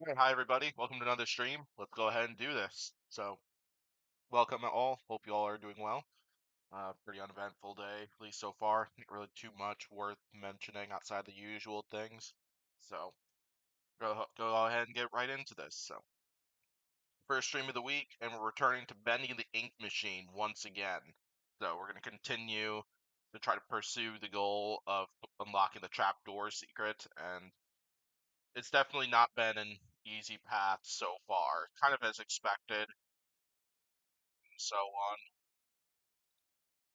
Alright, hi everybody. Welcome to another stream. Let's go ahead and do this. So, welcome all. Hope you all are doing well. Pretty uneventful day, at least so far. Not really too much worth mentioning outside the usual things. So, go ahead and get right into this. So, first stream of the week, and we're returning to Bendy the Ink Machine once again. So, we're going to continue to try to pursue the goal of unlocking the Trapdoor secret, and it's definitely not been an easy path so far, kind of as expected. So on.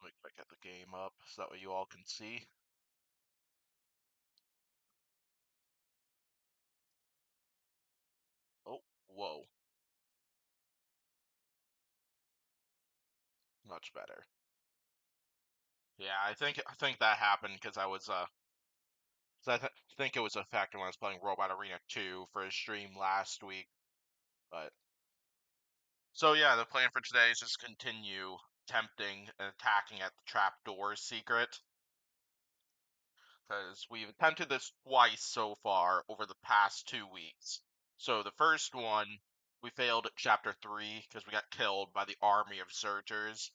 Let me get the game up so that way you all can see. Oh, whoa. Much better. Yeah, I think that happened because I was 'cause think it was a factor when I was playing Robot Arena 2 for a stream last week. But so yeah, the plan for today is just continue attempting and attacking at the trapdoor secret. Because we've attempted this twice so far over the past 2 weeks. So the first one, we failed at chapter 3 because we got killed by the army of searchers.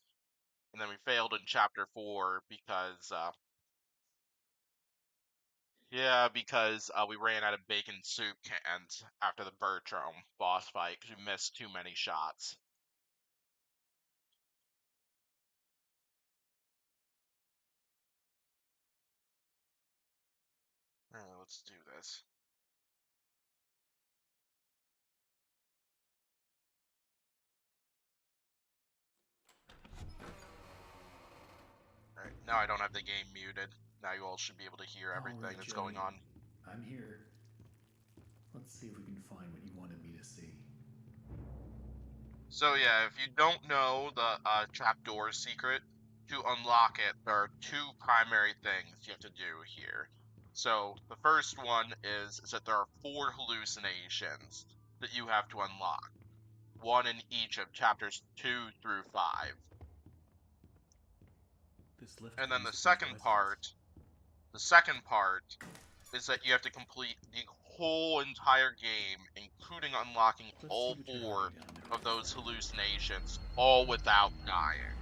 And then we failed in chapter 4 because, we ran out of bacon soup cans after the Bertram boss fight because we missed too many shots. Let's do this. Alright, now I don't have the game muted. Now you all should be able to hear All everything right, that's going Joey. on. I'm here. Let's see if we can find what you wanted me to see. So yeah, if you don't know the trapdoor secret, to unlock it, there are two primary things you have to do here. So the first one is that there are 4 hallucinations that you have to unlock, one in each of chapters 2 through 5. This lift And then comes with these lessons. the second part is that you have to complete the whole entire game, including unlocking Let's see all what you're 4 hiding down there, of old those friend. hallucinations, all without dying.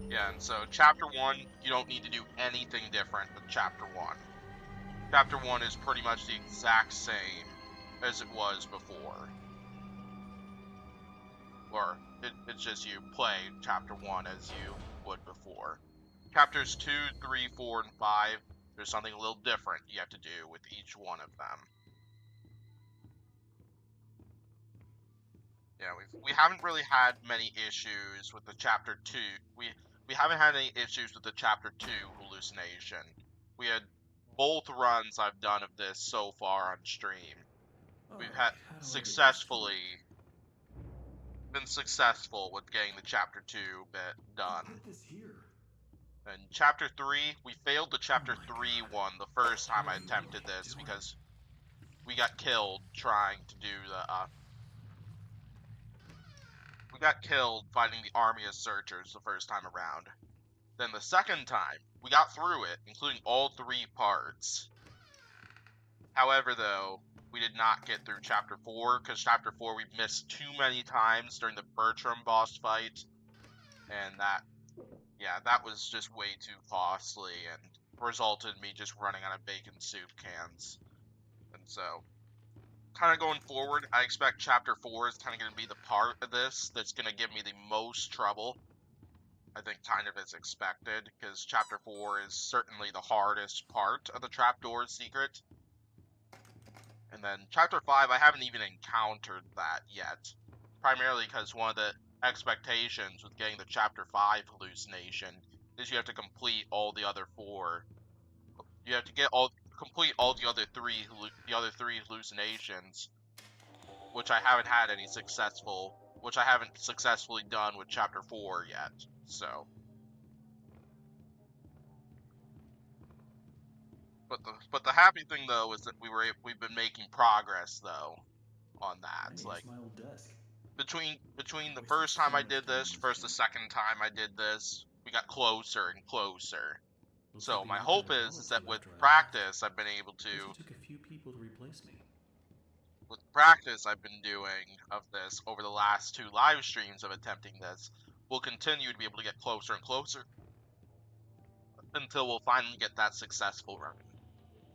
Yeah, and so chapter 1, you don't need to do anything different than chapter 1. Chapter 1 is pretty much the exact same as it was before. Or, it's just you play chapter 1 as you would before. Chapters 2, 3, 4, and 5, there's something a little different you have to do with each one of them. Yeah, we haven't really had many issues with the chapter 2. We haven't had any issues with the chapter 2 hallucination. We had both runs I've done of this so far on stream. All We've right, had how do I get this to successfully work? been successful with getting the chapter 2 bit Who done. put this here? And chapter 3, we failed the Oh chapter my 3 god. one the first time What I are you attempted this doing? because we got killed trying to do we got killed fighting the army of searchers the first time around. Then the second time, we got through it, including all 3 parts. However, though, we did not get through chapter 4 because chapter 4 we missed too many times during the Bertram boss fight, and that was just way too costly and resulted in me just running out of bacon soup cans. And so, kind of going forward, I expect chapter 4 is kind of going to be the part of this that's going to give me the most trouble. I think kind of as expected, because chapter 4 is certainly the hardest part of the trapdoor secret. And then chapter 5, I haven't even encountered that yet. Primarily because one of the expectations with getting the chapter 5 hallucination is you have to complete all the other 4. You have to complete all the other 3 hallucinations, which I haven't successfully done with chapter 4 yet. So, but the happy thing though is that we've been making progress though on that. Hey, Like it's my old desk. between I the wasted first time I so much did time this, on this first the game. second time I did this, we got closer and closer. Looks like So they my knocked out hope a is pallet that tape with after I left. practice, I've been able Guess it to. took a few people to replace practice I've been doing of this over the last 2 live streams of attempting this will continue to be able to get closer and closer until we'll finally get that successful run.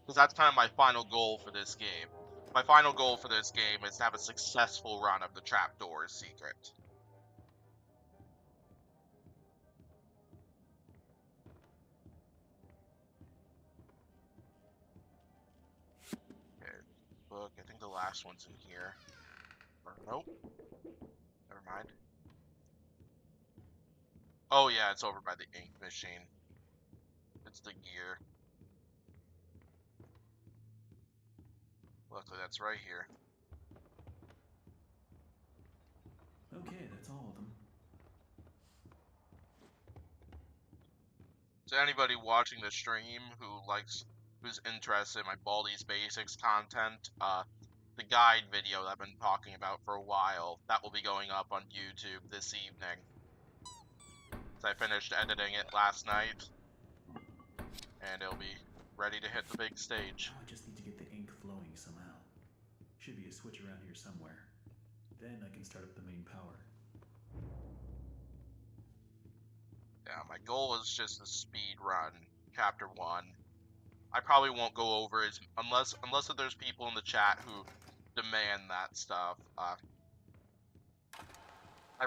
Because that's kind of my final goal for this game. My final goal for this game is to have a successful run of the Trapdoor secret. Okay, book. I think the last one's in here. Or nope. Never mind. Oh yeah, it's over by the ink machine. It's the gear. Luckily, that's right here. Okay, that's all of them. To anybody watching the stream who's interested in my Baldi's Basics content, the guide video that I've been talking about for a while, that will be going up on YouTube this evening. So I finished editing it last night, and it'll be ready to hit the big stage. Now I just need to get the ink flowing somehow. Should be a switch around here somewhere. Then I can start up the main power. Yeah, my goal is just to speed run Chapter 1. I probably won't go over it unless if there's people in the chat who demand that stuff. I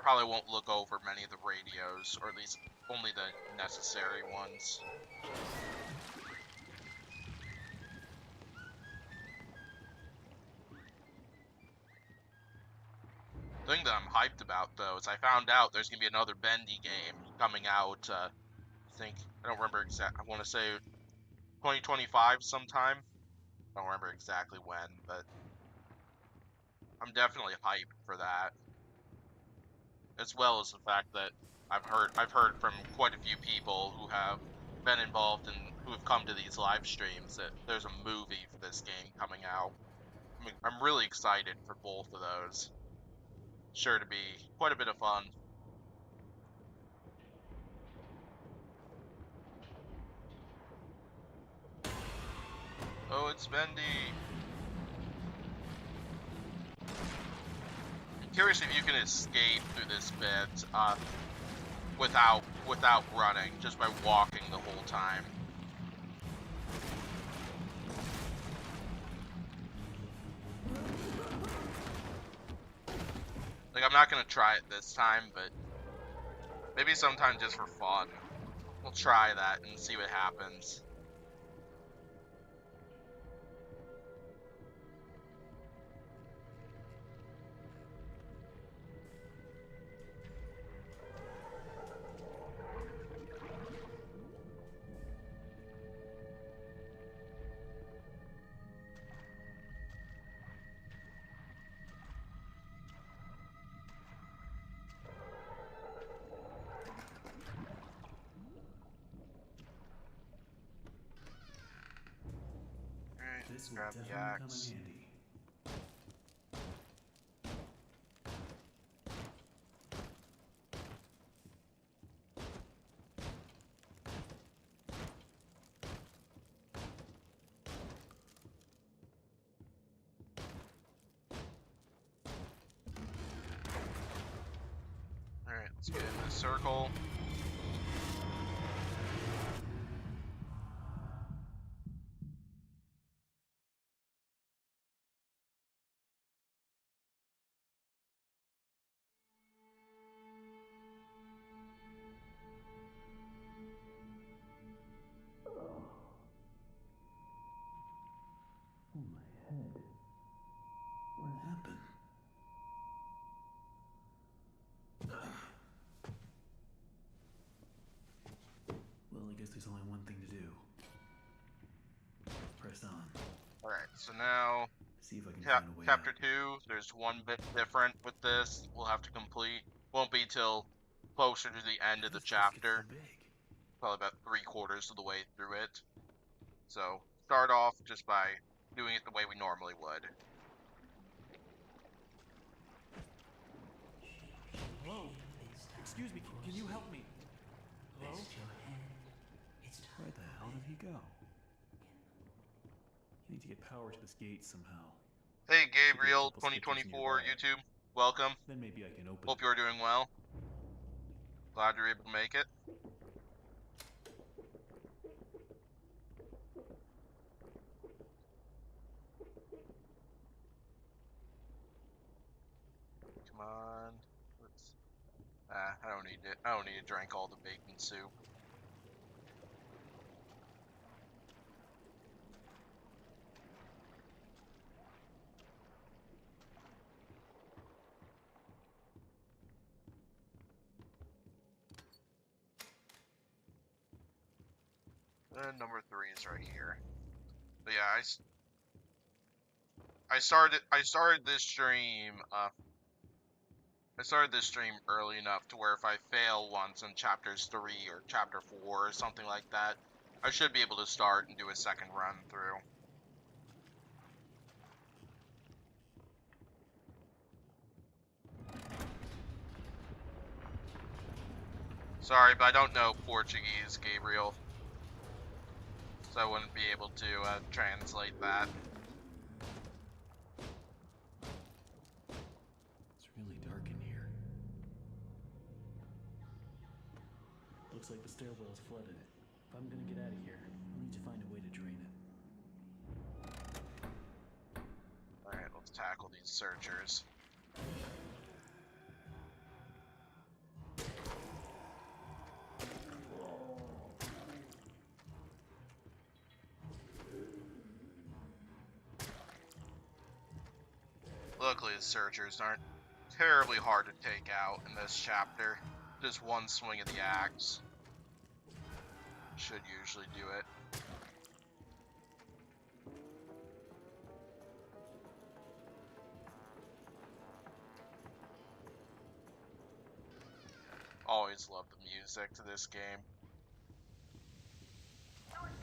probably won't look over many of the radios, or at least only the necessary ones. The thing that I'm hyped about, though, is I found out there's going to be another Bendy game coming out, I don't remember exactly, I want to say 2025 sometime. I don't remember exactly when, but I'm definitely hyped for that. As well as the fact that I've heard from quite a few people who have been involved and who have come to these live streams that there's a movie for this game coming out. I mean, I'm really excited for both of those. Sure to be quite a bit of fun. Oh, it's Bendy. I'm curious if you can escape through this bit without running, just by walking the whole time. Like, I'm not gonna try it this time, but maybe sometime just for fun. We'll try that and see what happens. This will Grab the definitely come axe. in handy. Alright, let's get in the circle. Oh, my head. What happened? Well, I guess there's only one thing to do. Press on. Alright, so now See if I can find a way Chapter out. 2, there's one bit different with this. We'll have to complete. Won't be till closer to the end of the This place gets chapter. so big. Probably about 3/4 of the way through it. So, start off just by doing it the way we normally would. Hello? Excuse me, can you help me? Hello? Where the hell did he go? I need to get power to this gate somehow. Hey Should be a Gabriel, couple switches 2024 nearby. YouTube, welcome. Then maybe I can open Hope it. you're doing well. Glad you're able to make it. Come on. Let's. I don't need it. I don't need to drink all the bacon soup. Number 3 is right here. But yeah, I started this stream. I started this stream early enough to where if I fail once in chapters 3 or chapter 4 or something like that, I should be able to start and do a second run through. Sorry, but I don't know Portuguese, Gabriel, so I wouldn't be able to translate that. It's really dark in here. Looks like the stairwell's flooded. If I'm gonna get out of here, I'll need to find a way to drain it. Alright, let's tackle these searchers. Luckily, the searchers aren't terribly hard to take out in this chapter. Just one swing of the axe should usually do it. Always love the music to this game. Alright,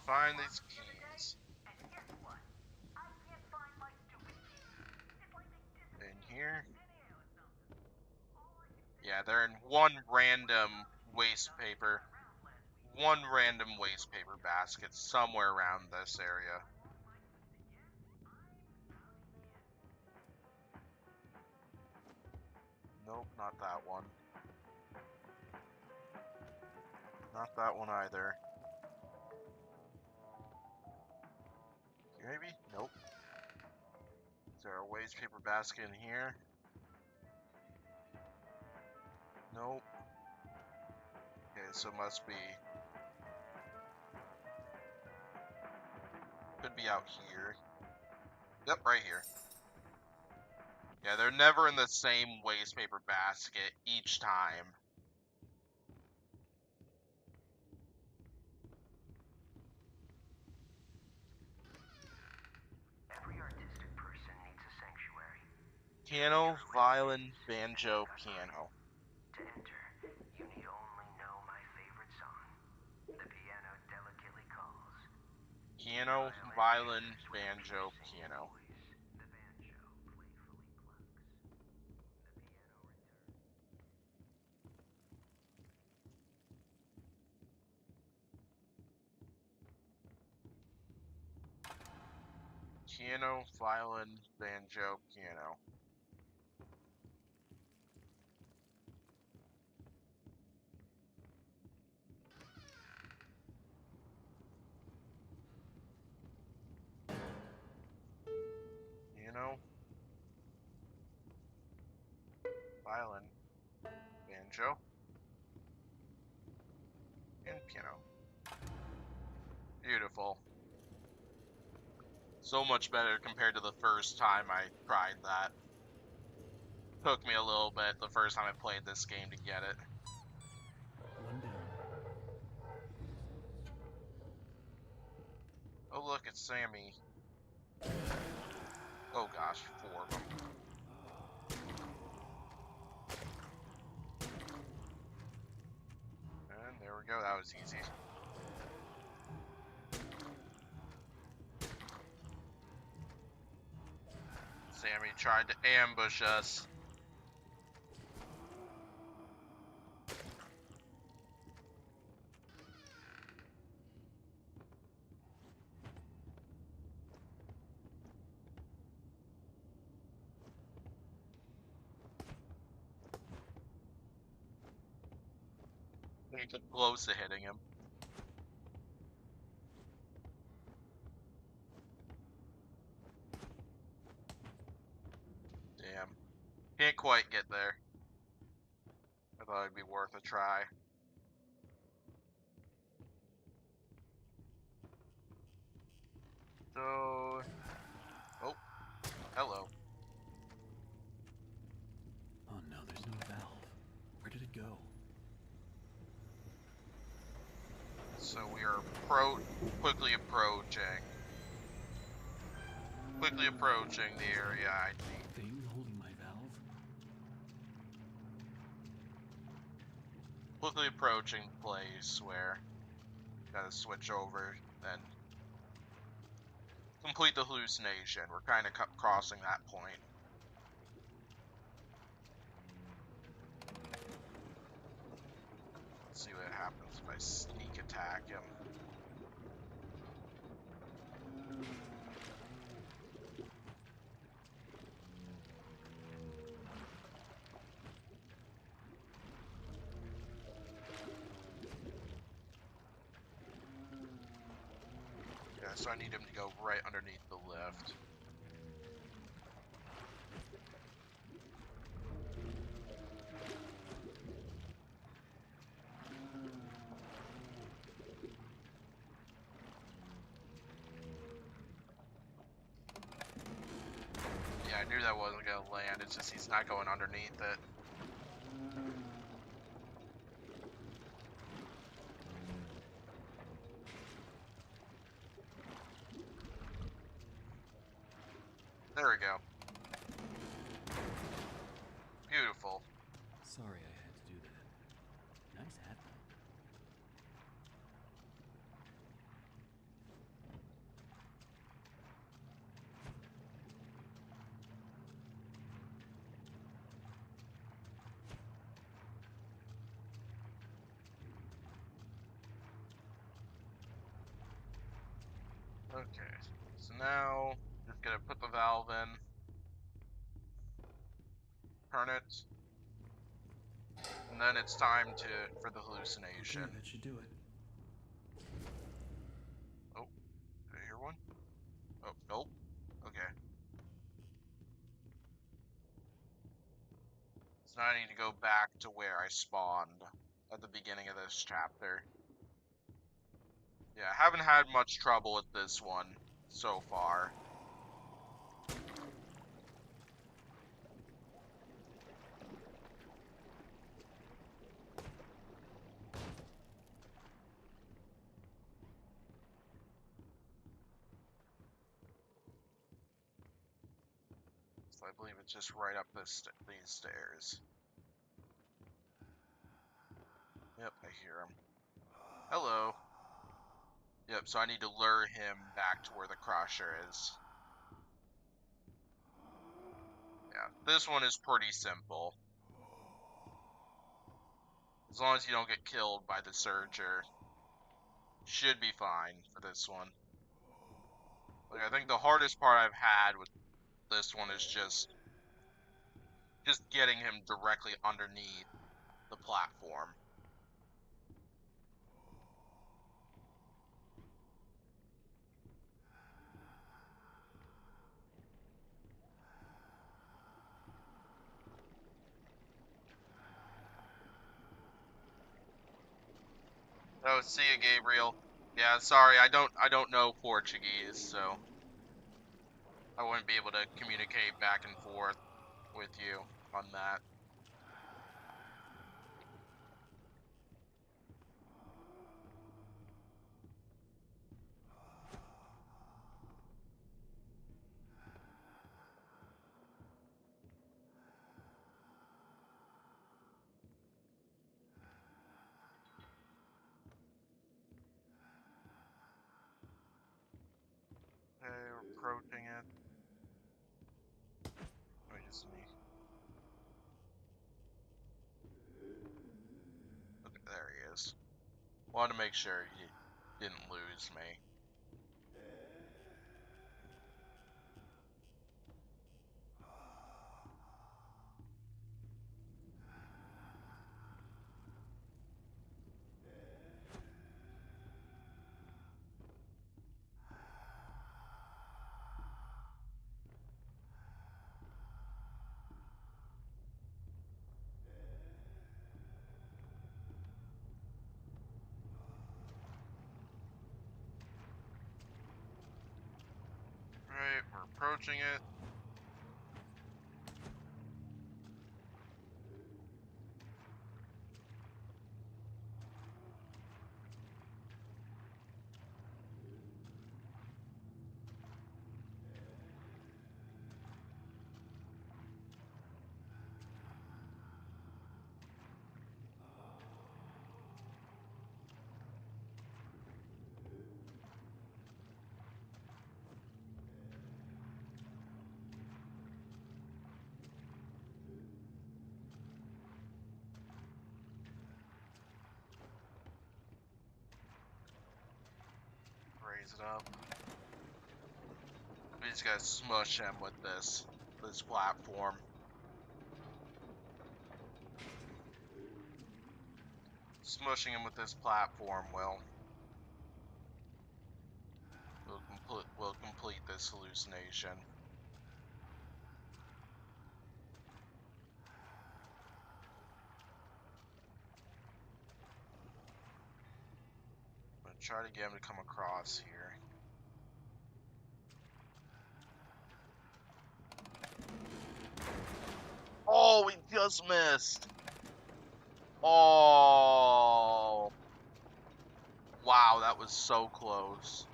find these keys. In here. Yeah, they're in one random waste paper basket somewhere around this area. Nope, not that one. Not that one either. Maybe? Nope. Is there a waste paper basket in here? Nope. Okay, so it must be... Could be out here. Yep, right here. Yeah, they're never in the same waste paper basket each time. Every artistic person needs a sanctuary. Piano, violin, banjo, piano. To enter, you need only know my favorite song. The piano delicately calls. Piano, violin, banjo, piano. The banjo playfully plucks. The piano returns. Piano, violin, banjo, piano. Piano, violin, banjo, and piano. Beautiful. So much better compared to the first time I tried that. Took me a little bit the first time I played this game to get it. One down. Oh look, it's Sammy. Oh gosh, 4 of them. And there we go, that was easy. Sammy tried to ambush us. You get close to hitting him. Damn. Can't quite get there. I thought it'd be worth a try. So... Oh. Hello. Oh no, there's no valve. Where did it go? So we are quickly approaching the area I need. Thing holding my valve? Quickly approaching the place where gotta switch over and complete the hallucination. We're kind of crossing that point. Let's see what happens if I sneak attack him. Yeah, so I need him to go right underneath the lift. Yeah, I knew that wasn't gonna land, it's just he's not going underneath it. There we go. Beautiful. Sorry I had to do that. Nice hat, though. Okay, so now just gonna put the valve in, turn it, and then it's time for the hallucination. Okay, that should do it. Oh, did I hear one? Oh, nope. Okay. So now I need to go back to where I spawned at the beginning of this chapter. Yeah, I haven't had much trouble with this one so far. So I believe it's just right up these stairs. Yep, I hear him. Hello. Yep, so I need to lure him back to where the crusher is. Yeah, this one is pretty simple. As long as you don't get killed by the Surger, should be fine for this one. Like, I think the hardest part I've had with this one is just getting him directly underneath the platform. Oh, see you, Gabriel. Yeah, sorry, I don't know Portuguese, so I wouldn't be able to communicate back and forth with you on that. Okay, we're approaching it. I just need. Okay, there he is. Wanted to make sure he didn't lose me. approaching it. Raise it up. We just gotta smush him with this platform. Smushing him with this platform will complete this hallucination. I'm gonna try to get him to come across here. Oh, we just missed. Oh. Wow, that was so close.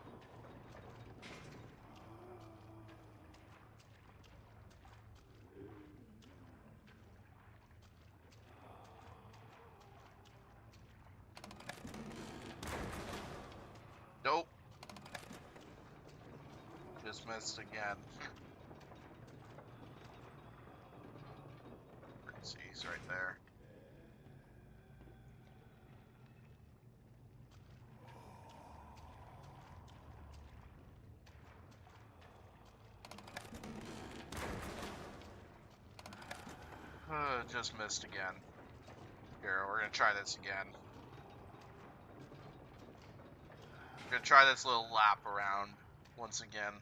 Nope. Just missed again. See, he's right there. Just missed again. Here, we're gonna try this again. We're gonna try this little lap around once again.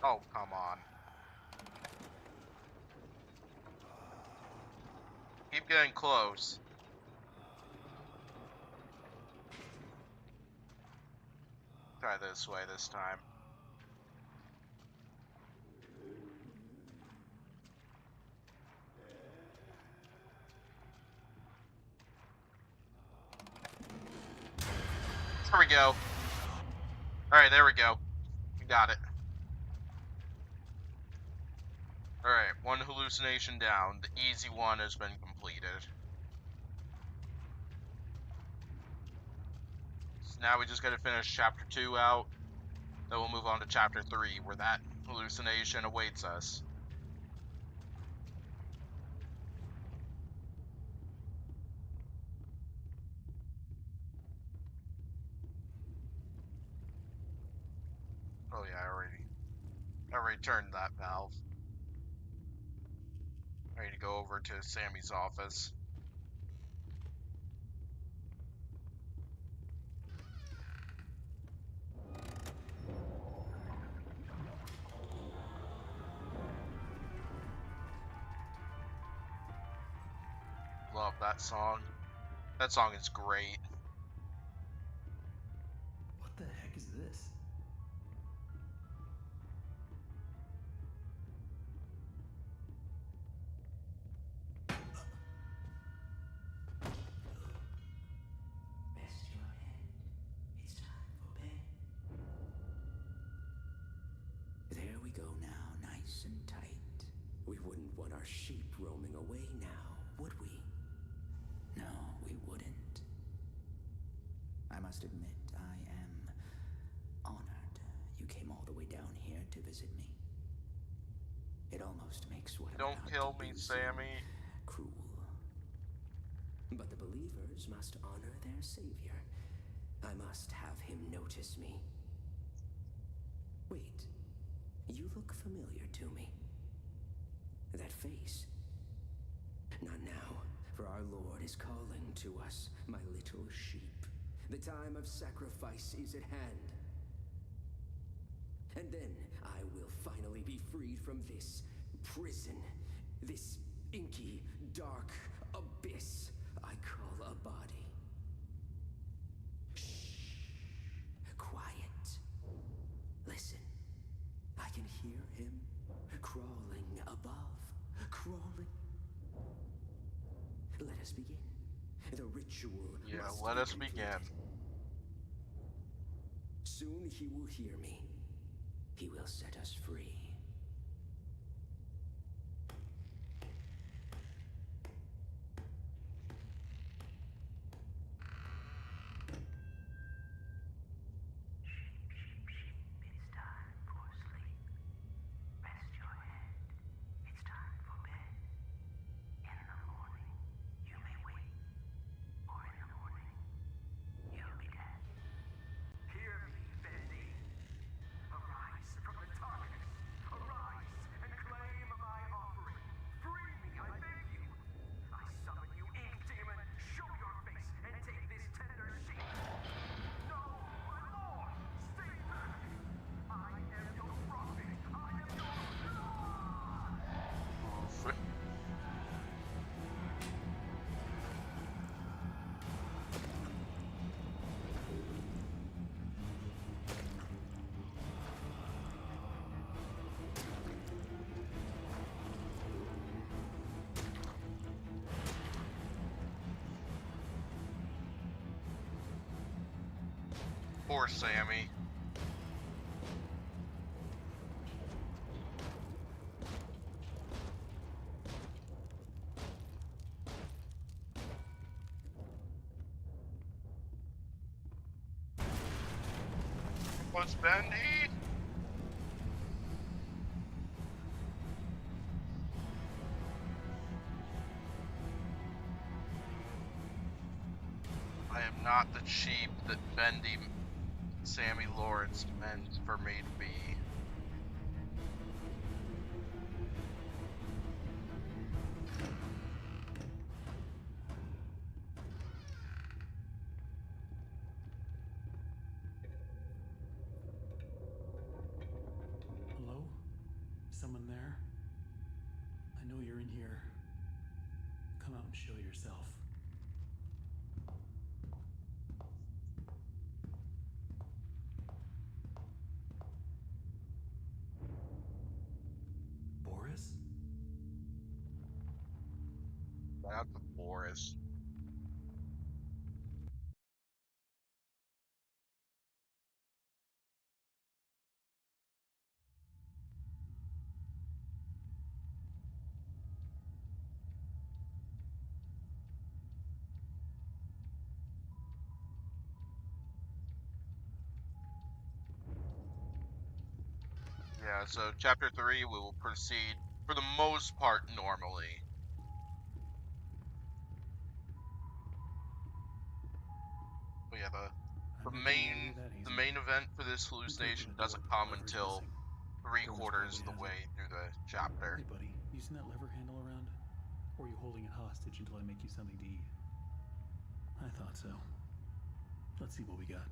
Oh, come on. Keep getting close. Try this way this time. There we go. Alright, there we go. We got it. Alright, one hallucination down. The easy one has been completed. So now we just gotta finish chapter 2 out. Then we'll move on to chapter 3, where that hallucination awaits us. Oh yeah, I already turned that valve. Ready to go over to Sammy's office. Love that song. That song is great. What the heck is this? Rest your head. It's time for bed. There we go now, nice and tight. We wouldn't want our sheep roaming away now, would we? No, we wouldn't. I must admit, I am honored you came all the way down here to visit me. It almost makes what I'm Don't about kill to me, do Sammy. seem cruel. But the believers must honor their savior. I must have him notice me. Wait, you look familiar to me. That face. Not now, for our Lord is calling to us, my little sheep. The time of sacrifice is at hand. And then I will finally be freed from this prison, this inky, dark abyss I call a body. Shh. Quiet. Listen. I can hear him crawling above. Crawling. Let us begin. The ritual Yeah, must let be us begin. completed. Soon he will hear me. He will set us free. It's time for sleep. Rest your head. It's time for bed. In the morning, you may wake. Or in the morning, you'll be dead. Hear me, Bendy. Arise from the darkness. Arise and claim my offering. Free me, I beg you. I summon you, ink demon. Show your face and take this tender sheet. No, my lord, stay back. I am your prophet. I am your God. Poor Sammy. What's Bendy? I am not the sheep that Bendy Sammy Lawrence meant for me to be. Hello? Someone there? I know you're in here. Come out and show yourself. Boris? That's the Boris. Yeah, so chapter 3 we will proceed for the most part normally. But yeah, I'm the not getting any main of that, the Hazel. main event for this Who hallucination opened the door doesn't if the come lever's until missing? Boris 3/4 of probably the has way it. through the chapter. Hey, buddy, you seen that lever handle around? Or are you holding it hostage until I make you something to eat? I thought so. Let's see what we got.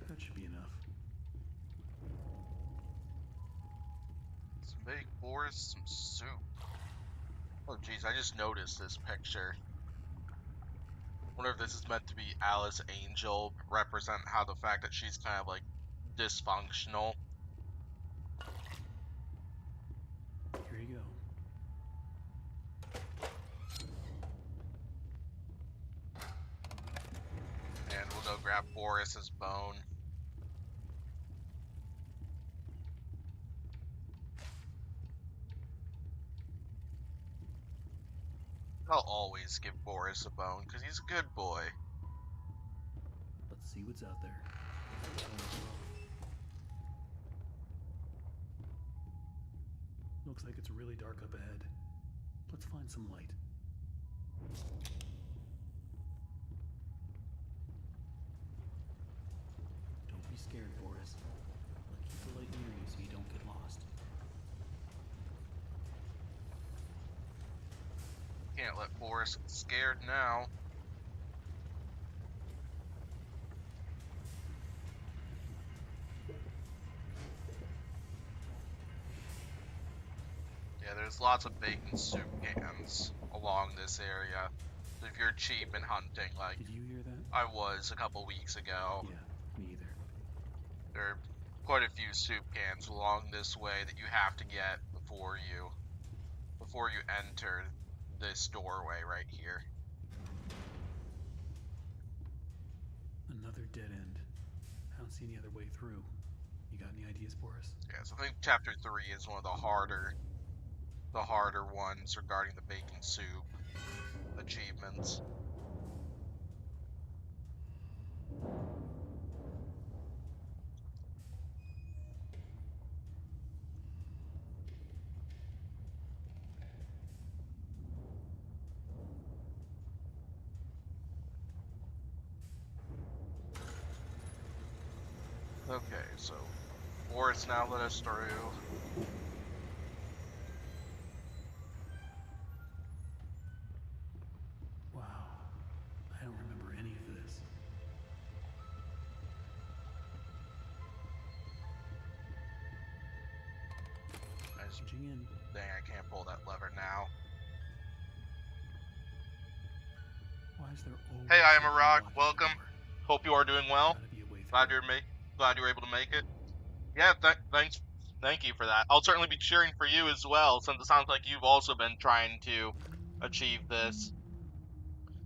That should be enough. Let's make Boris some soup. Oh jeez, I just noticed this picture. Wonder if this is meant to be Alice Angel, represent how the fact that she's kind of like dysfunctional. Here you go. And we'll go grab Boris's bone. I'll always give Boris a bone, because he's a good boy. Let's see what's out there. Looks like it's really dark up ahead. Let's find some light. Don't be scared, Boris. Can't let Boris get scared now. Yeah, there's lots of bacon soup cans along this area. So if you're cheap and hunting, like Did you hear that? I was a couple weeks ago, Yeah, me either. there are quite a few soup cans along this way that you have to get before you enter this doorway right here. Another dead end. I don't see any other way through. You got any ideas, Boris? Yeah, so I think chapter 3 is one of the harder ones regarding the bacon soup achievements. Okay, so Boris now let us through. Wow. I don't remember any of this. Punching in. Dang, I can't pull that lever now. Why is there always Hey, I am a something rock. blocking the Welcome. door? Hope you are doing well. Gotta be a way Glad through. you're able to make it. Yeah, thank you for that. I'll certainly be cheering for you as well, since it sounds like you've also been trying to achieve this.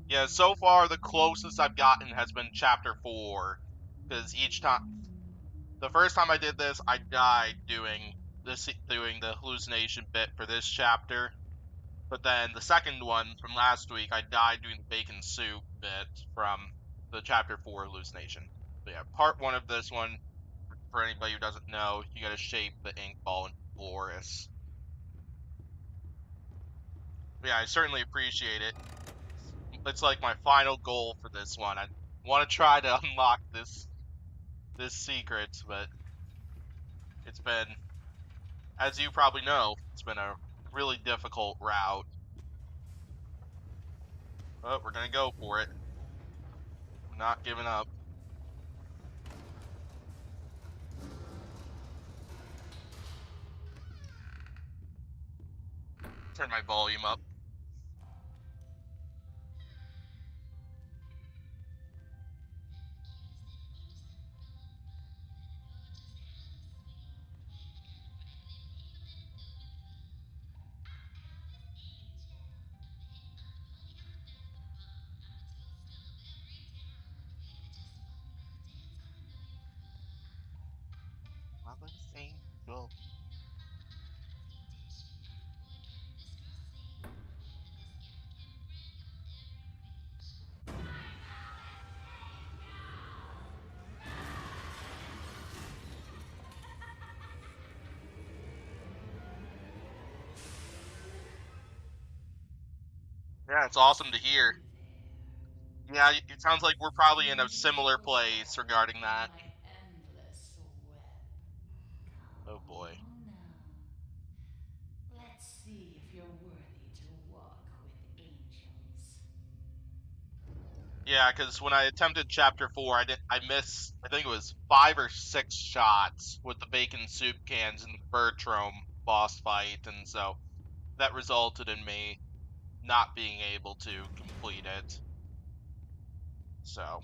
Yeah, so far the closest I've gotten has been chapter 4, because each time, the first time I did this, I died doing the hallucination bit for this chapter. But then the second one from last week, I died doing the bacon soup bit from the chapter 4 hallucination. But yeah, part 1 of this one, for anybody who doesn't know, you gotta shape the ink ball into Boris. But yeah, I certainly appreciate it. It's like my final goal for this one. I want to try to unlock this secret, but it's been, as you probably know, it's been a really difficult route. But we're gonna go for it. I'm not giving up. Turn my volume up. Angel. Yeah, it's awesome to hear. Yeah, it sounds like we're probably in a similar place regarding that. My endless web. Oh boy. Come now. Let's see if you're worthy to walk with angels. Yeah, because when I attempted chapter 4, I missed, I think it was 5 or 6 shots with the bacon soup cans in the Bertram boss fight, and so that resulted in me not being able to complete it. So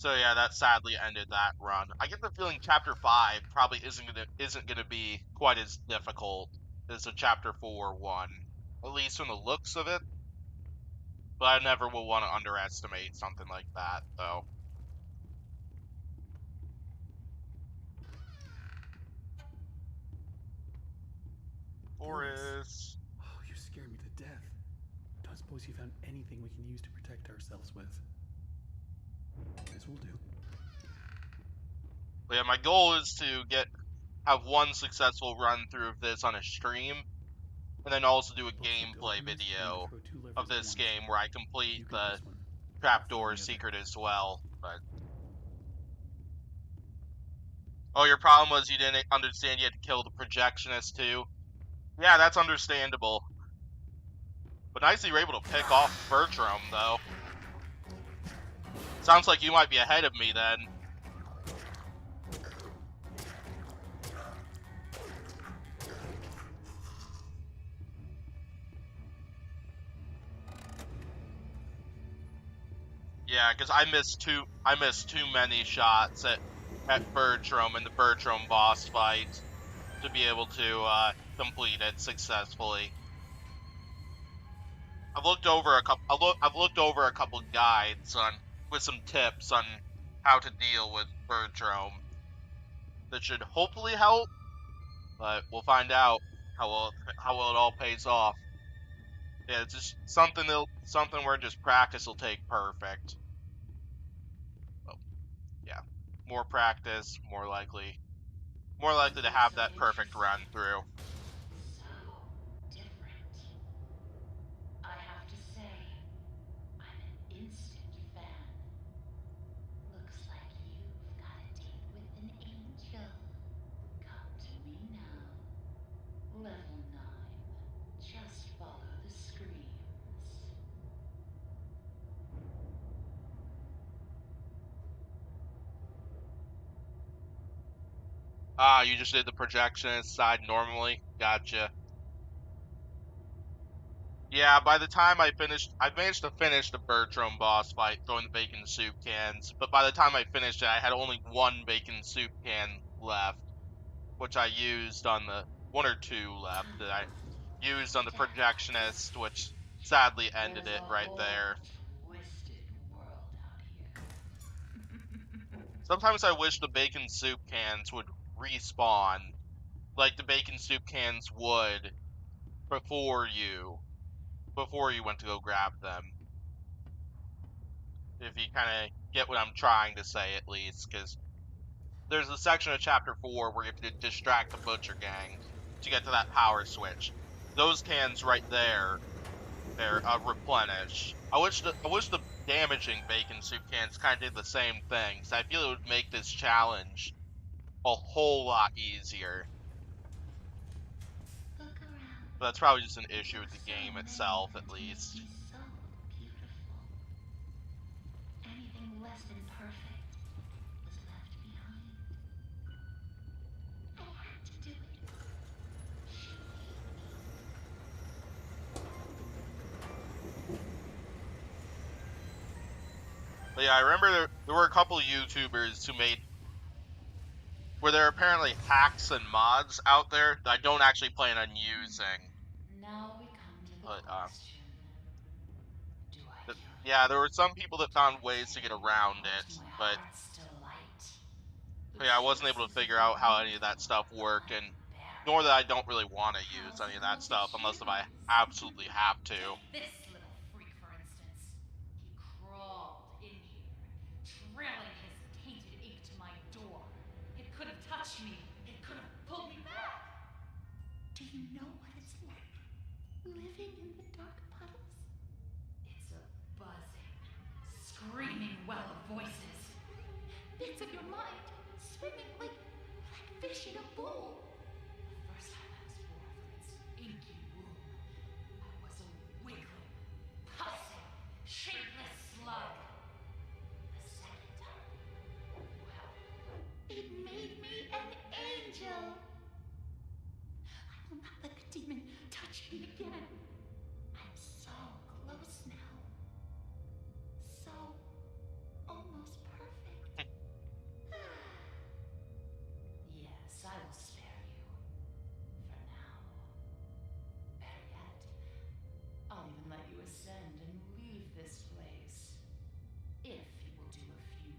yeah, that sadly ended that run. I get the feeling chapter 5 probably isn't gonna be quite as difficult as a chapter 4 one, at least from the looks of it. But I never will want to underestimate something like that, though. Boris. Oh, you scared me to death. Don't suppose you found anything we can use to protect ourselves with. This will do. But yeah, my goal is to have one successful run through of this on a stream, and then also do a Both the gameplay open this video and throw 2 levers of at this once. game where I complete You get the this one. Trapdoor I'll find the secret other. as well. But oh, your problem was you didn't understand you had to kill the projectionist too. Yeah, that's understandable. But nice that you were able to pick off Bertram, though. Sounds like you might be ahead of me, then. Yeah, because I missed too many shots at Bertram in the Bertram boss fight to be able to complete it successfully. I've looked over a couple guides with some tips on how to deal with Bertram that should hopefully help, but we'll find out how well it all pays off. Yeah, it's just something where just practice will take perfect. Well, yeah, more practice, more likely to have So that perfect run interesting. through. So different. I have to say, I'm an instant fan. Looks like you've got a date with an angel. Come to me now. Level 9. Just follow the screams. Ah, you just did the projection side normally. Gotcha. Yeah, by the time I managed to finish the Bertram boss fight throwing the bacon soup cans, but by the time I finished it, I had only one bacon soup can left, which I used on the one or two left that I used on the projectionist, which sadly ended There's it a right whole there. twisted world out here. Sometimes I wish the bacon soup cans would respawn, like the bacon soup cans would before you went to go grab them. If you kind of get what I'm trying to say, at least, because there's a section of chapter 4 where you have to distract the butcher gang to get to that power switch. Those cans right there, they're replenished. I wish the damaging bacon soup cans kind of did the same thing, because I feel it would make this challenge a whole lot easier. Look around. But that's probably just an It issue with took the so game many itself, of them at to make least. me so beautiful. Anything less than perfect was left behind. I had to do it. She But yeah, I remember there were a couple YouTubers where there are apparently hacks and mods out there that I don't actually plan on using. Now we come to the But question. Do I kill him? yeah, there were some people that Do I found ways to get take around out it, my but heart's delight? The yeah, I wasn't able to choices of figure the out how any of wicked that stuff worked, and nor that unbearable. I don't really want to use How's any it of go that with the stuff unless if I humans? absolutely have to. Take this little freak, for instance. He crawled in here, trailing his tainted ink to my door. It could have touched me. It could have pulled me back. Do you know what it's like? Living in the dark puddles? It's a buzzing, screaming well of voices. Bits of your mind swimming like fish in a bowl. The first time I was born from its inky womb, I was a wiggling, pulsing, shapeless slug. The second time, well, it made me an angel. I will not let the demon touch me again. I'm so close now. So almost perfect. Yes, I will spare you. For now. Better yet, I'll even let you ascend and leave this place. If you will do a few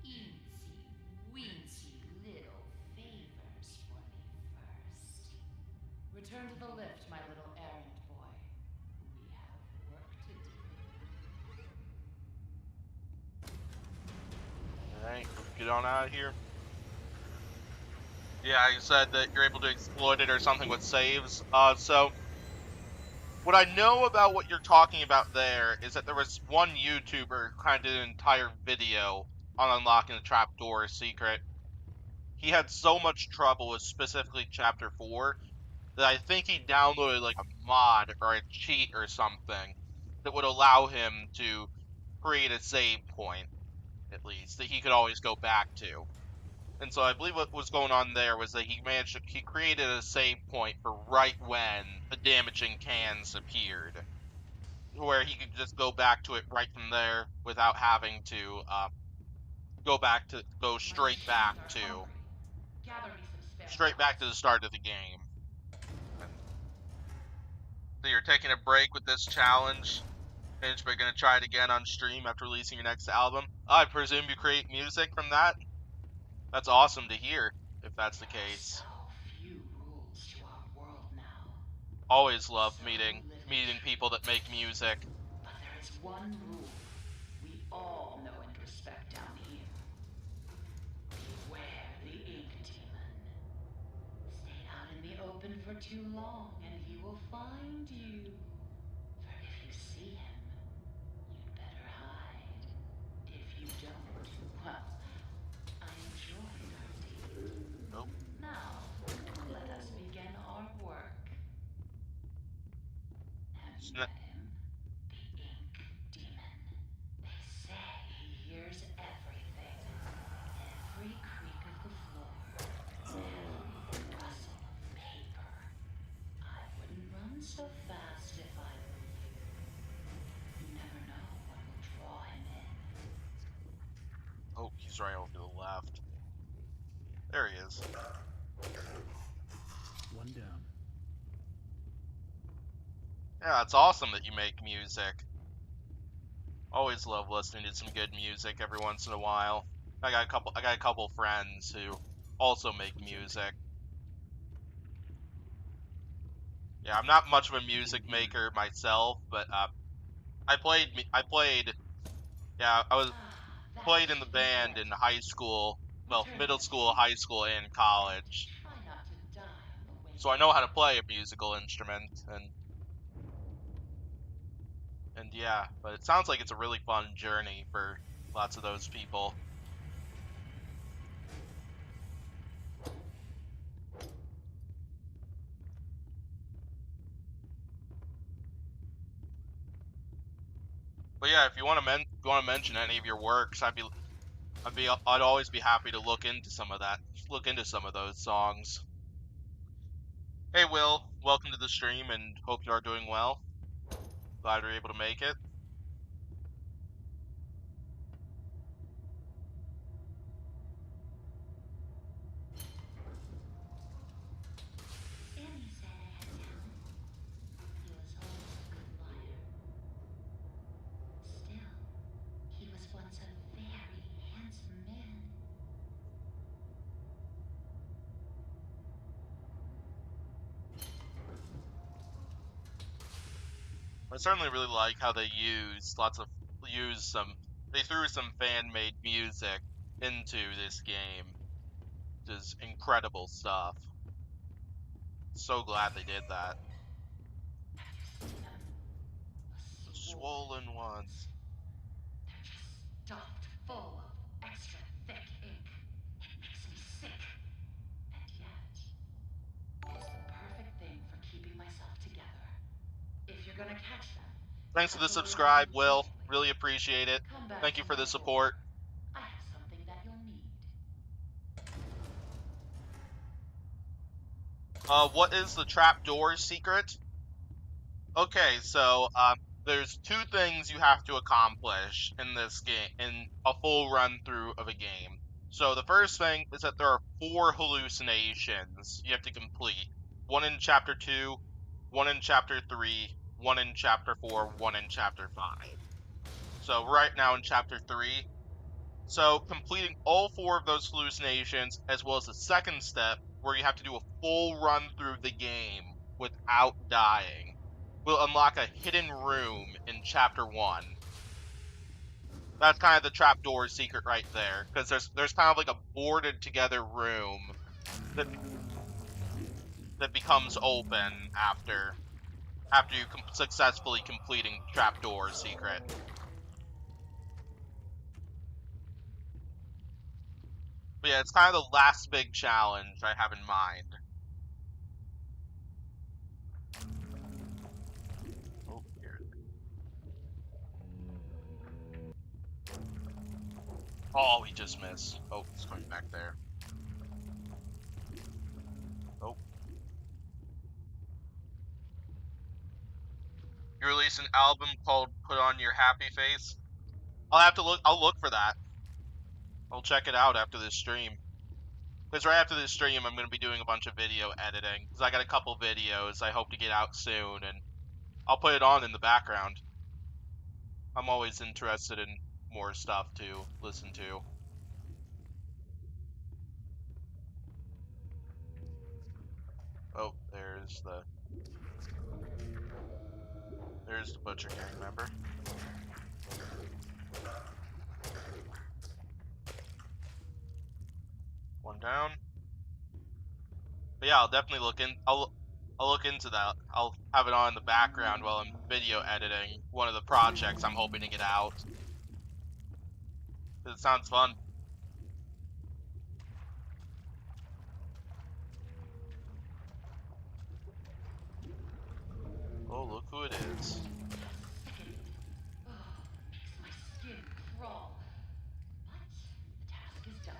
eensy-weensy little favors for me first. Return to the lift, my little errand boy. We have work to do. Alright, let's get on out of here. Yeah, you said that you're able to exploit it or something with saves. So what I know about what you're talking about there is that there was one YouTuber who kind of did an entire video on unlocking the Trapdoor secret. He had so much trouble with specifically Chapter 4 that I think he downloaded like a mod or a cheat or something that would allow him to create a save point, at least, that he could always go back to. And so I believe what was going on there was that he created a save point for right when the damaging cans appeared, where he could just go back to it right from there without having to go straight back to the start of the game. And so you're taking a break with this challenge, and we're gonna try it again on stream after releasing your next album. I presume you create music from that? That's awesome to hear, if that's the case. So few rules to our world now. Always love So meeting little people that make music. But there is one rule we all know and respect down here. Beware the ink demon. Stay out in the open for too long and he will find you. For if you see him, you'd better hide. If you don't, well, I enjoyed our date. Nope. Now, let us begin our work. Have you met him? The ink demon. They say he hears everything. Every creak of the floor. Every rustle of paper. I wouldn't run so fast if I were you. You never know what will draw him in. Oh, he's right over to the left. There he is. One down. Yeah, it's awesome that you make music. Always love listening to some good music every once in a while. I got a couple friends who also make music. Yeah, I'm not much of a music maker myself, but I played. Yeah, I was played in the band in high school. Well, middle school, high school, and college. Try not to die on the way. So I know how to play a musical instrument, and yeah, but it sounds like it's a really fun journey for lots of those people. But yeah, if you want to mention any of your works, I'd always be happy to look into some of that, look into some of those songs. Hey Will, welcome to the stream and hope you are doing well. Glad you're able to make it. Sammy said I had talent. He was always a good liar. Still, he was once a very handsome man. I certainly really like how they they threw some fan-made music into this game. Just incredible stuff. So glad they did that. Have you seen them? The The swollen ones. They're just stuffed full of extra thick ink. It makes me sick. And yet, it's the perfect thing for keeping myself together. If you're gonna catch them, Thanks for the subscribe, Will. Really appreciate it. come back Thank to you for my the support. I have something that you'll need. What is the trapdoor secret? Okay, so there's two things you have to accomplish in this game, in a full run through of a game. So the first thing is that there are 4 hallucinations you have to complete. One in chapter 2, one in chapter 3, one in chapter 4, one in chapter 5. So right now in chapter 3, so completing all 4 of those hallucinations, as well as the second step, where you have to do a full run through the game without dying, will unlock a hidden room in chapter 1. That's kind of the trapdoor secret right there, because there's kind of like a boarded together room that that becomes open after you successfully completing trapdoor secret. But yeah, it's kind of the last big challenge I have in mind. Oh, he just missed. Oh, it's coming back there. Oh. You released an album called Put On Your Happy Face? I'll look for that. I'll check it out after this stream. Because right after this stream, I'm going to be doing a bunch of video editing. Because I got a couple videos I hope to get out soon, and I'll put it on in the background. I'm always interested in more stuff to listen to. Oh, there's the Butcher Gang member. One down. But yeah, I'll definitely look in. I'll look into that. I'll have it on in the background while I'm video editing one of the projects I'm hoping to get out. It sounds fun. Oh, look who it is. Oh, makes my skin crawl. But the task is done.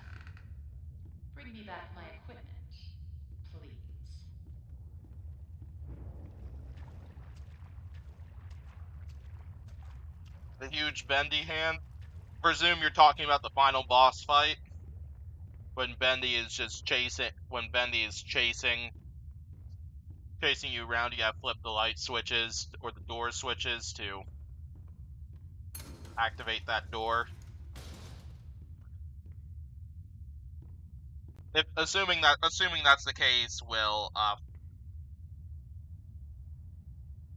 Bring me back my equipment, please. The huge Bendy hand. Presume you're talking about the final boss fight. When Bendy is just chasing you around, you gotta flip the light switches or the door switches to activate that door. Assuming that's the case, Will,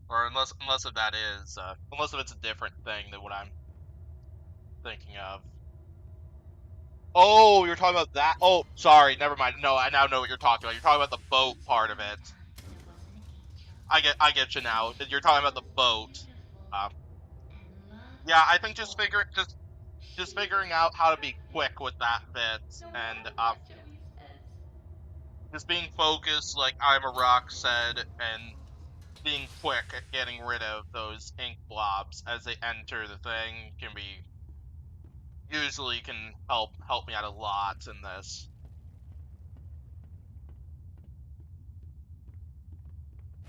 or unless if that is, unless if it's a different thing than what I'm thinking of. Oh, you're talking about that? Oh, sorry, never mind. No, I now know what you're talking about. You're talking about the boat part of it. I get you now. You're talking about the boat. Yeah, I think just figuring out how to be quick with that bit, and just being focused, like I'm a Rock said, and being quick at getting rid of those ink blobs as they enter the thing usually can help me out a lot in this.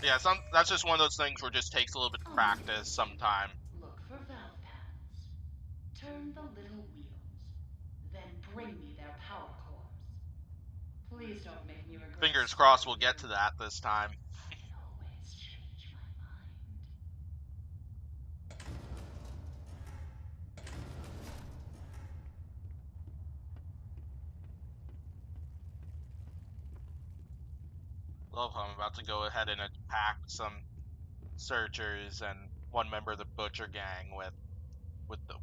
Yeah, that's just one of those things where it just takes a little bit of practice sometime. Look for valve panels. Turn the little wheels. Then bring me their power cores. Please don't make me regret. Fingers crossed we'll get to that this time. I can always change my mind. Love how I'm about to go ahead and attack some searchers and one member of the Butcher Gang with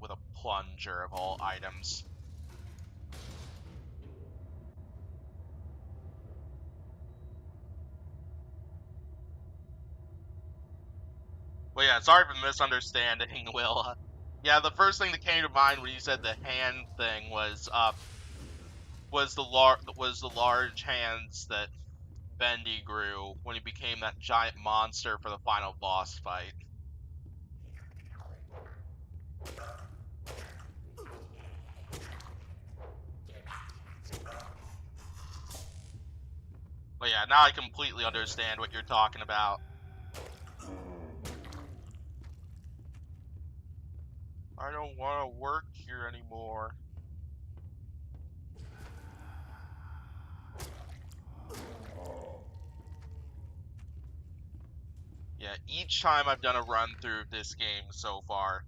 a plunger of all items. Well, yeah, sorry for the misunderstanding, Will. Yeah, the first thing that came to mind when you said the hand thing was the large hands that Bendy grew when he became that giant monster for the final boss fight. But yeah, now I completely understand what you're talking about. I don't want to work here anymore. Yeah, each time I've done a run through this game so far,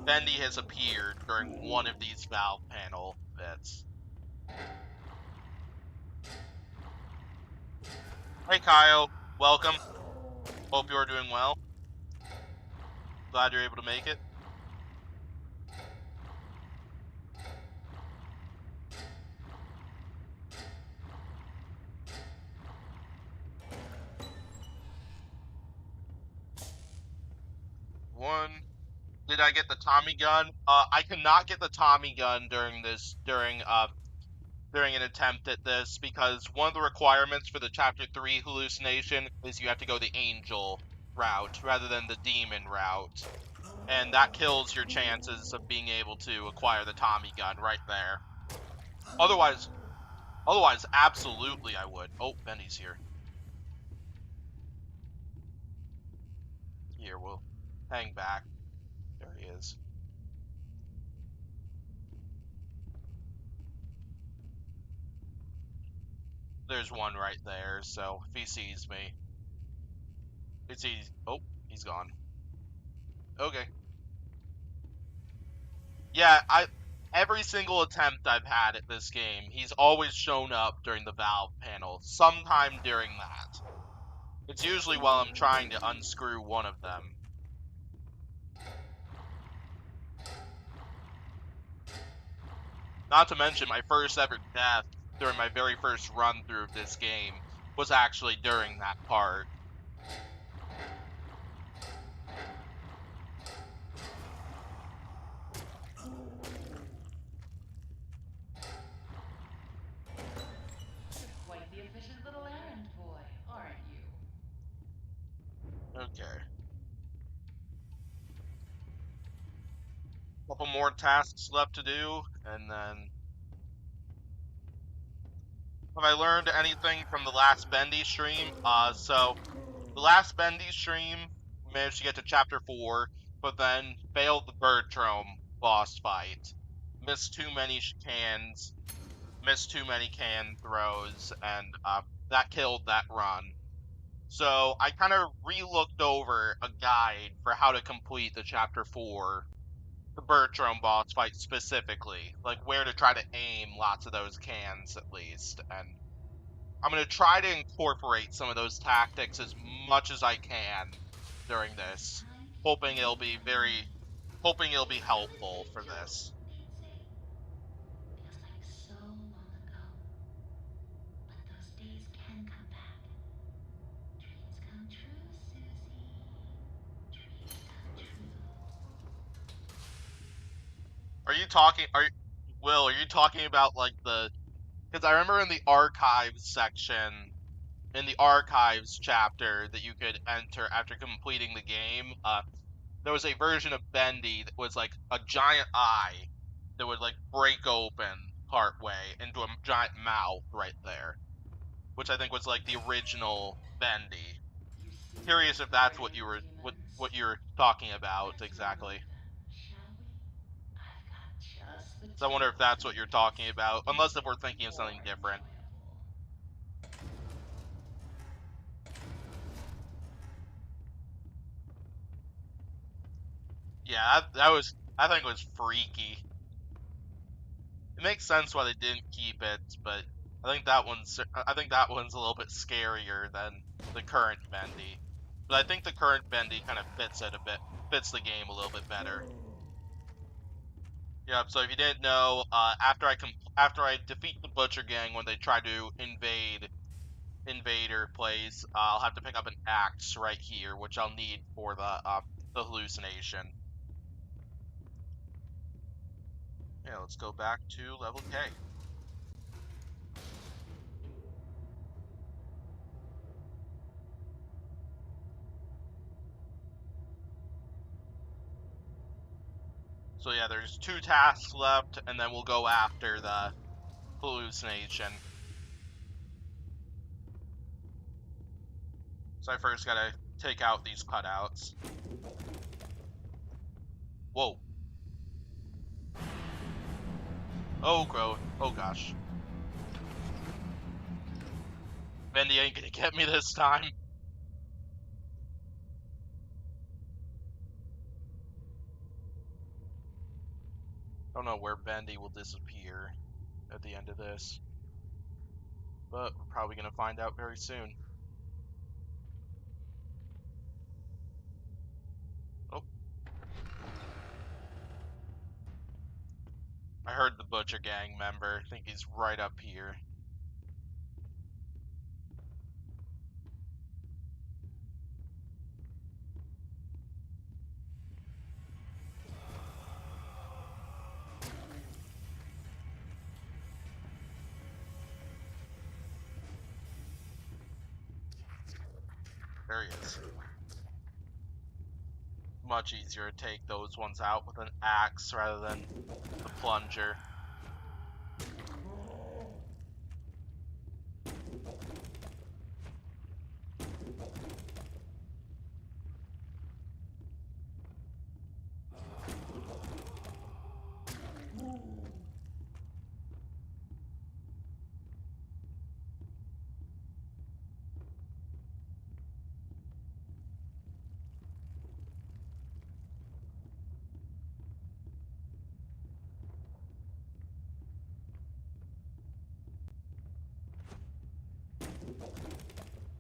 Bendy has appeared during one of these valve panel bits. Hey Kyle, welcome. Hope you're doing well. Glad you're able to make it. Did I get the Tommy gun? I cannot get the Tommy gun during an attempt at this because one of the requirements for the Chapter 3 hallucination is you have to go the Angel route rather than the demon route. And that kills your chances of being able to acquire the Tommy gun right there. Otherwise, absolutely I would. Oh, Bendy's here. Here, we'll hang back. There he is. There's one right there, so if he sees me, it's easy. Oh, he's gone. Okay. Yeah, every single attempt I've had at this game, he's always shown up during the valve panel, sometime during that. It's usually while I'm trying to unscrew one of them. Not to mention, my first ever death during my very first run through of this game was actually during that part. Quite the efficient little errand boy, aren't you? Okay. Couple more tasks left to do, and then... Have I learned anything from the last Bendy stream? So the last Bendy stream, we managed to get to chapter 4, but then failed the Bertram boss fight. Missed too many cans, missed too many can throws, and that killed that run. So I kind of re-looked over a guide for how to complete the chapter 4, the Bertram boss fight specifically, like where to try to aim lots of those cans at least, and I'm going to try to incorporate some of those tactics as much as I can during this, hoping it'll be helpful for this. They'd say. Feels like so long ago. But those days can come back. Dreams come true, Susie. Dreams come true. Will, are you talking about like because I remember in the archives section, in the archives chapter that you could enter after completing the game, there was a version of Bendy that was like a giant eye that would like break open partway into a giant mouth right there, which I think was like the original Bendy. You see, Curious if that's what guardian demons. what you're talking about Let's exactly. reload them, shall we? I've got just the So I wonder if tools that's to what you're make talking this about, unless if even we're thinking of more something different. enjoyable. Yeah, I think it was freaky. It makes sense why they didn't keep it, but I think that one's a little bit scarier than the current Bendy. But I think the current Bendy kind of fits the game a little bit better. Yep. So if you didn't know, after I defeat the Butcher Gang when they try to invade Invader Place, I'll have to pick up an axe right here, which I'll need for the hallucination. Yeah, let's go back to level K. So yeah, there's 2 tasks left, and then we'll go after the hallucination. So I first gotta take out these cutouts. Whoa. Oh gosh. Bendy ain't gonna get me this time. Don't know where Bendy will disappear at the end of this, but we're probably gonna find out very soon. Oh, I heard the Butcher Gang member. I think he's right up here. There he is. much easier to take those ones out with an axe rather than the plunger.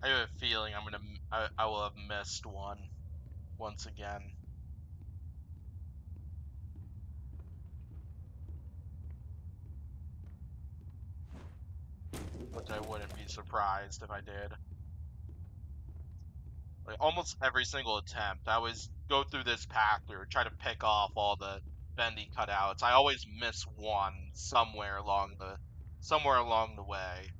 I have a feeling I will have missed one once again. Which I wouldn't be surprised if I did. Like almost every single attempt, I always go through this path or try to pick off all the bendy cutouts. I always miss one somewhere along the way.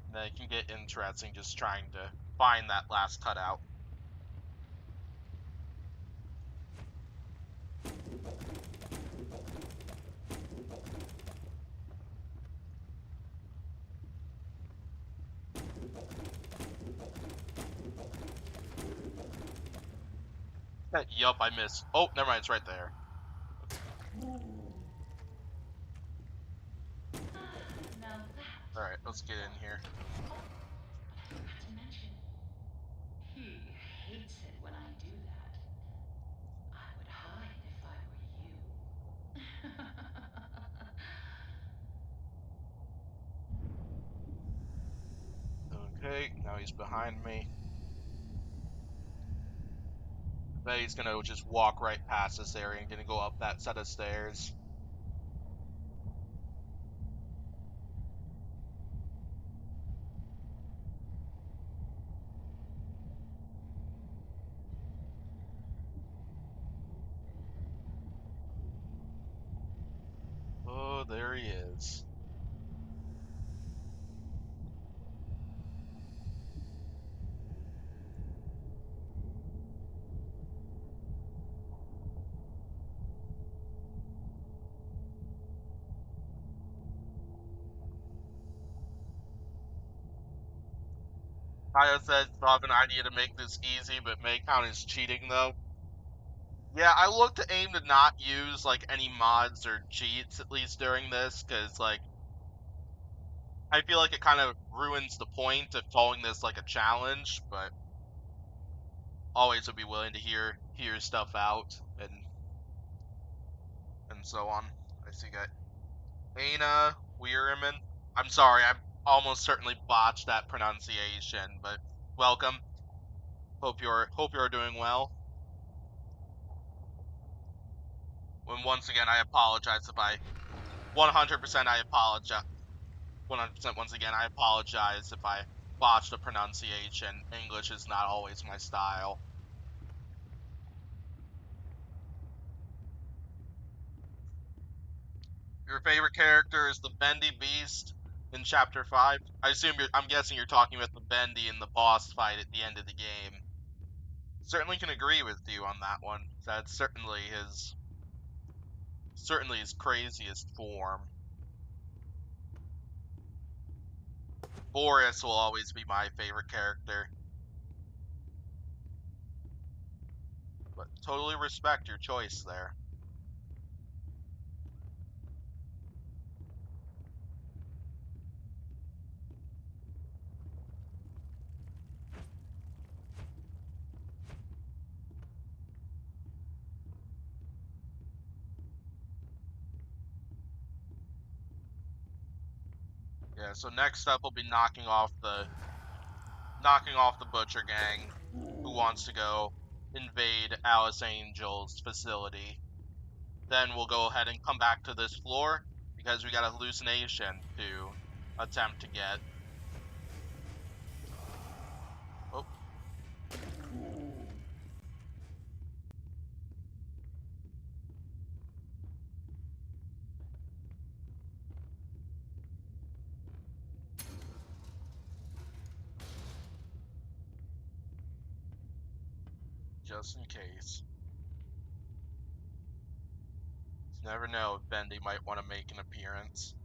And then it can get interesting just trying to find that last cutout. Yup, I missed. Oh, never mind, it's right there. Now that Alright, let's get in here. Oh, but I forgot to mention, he hates it when I do that. I would hide if I were you. Okay, now he's behind me. I bet he's gonna just walk right past this area and gonna go up that set of stairs. Oh, there he is. Kyle said, "So I have an idea to make this easy, but may count as cheating though." Yeah, I look to aim to not use like any mods or cheats at least during this, because like I feel like it kind of ruins the point of calling this like a challenge. But always would be willing to hear stuff out and so on. I see you got Aina Weirman. I'm sorry, I almost certainly botched that pronunciation, but welcome. Hope you're doing well. And once again, I apologize if I 100% I apologize. 100% once again, I apologize if I botched the pronunciation. English is not always my style. Your favorite character is the Bendy Beast in Chapter 5? I'm guessing you're talking about the Bendy in the boss fight at the end of the game. Certainly can agree with you on that one. That's certainly his craziest form. Boris will always be my favorite character. But totally respect your choice there. Yeah, so next up we'll be knocking off the Butcher Gang, who wants to go invade Alice Angel's facility. Then we'll go ahead and come back to this floor because we got a hallucination to attempt to get. Oh. Just in case. You never know if Bendy might want to make an appearance.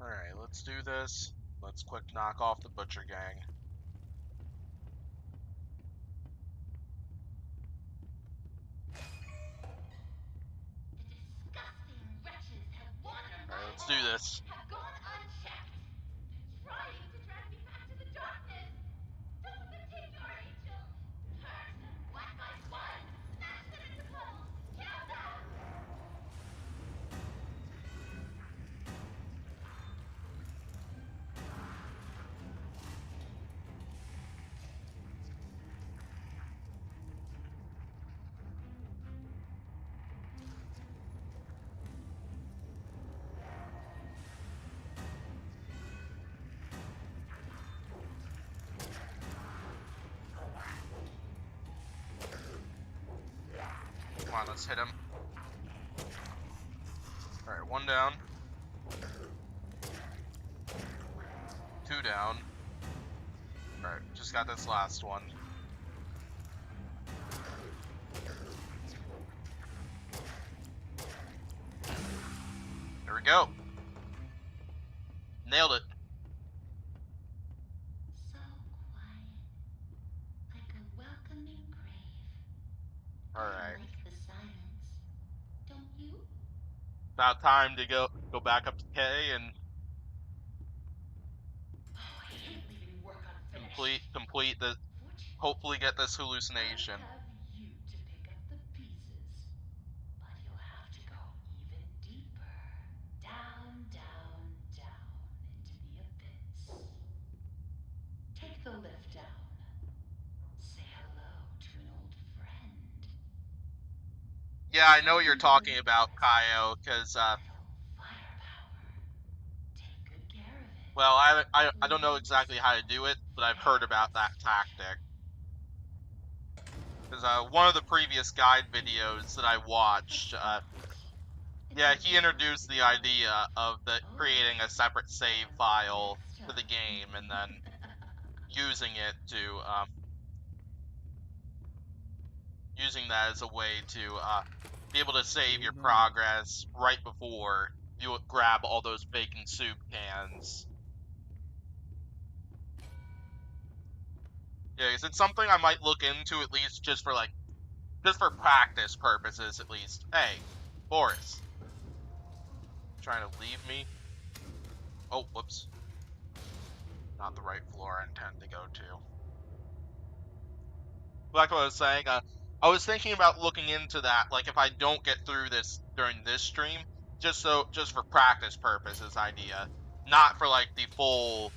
Alright, let's do this. Let's quick knock off the Butcher Gang. The disgusting wretches have wandered Alright, my let's do home, this. have gone unchecked. They're trying to drag me back to the darkness. Don't let them take your angel. Curse them one by one. Smash them into puddles. Kill them. Come on, let's hit him. Alright, one down. Two down. Alright, just got this last one. There we go. Nailed it. So quiet, like a welcoming grave. I Alright. like the silence. Don't you? About time to go back up to K and Oh, I hate leaving work unfinished. complete the Fortunately, hopefully get this I hallucination. have you to pick up the pieces. But you'll have to go even deeper. Down, down, down into the abyss. Take the lift down. Say hello to an old friend. Yeah, I know what you're Someone talking with about, Kaio, because little firepower. Take good care of it. well, I It don't know leads exactly how to do it, but I've heard very about that special. tactic. Because one of the previous guide videos that I watched, Forgot. It's yeah, a he little introduced the secret. idea of Oh, creating a separate save and file next for the time. game and then using it to using that as a way to be able to save your Good night. progress right before you grab all those bacon soup cans. Yeah, 'cause it's something I might look into at least just for practice purposes at least. Hey, Boris, trying to leave me? Oh, whoops. Not the right floor I intend to go to. Like what I was saying, I was thinking about looking into that, like if I don't get through this during this stream, just for practice purposes idea, not for like the full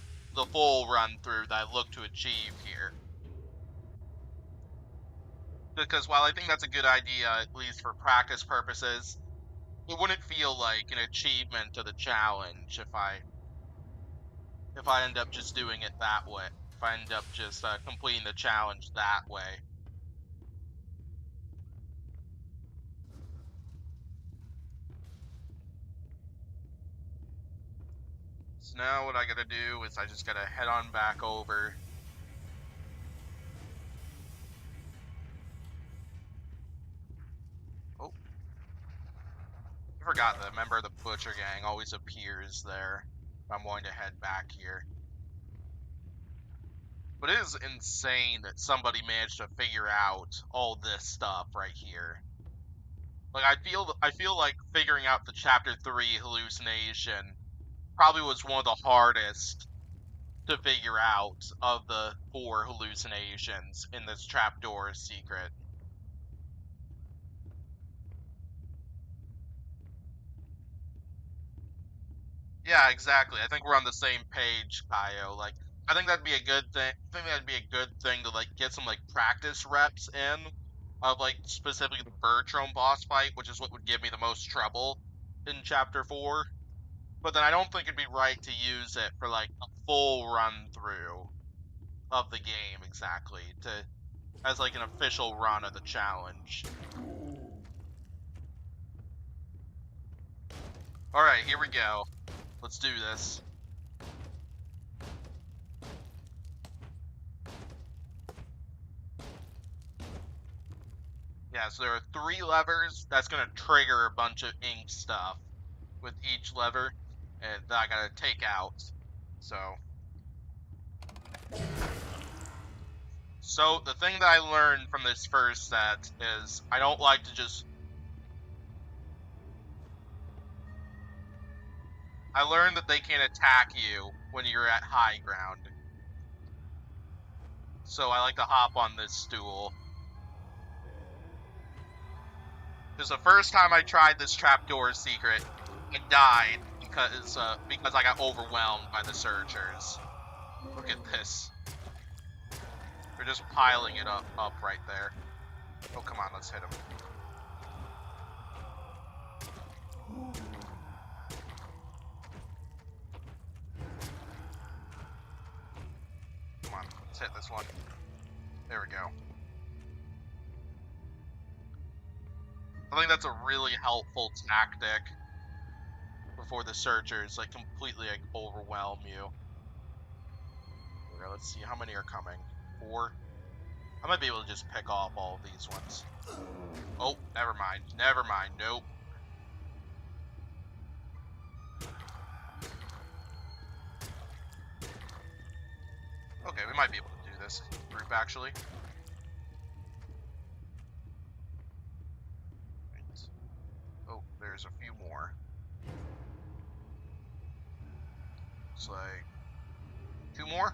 run through that I look to achieve here. Because while I think that's a good idea, at least for practice purposes, it wouldn't feel like an achievement to the challenge if I end up just doing it that way. If I end up just completing the challenge that way. So now what I gotta do is I just gotta head on back over. Oh, I forgot that a member of the Butcher Gang always appears there if I'm going to head back here. But it is insane that somebody managed to figure out all this stuff right here. Like I feel like figuring out the chapter 3 hallucination probably was one of the hardest to figure out of the 4 hallucinations in this trapdoor secret. Yeah, exactly. I think we're on the same page, Kaio. Like, I think that'd be a good thing. I think that'd be a good thing to like get some like practice reps in of like specifically the Bertram boss fight, which is what would give me the most trouble in Chapter 4. But then I don't think it'd be right to use it for like a full run through of the game exactly to as like an official run of the challenge. All right, here we go. Let's do this. Yeah, so there are 3 levers. That's gonna trigger a bunch of ink stuff with each lever, and that I gotta take out. So the thing that I learned from this first set is I don't like to just. I learned that they can't attack you when you're at high ground. So I like to hop on this stool. Because the first time I tried this trapdoor secret, I died because I got overwhelmed by the searchers. Look at this. They're just piling it up right there. Oh, come on, let's hit him. Come on, let's hit this one. There we go. I think that's a really helpful tactic before the searchers like completely like overwhelm you. Okay, let's see how many are coming. 4. I might be able to just pick off all of these ones. Oh, never mind. Never mind. Nope. Okay, we might be able to do this group actually. Right. Oh, there's a few more. It's like 2 more.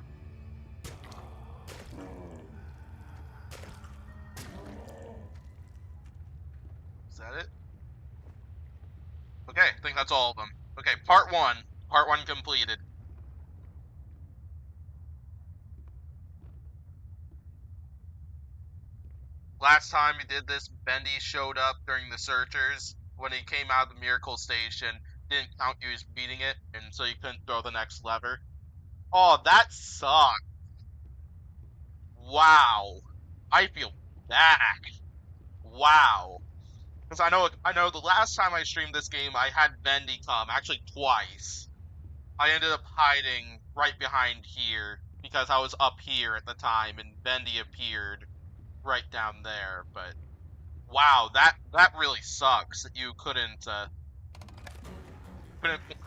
Is that it? Okay, I think that's all of them. Okay, part 1. Part 1 completed. Last time we did this, Bendy showed up during the searchers. When he came out of the Miracle Station, didn't count you as beating it, and so you couldn't throw the next lever. Oh, that sucked. Wow. I feel bad. Wow. Because I know the last time I streamed this game, I had Bendy come, actually twice. I ended up hiding right behind here because I was up here at the time, and Bendy appeared right down there. But wow, that really sucks that you couldn't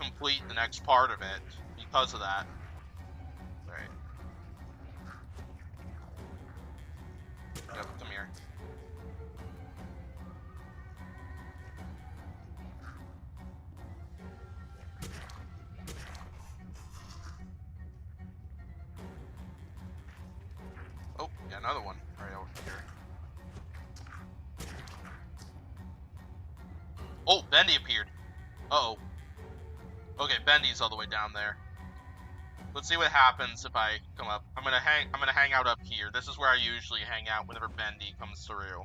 complete the next part of it because of that. All right. Yep, come here. Oh, yeah, another one right over here. Oh, Bendy appeared. Uh-oh. Okay, Bendy's all the way down there. Let's see what happens if I come up. I'm gonna hang out up here. This is where I usually hang out whenever Bendy comes through.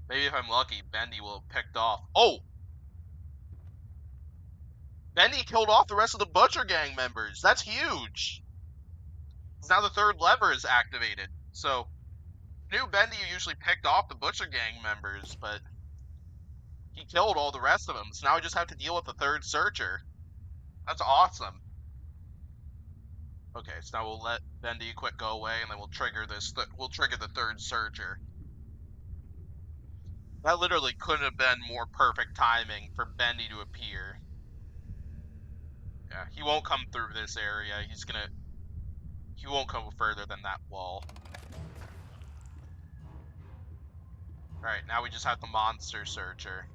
Maybe if I'm lucky, Bendy will have picked off. Oh! Bendy killed off the rest of the Butcher Gang members. That's huge. Now the 3rd lever is activated. So, new Bendy usually picked off the Butcher Gang members, but he killed all the rest of them. So now I just have to deal with the 3rd searcher. That's awesome. Okay, so now we'll let Bendy quit go away, and then we'll trigger this. We'll trigger the 3rd searcher. That literally couldn't have been more perfect timing for Bendy to appear. Yeah, he won't come through this area. He won't come further than that wall. Alright, now we just have the monster searcher.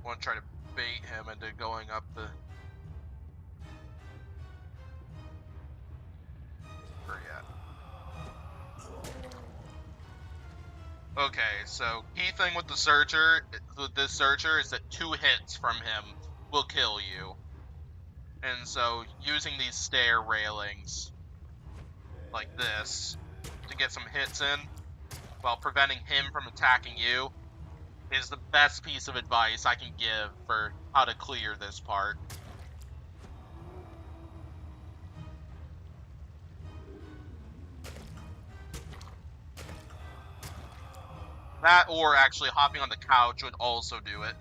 I want to try to bait him into going up the... Where he at? Okay, so key thing with the searcher, with this searcher, is that 2 hits from him will kill you. And so using these stair railings like this to get some hits in while preventing him from attacking you is the best piece of advice I can give for how to clear this part. That or actually hopping on the couch would also do it.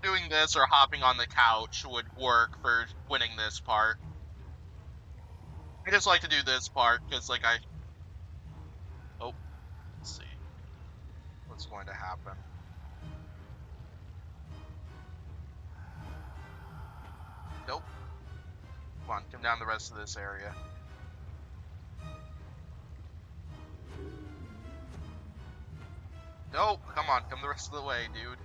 Doing this or hopping on the couch would work for winning this part. I just like to do this part because, like, oh, let's see what's going to happen. Nope. Come on, come down the rest of this area. Nope, come on, come the rest of the way, dude.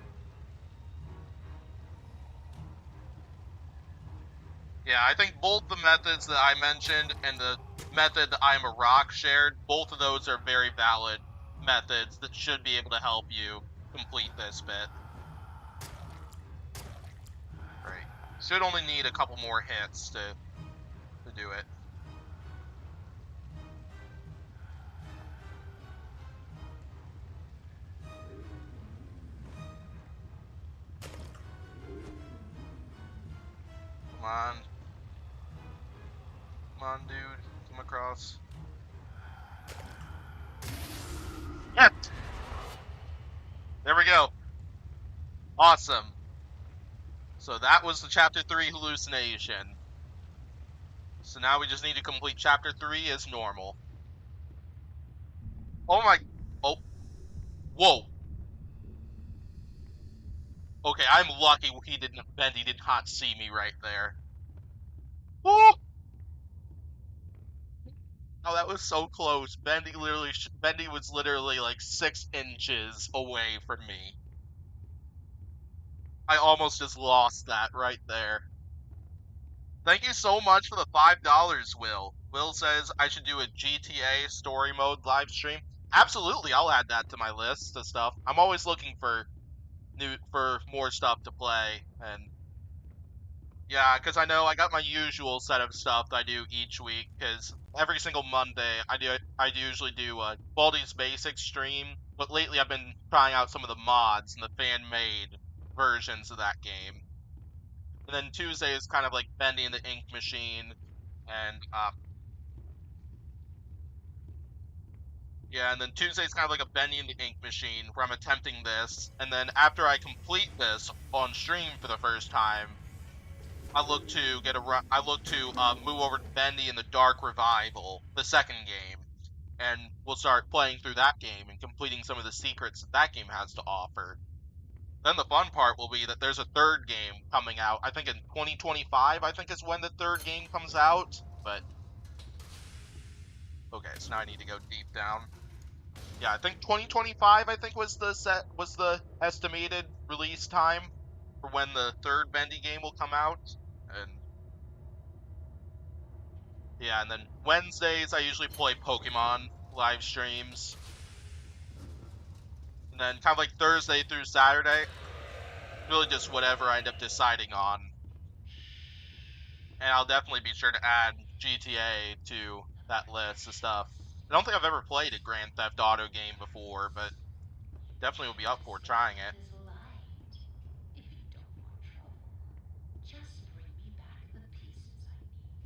Yeah, I think both the methods that I mentioned and the method that I'm a rock shared, both of those are very valid methods that should be able to help you complete this bit. Right. Should only need a couple more hits to do it. Come on. Come on, dude. Come across. Yes! There we go. Awesome. So that was the Chapter 3 hallucination. So now we just need to complete Chapter 3 as normal. Oh my... Oh. Whoa. Okay, I'm lucky Bendy did not see me right there. Woo! Oh, that was so close. Bendy was literally like 6 inches away from me. I almost just lost that right there. Thank you so much for the $5, Will. Will says I should do a GTA story mode live stream. Absolutely, I'll add that to my list of stuff. I'm always looking for more stuff to play, and yeah, because I know I got my usual set of stuff that I do each week. Because every single Monday I usually do a Baldi's Basics stream, but lately I've been trying out some of the mods and the fan-made versions of that game. And then Tuesday is kind of like Bendy and the Ink Machine, and yeah, and then Tuesday's kind of like a Bendy and the Ink Machine where I'm attempting this, and then after I complete this on stream for the first time, I look to move over to Bendy in the Dark Revival, the second game, and we'll start playing through that game and completing some of the secrets that game has to offer. Then the fun part will be that there's a third game coming out. I think in 2025, I think is when the third game comes out. But okay, so now I need to go deep down. Yeah, I think 2025 I think was the estimated release time for when the third Bendy game will come out. And yeah, and then Wednesdays I usually play Pokemon live streams. And then kind of like Thursday through Saturday, really just whatever I end up deciding on. And I'll definitely be sure to add GTA to that list of stuff. I don't think I've ever played a Grand Theft Auto game before, but definitely will be up for trying it. Is light. If you don't want trouble, just bring me back the pieces I need.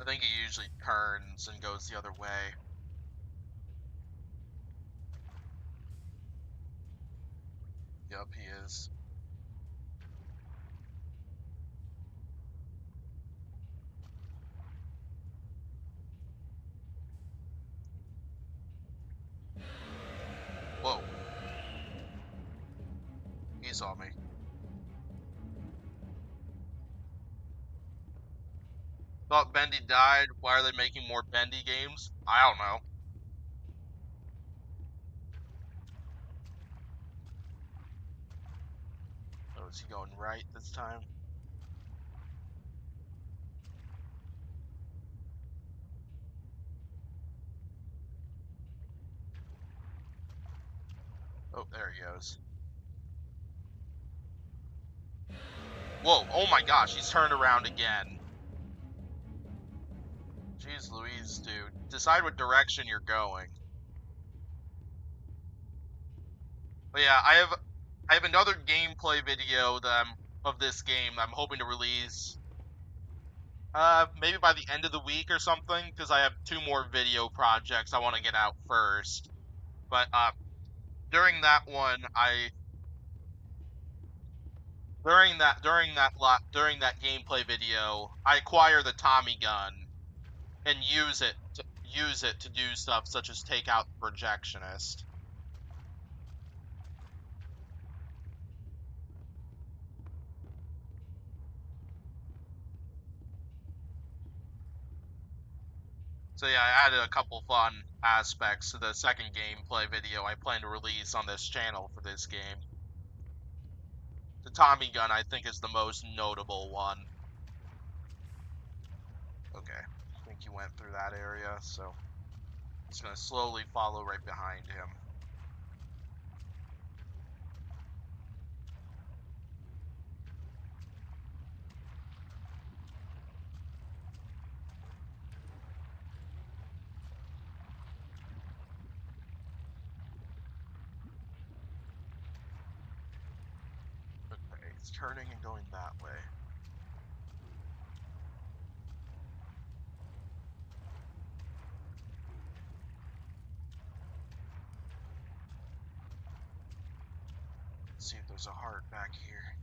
I think he usually turns and goes the other way. Yup, he is. Whoa. He saw me. Thought Bendy died. Why are they making more Bendy games? I don't know. Oh, is he going right this time? Oh, there he goes. Whoa, oh my gosh, he's turned around again. Jeez Louise, dude. Decide what direction you're going. But yeah, I have another gameplay video of this game that I'm hoping to release maybe by the end of the week or something, because I have 2 more video projects I want to get out first. But during that one, during that gameplay video, I acquire the Tommy gun and use it to do stuff such as take out the projectionist. So yeah, I added a couple fun aspects to the second gameplay video I plan to release on this channel for this game. The Tommy gun, I think, is the most notable one. Okay, I think he went through that area, so he's gonna slowly follow right behind him. Okay, he's turning and going that way. Let's see if there's a heart back here.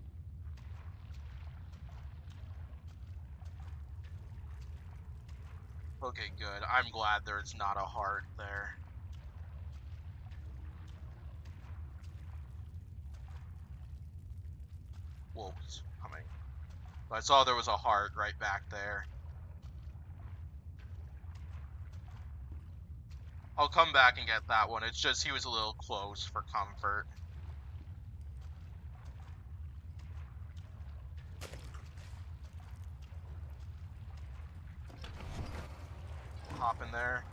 Okay, good. I'm glad there's not a heart there. Whoa, he's coming. I saw there was a heart right back there. I'll come back and get that one. It's just he was a little close for comfort. Hop in there.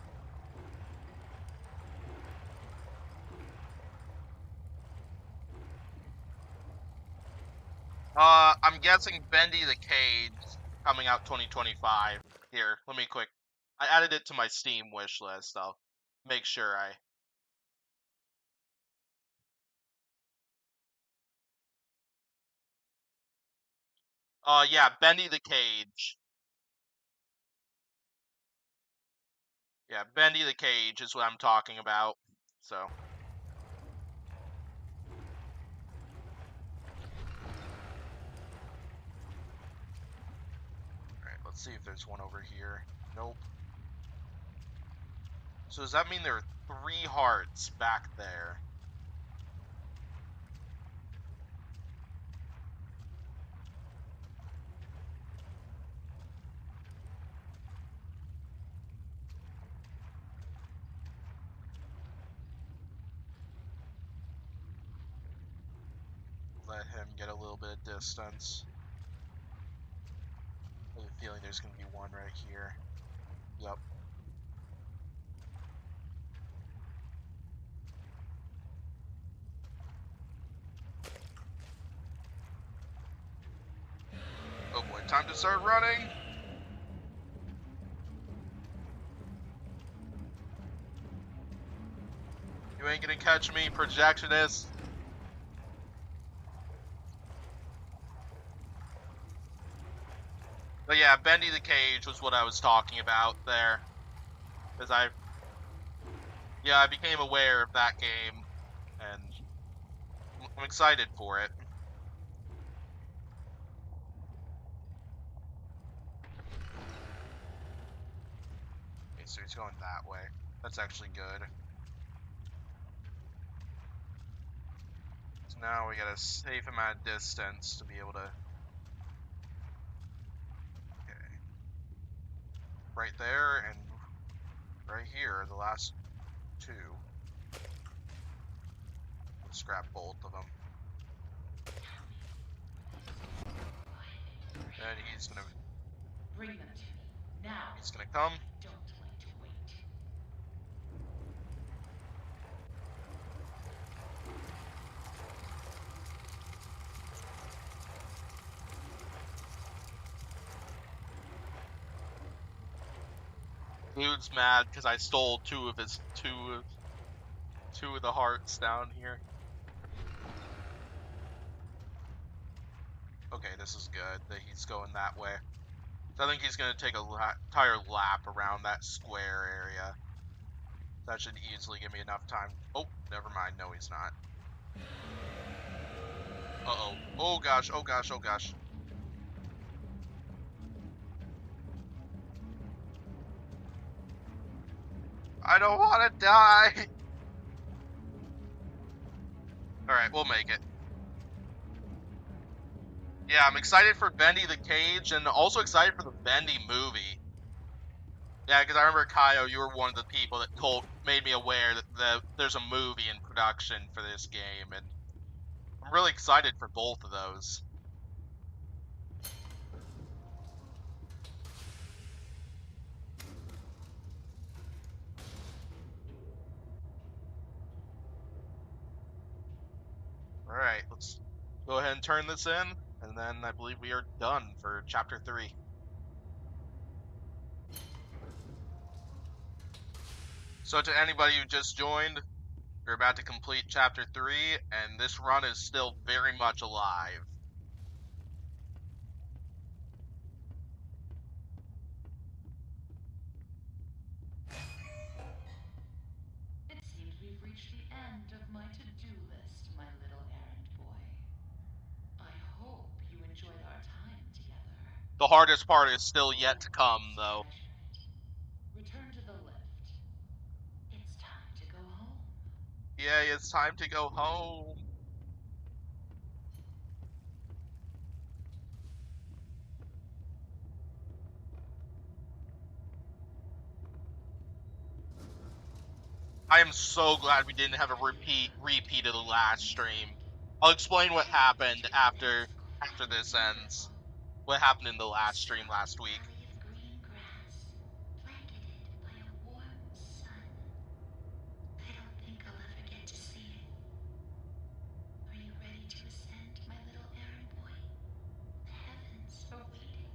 I'm guessing Bendy the Cage coming out 2025. Here, let me quick. I added it to my Steam wish list. I'll make sure yeah, Bendy the Cage. Yeah, Bendy the Cage is what I'm talking about. So. Alright, let's see if there's one over here. Nope. So does that mean there are 3 hearts back there? Let him get a little bit of distance. I have a feeling there's going to be one right here. Yep. Oh boy, time to start running! You ain't gonna catch me, projectionist! But yeah, Bendy the Cage was what I was talking about there. Because I became aware of that game, and I'm excited for it. Okay, so he's going that way. That's actually good. So now we got a safe amount of distance to be able to... Okay. right there and right here, the last two. Let's grab both of them. And he's gonna Bring them to me now. he's gonna come. I don't like to wait. Dude's mad because I stole two of the hearts down here. Okay, this is good that he's going that way. So I think he's gonna take a entire lap around that square area. That should easily give me enough time. Oh, never mind. No, he's not. Uh-oh. Oh gosh, oh gosh, oh gosh. I don't want to die! Alright, we'll make it. Yeah, I'm excited for Bendy the Cage, and also excited for the Bendy movie. Yeah, because I remember, Kaio, you were one of the people that made me aware that there's a movie in production for this game, and I'm really excited for both of those. Alright, let's go ahead and turn this in, and then I believe we are done for Chapter 3. So to anybody who just joined, we're about to complete Chapter 3, and this run is still very much alive. It seems we've reached the end of my to-do list, my little errand boy. I hope you enjoyed our time together. The hardest part is still yet to come, though. Return to the lift. It's time to go home. Yay, it's time to go home. I am so glad we didn't have a repeat of the last stream. I'll explain what happened after this ends. What happened in the last stream last week. Valley of green grass, blanketed by a warm sun. I don't think I'll ever get to see it. Are you ready to ascend, my little errand boy? The heavens are waiting.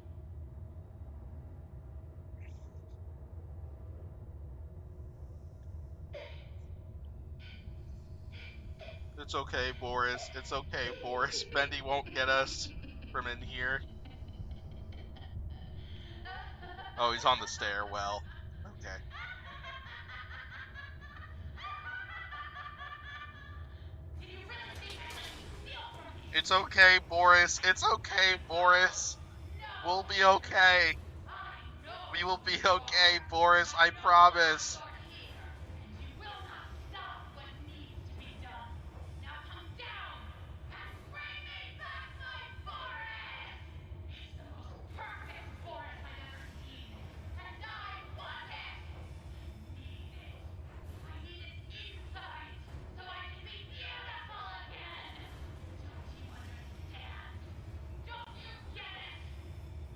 It's okay, Boris. It's okay, Boris. Bendy won't get us from in here. Oh, he's on the stairwell. Okay. Did you really think I'd let you steal from me? It's okay, Boris. It's okay, Boris. No! We'll be okay. I know We will be you are. okay, Boris. I promise. You're here, and you will not stop what needs to be done. Now come down and bring me back my forest! It's the most perfect forest I've ever seen, and I want it! I need it inside, so I can be beautiful again! Don't you understand? Don't you get it?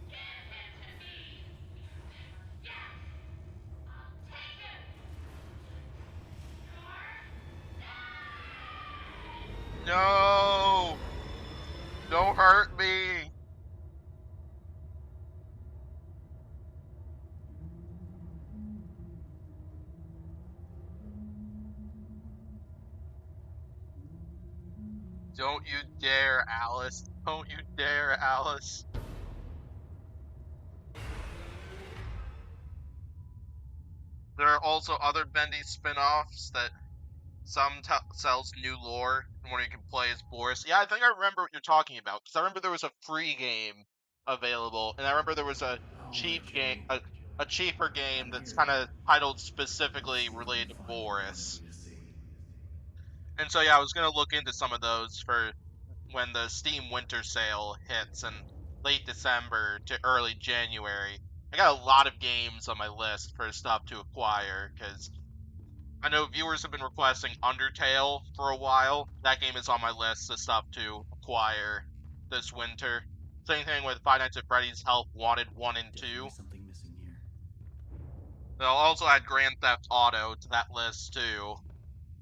Give him to me! Yes! I'll take him! No! Don't hurt me! Don't you dare, Alice. Don't you dare, Alice. There are also other Bendy spin-offs that some sells new lore where you can play as Boris. Yeah, I think I remember what you're talking about, because I remember there was a free game available, and I remember there was a cheap game, a cheaper game that's kind of titled specifically related to Boris. And so yeah, I was gonna look into some of those for when the Steam Winter Sale hits in late December to early January. I got a lot of games on my list for stuff to acquire, because I know viewers have been requesting Undertale for a while. That game is on my list of stuff to acquire this winter. Same thing with Five Nights at Freddy's Help Wanted 1 and 2. Definitely something missing here. They'll also add Grand Theft Auto to that list too,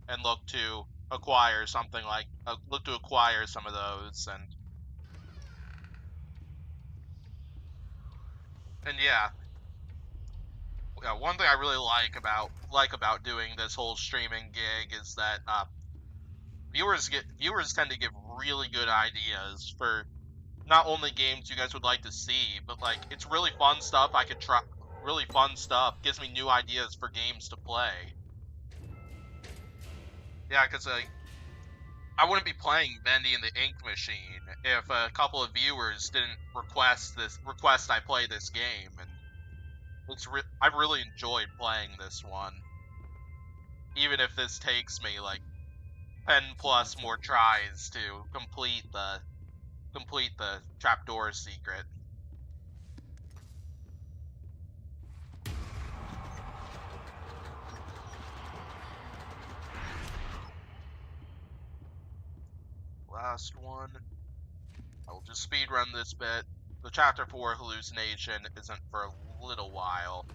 and look to acquire something like look to acquire some of those, and yeah, one thing I really like about doing this whole streaming gig is that viewers tend to give really good ideas for not only games you guys would like to see, but like it's really fun stuff I could try. Really fun stuff gives me new ideas for games to play. Yeah, because I wouldn't be playing Bendy and the Ink Machine if a couple of viewers didn't request I play this game, and I've really enjoyed playing this one, even if this takes me like 10 plus more tries to complete the Trapdoor secret. Last one. I will just speedrun this bit. The Chapter 4 hallucination isn't for a little while.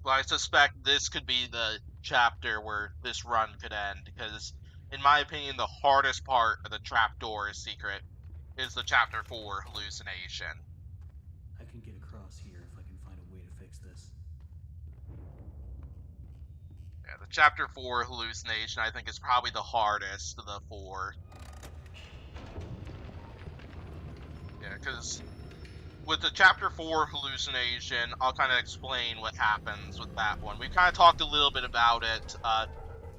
But I suspect this could be the chapter where this run could end, because, in my opinion, the hardest part of the Trapdoor secret is the Chapter 4 hallucination. I can get across here if I can find a way to fix this. Yeah, the Chapter 4 hallucination, I think, is probably the hardest of the four. Yeah, because with the Chapter 4 hallucination, I'll kind of explain what happens with that one. We kind of talked a little bit about it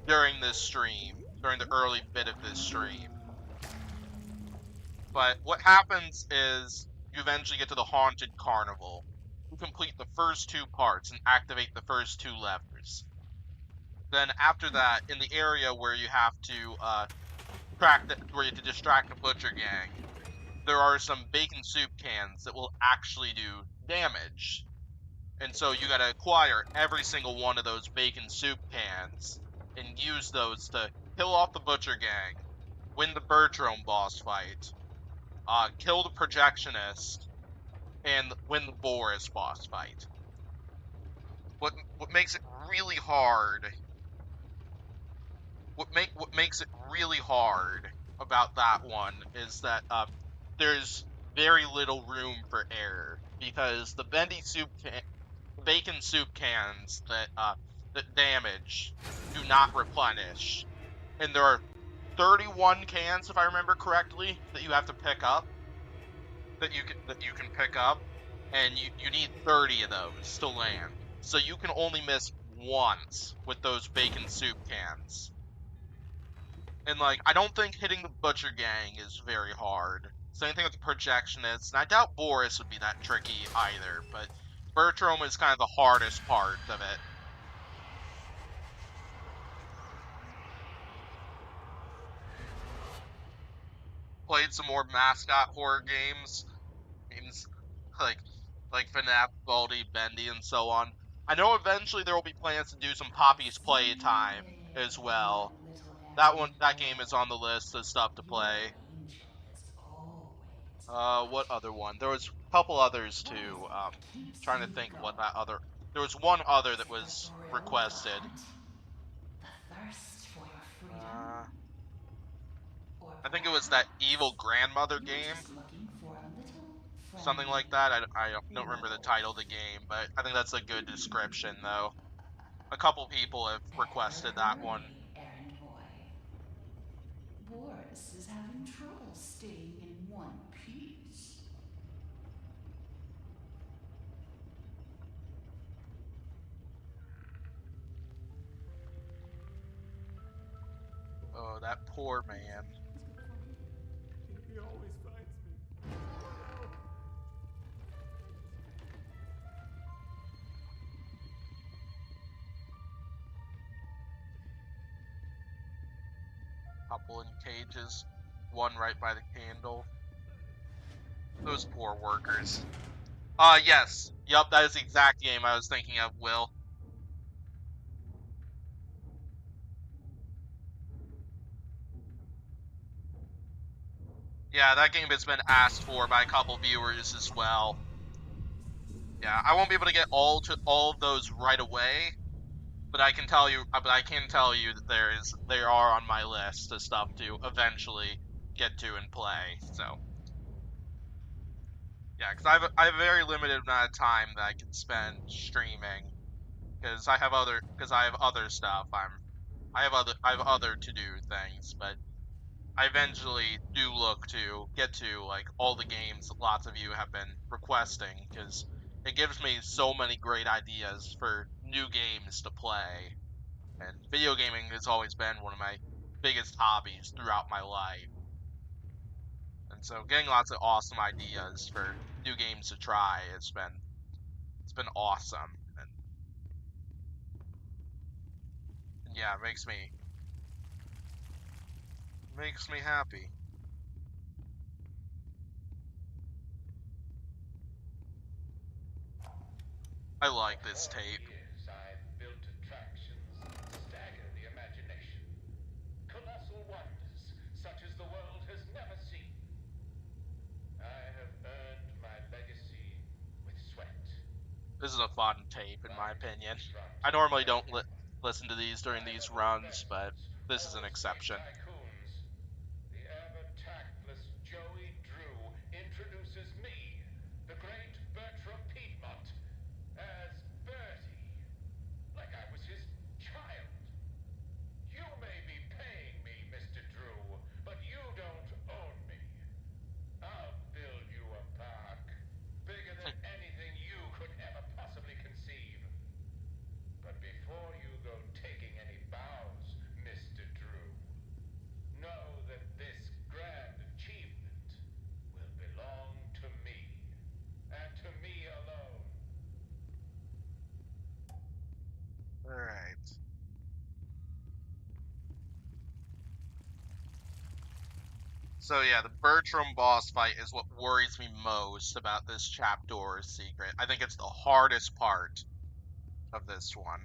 during this stream, during the early bit of this stream. But what happens is you eventually get to the Haunted Carnival. You complete the first two parts and activate the first two levers. Then after that, in the area where you have to distract the Butcher Gang, there are some bacon soup cans that will actually do damage. And so you gotta acquire every single one of those bacon soup cans and use those to kill off the Butcher Gang, win the Bertram boss fight, kill the Projectionist, and win the Boris boss fight. What makes it really hard? What makes it really hard about that one is that there's very little room for error, because the bacon soup cans that damage do not replenish, and there are 31 cans, if I remember correctly, that you have to pick up, that you can pick up, and you need 30 of those to land. So you can only miss once with those bacon soup cans. And like, I don't think hitting the Butcher Gang is very hard. Same thing with the Projectionists, and I doubt Boris would be that tricky either, but Bertram is kind of the hardest part of it. Played some more mascot horror games like FNAF, Baldi, Bendy, and so on. I know eventually there will be plans to do some Poppy's Playtime as well. That game is on the list of stuff to play. What other one? There was a couple others too. Trying to think what that other. There was one other that was requested. The thirst for your freedom? Uh, Or I think it was that perhaps Evil Grandmother you're game, just looking for a little something friendly like that. I don't remember the reward. title of the game, but I think that's a good description though. A couple people have requested that one. Early, errand boy. Boris is having trouble staying in one piece. Oh, that poor man. He always finds me. Couple in cages, one right by the candle. Those poor workers. Yes. Yup, that is the exact game I was thinking of, Will. Yeah, that game has been asked for by a couple viewers as well. Yeah, I won't be able to get all of those right away, but I can tell you that they are on my list of stuff to eventually get to and play. So yeah, because I have a very limited amount of time that I can spend streaming because I have other stuff. I have other to do things, but I eventually do look to get to like all the games that lots of you have been requesting because it gives me so many great ideas for new games to play. And video gaming has always been one of my biggest hobbies throughout my life. And so getting lots of awesome ideas for new games to try it's been awesome. And yeah, it makes me happy. I like this For 40 tape. years, I've built attractions that stagger the imagination. Colossal wonders, such as the world has never seen. I have earned my legacy with sweat. This is a fun tape in my Like opinion. I grunting normally don't dragons, listen to these during I these have runs, but investments, this is an all sweet exception. tycoons. The ever-tactless Joey Drew introduces me, the great Bertram Piedmont, as Bertie, like I was his child. You may be paying me, Mr. Drew, but you don't own me. I'll build you a park, bigger than anything you could ever possibly conceive. But before you go taking any bows, Mr. Drew, know that this grand achievement will belong to me, and to me alone. Alright. So yeah, the Bertram boss fight is what worries me most about this Trapdoor secret. I think it's the hardest part of this one.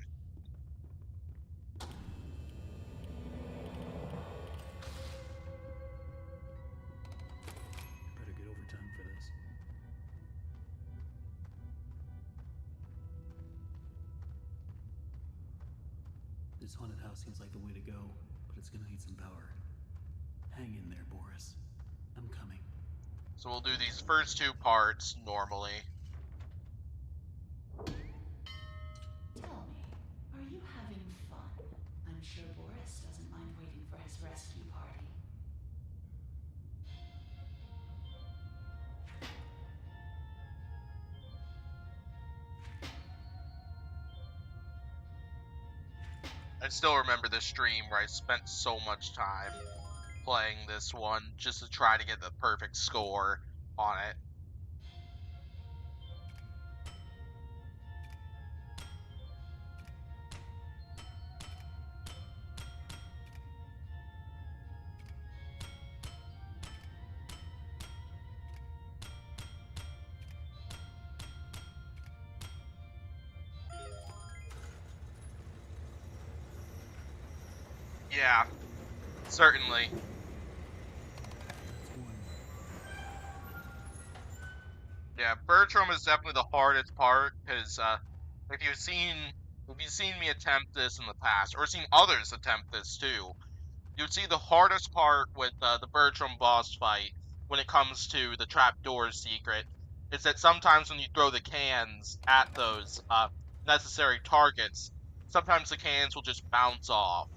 Better get overtime for this. This haunted house seems like the way to go, but it's gonna need some power. Hang in there, Boris. I'm coming. So we'll do these first two parts normally. Tell me, are you having fun? I'm sure Boris doesn't mind waiting for his rescue party. I still remember the stream where I spent so much time playing this one just to try to get the perfect score on it. Yeah, certainly. Yeah, Bertram is definitely the hardest part because if you've seen me attempt this in the past or seen others attempt this too, you'd see the hardest part with the Bertram boss fight when it comes to the trapdoor secret is that sometimes when you throw the cans at those necessary targets, sometimes the cans will just bounce off.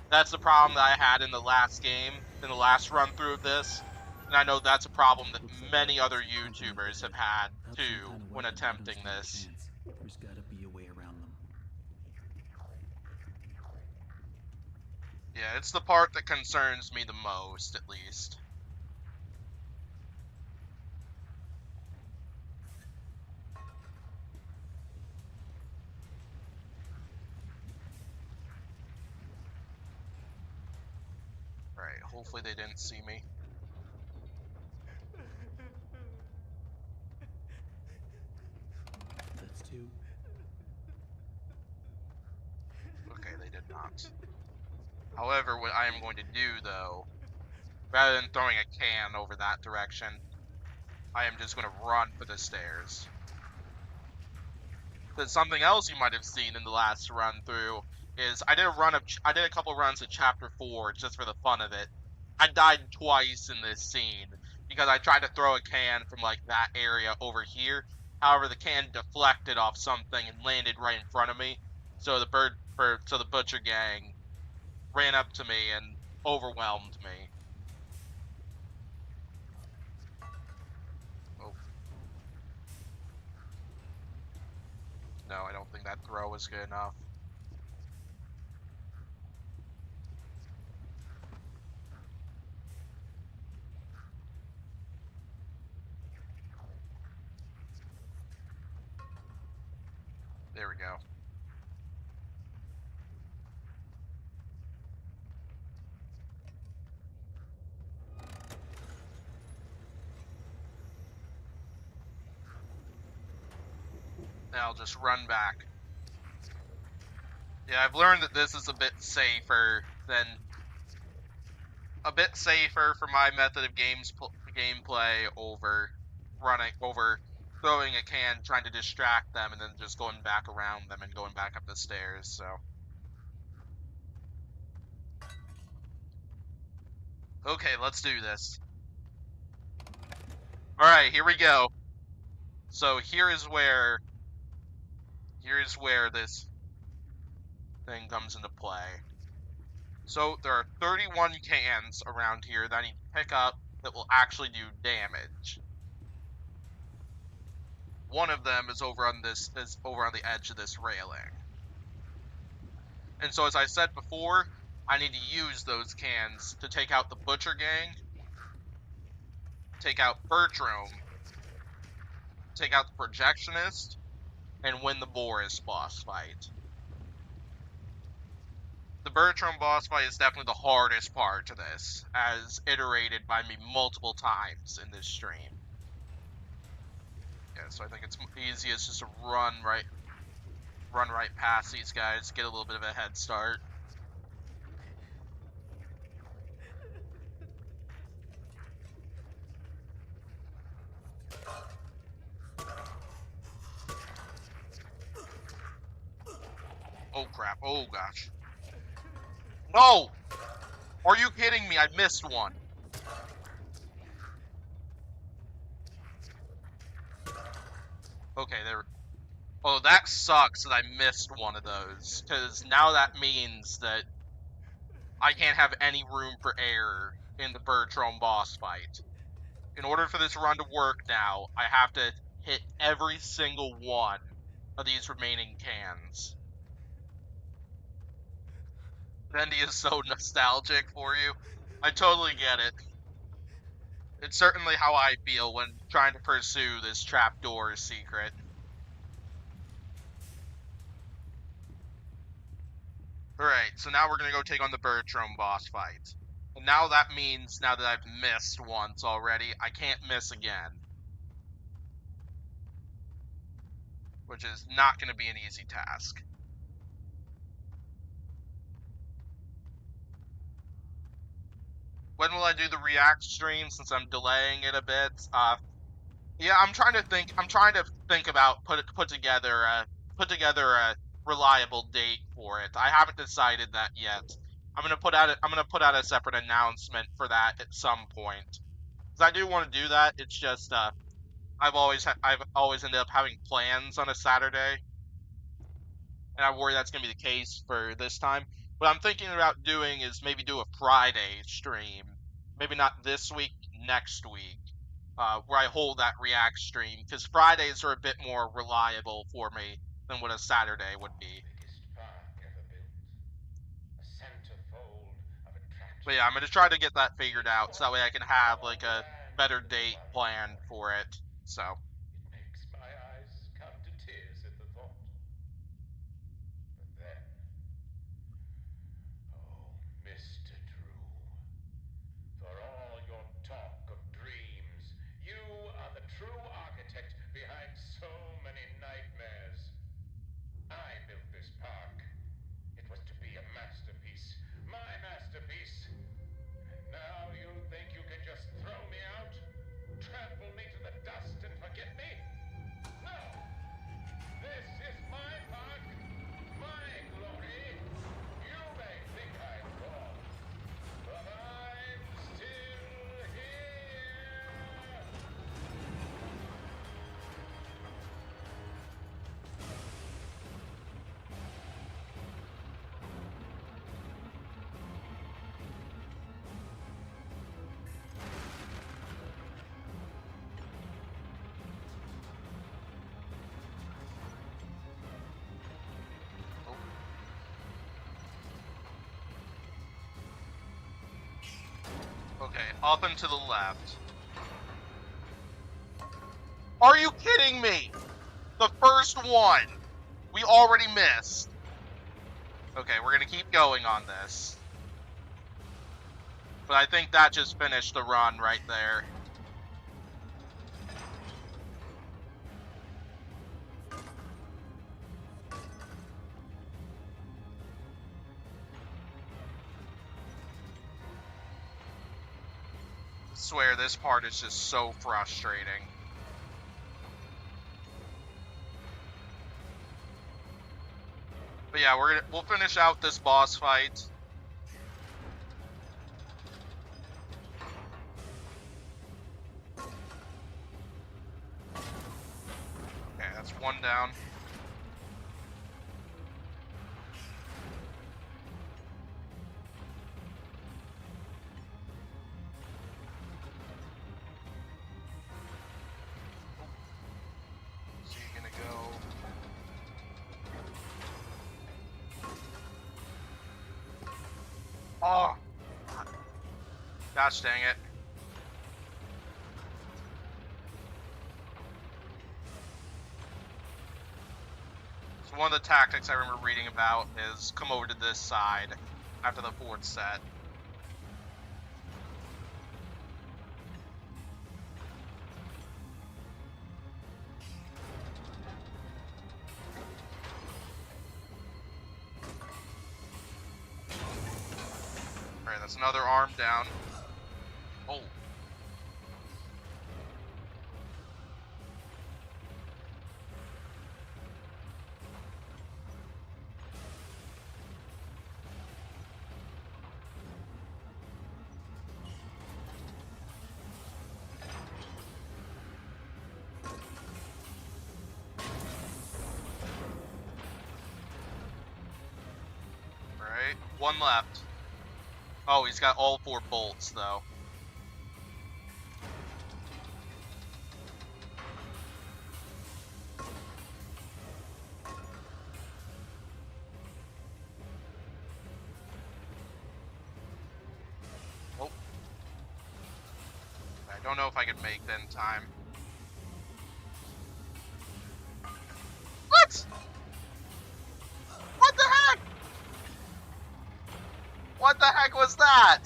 That's the problem that I had in the last game, in the last run through of this. And I know that's a problem that Looks like that many other house is pumping up YouTubers have ahead. had Without some too kind of when weapon, I don't attempting stand a this. chance. There's gotta be a way around them. Yeah, it's the part that concerns me the most, at least. Right, hopefully they didn't see me. too? Okay, they did not. However, what I am going to do, though, rather than throwing a can over that direction, I am just going to run for the stairs. But something else you might have seen in the last run through is I did a couple runs of chapter 4 just for the fun of it. I died twice in this scene because I tried to throw a can from like that area over here. However, the can deflected off something and landed right in front of me. So the butcher gang ran up to me and overwhelmed me. Oh, no, I don't think that throw was good enough. There we go. Now I'll just run back. Yeah, I've learned that this is a bit safer for my method of gameplay over throwing a can, trying to distract them, and then just going back around them and going back up the stairs. So, okay, let's do this. All right, here we go. So here is where this thing comes into play. So there are 31 cans around here that I need to pick up that will actually do damage. One of them is over on the edge of this railing. And so as I said before, I need to use those cans to take out the Butcher Gang, take out Bertram, take out the Projectionist, and win the Boris boss fight. The Bertram boss fight is definitely the hardest part to this, as iterated by me multiple times in this stream. Yeah, so I think it's easiest just to run right past these guys, get a little bit of a head start. Oh crap, oh gosh. No! Are you kidding me? I missed one. Okay, there. Oh, that sucks that I missed one of those, because now that means that I can't have any room for error in the Bertram boss fight. In order for this run to work now, I have to hit every single one of these remaining cans. Bendy is so nostalgic for you. I totally get it. It's certainly how I feel when trying to pursue this trapdoor secret. Alright, so now we're gonna go take on the Bertram boss fight. And now that means, now that I've missed once already, I can't miss again. Which is not gonna be an easy task. When will I do the React stream, since I'm delaying it a bit? Yeah, I'm trying to think about put together a reliable date for it. I haven't decided that yet. I'm gonna put out a separate announcement for that at some point. Cause I do want to do that. It's just I've always ended up having plans on a Saturday, and I worry that's gonna be the case for this time. What I'm thinking about doing is maybe do a Friday stream. Maybe not this week, next week, where I hold that React stream, because Fridays are a bit more reliable for me than what a Saturday would be. Biggest park ever built. A centerfold of But yeah, I'm gonna try to get that figured out so that way I can have like a better date planned for it. So It makes my eyes come to tears at the thought. But then, oh, Mr. Drew, for all your talk of dreams, you are the true architect behind so many nightmares. Up and to the left. Are you kidding me? The first one! We already missed. Okay, we're gonna keep going on this. But I think that just finished the run right there. I swear, this part is just so frustrating. But yeah, we'll finish out this boss fight. Okay, that's one down. So you're gonna go. Oh! Gosh dang it. So one of the tactics I remember reading about is come over to this side after the fourth set. Alright, that's another arm down. Oh. Alright, one left. Oh, he's got all 4 bolts, though. Oh. I don't know if I can make that in time. What? What the heck? What the heck was that?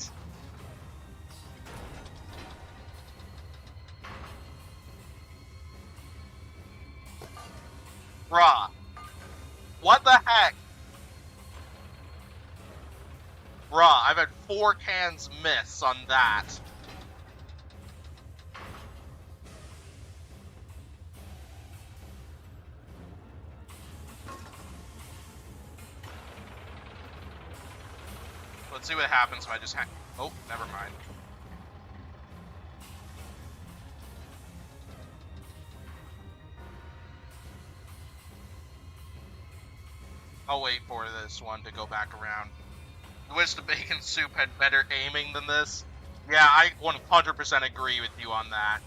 Bruh. What the heck? Bruh, I've had 4 cans miss on that. Let's see what happens if I just oh, never mind. I'll wait for this one to go back around. I wish the bacon soup had better aiming than this. Yeah, I 100% agree with you on that.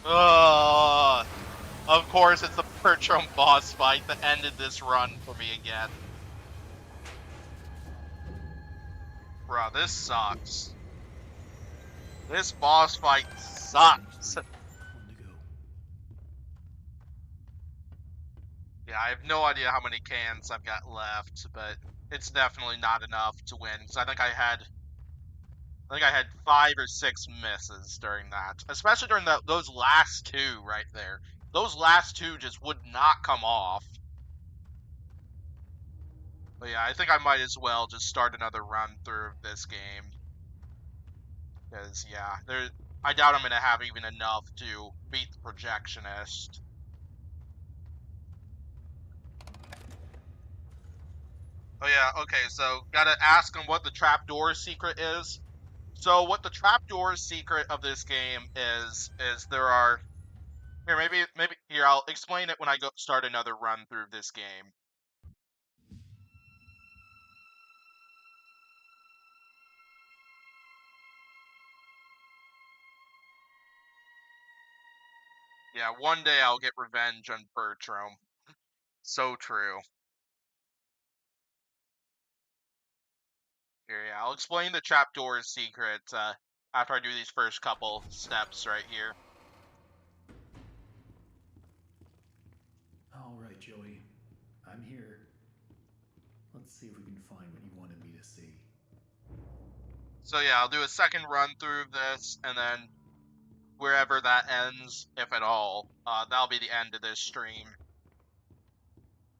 Ugh. Of course, it's the Bertram boss fight that ended this run for me again. Bruh, this sucks. This boss fight sucks. One to go. Yeah, I have no idea how many cans I've got left, but it's definitely not enough to win. Because I think I had 5 or 6 misses during that, especially during those last 2 right there. Those last 2 just would not come off. But yeah, I think I might as well just start another run through of this game. Because, yeah, I doubt I'm going to have even enough to beat the Projectionist. Oh yeah, okay, so gotta ask him what the Trapdoor secret is. So what the Trapdoor secret of this game is there are... Here, maybe here, I'll explain it when I go start another run through this game. Yeah, one day I'll get revenge on Bertram. So true. Here, yeah, I'll explain the trapdoor's secret after I do these first couple steps right here. All right, Joey. I'm here. Let's see if we can find what you wanted me to see. So yeah, I'll do a second run through of this, and then wherever that ends, if at all, that'll be the end of this stream.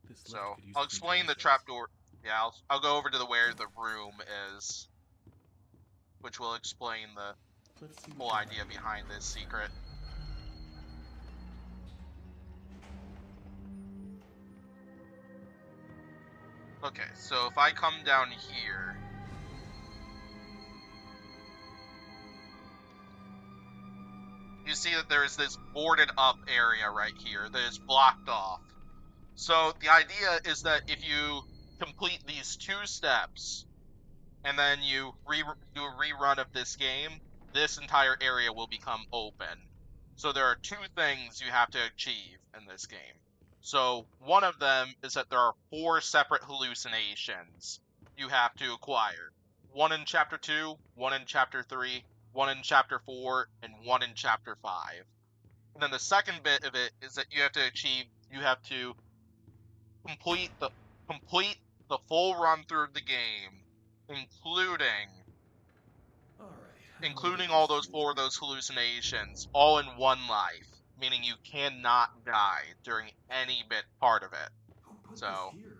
This lift So could use I'll a few explain the candlesticks. trapdoor. Yeah, I'll go over to where the room is, which will explain the Let's see whole what the idea light behind this secret. Okay, so if I come down here, you see that there is this boarded up area right here that is blocked off. So the idea is that if you complete these 2 steps, and then you do a rerun of this game, this entire area will become open. So there are 2 things you have to achieve in this game. So one of them is that there are 4 separate hallucinations you have to acquire. 1 in Chapter 2, 1 in Chapter 3, 1 in Chapter 4, and 1 in Chapter 5. And then the second bit of it is that you have to complete the full run through of the game, including All right. including all those 4 of those hallucinations, all in one life, meaning you cannot die during any part of it. Who put this So here?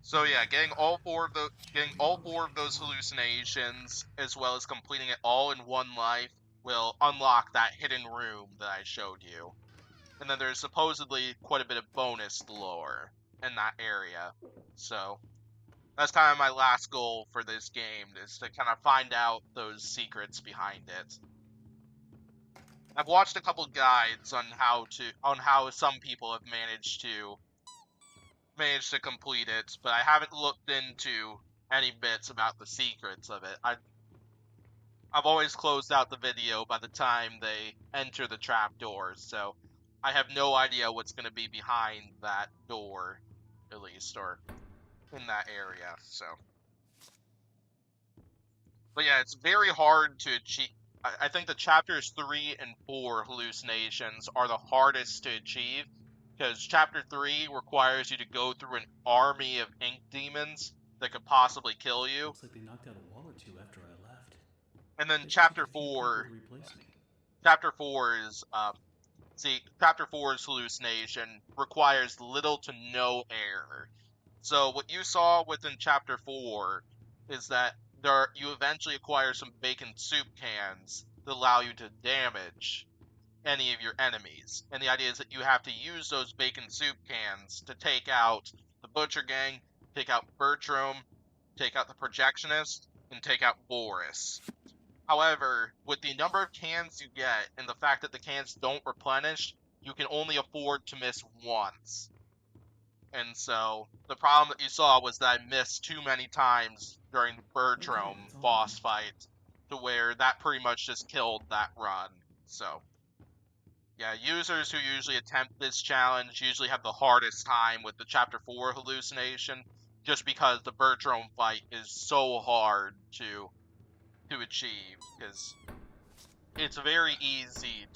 so yeah, getting all 4 of those hallucinations as well as completing it all in one life will unlock that hidden room that I showed you. And then there's supposedly quite a bit of bonus lore in that area. So that's kind of my last goal for this game, is to kind of find out those secrets behind it. I've watched a couple guides on how some people have managed to complete it, but I haven't looked into any bits about the secrets of it. I've always closed out the video by the time they enter the trapdoor, so I have no idea what's going to be behind that door, at least, or in that area, so. But yeah, it's very hard to achieve. I think the chapters 3 and 4 hallucinations are the hardest to achieve, because chapter 3 requires you to go through an army of ink demons that could possibly kill you. Looks like they knocked out a wall or 2 after I left. And then They should take a few people to replace me. chapter 4 is chapter 4's hallucination requires little to no error. So what you saw within chapter 4 is that you eventually acquire some bacon soup cans that allow you to damage any of your enemies. And the idea is that you have to use those bacon soup cans to take out the Butcher Gang, take out Bertram, take out the Projectionist, and take out Boris. However, with the number of cans you get and the fact that the cans don't replenish, you can only afford to miss once. And so the problem that you saw was that I missed too many times during the Bertram Okay, that's all boss right. fight, to where that pretty much just killed that run. So yeah, users who usually attempt this challenge usually have the hardest time with the chapter 4 hallucination, just because the Bertram fight is so hard to achieve, because it's very easy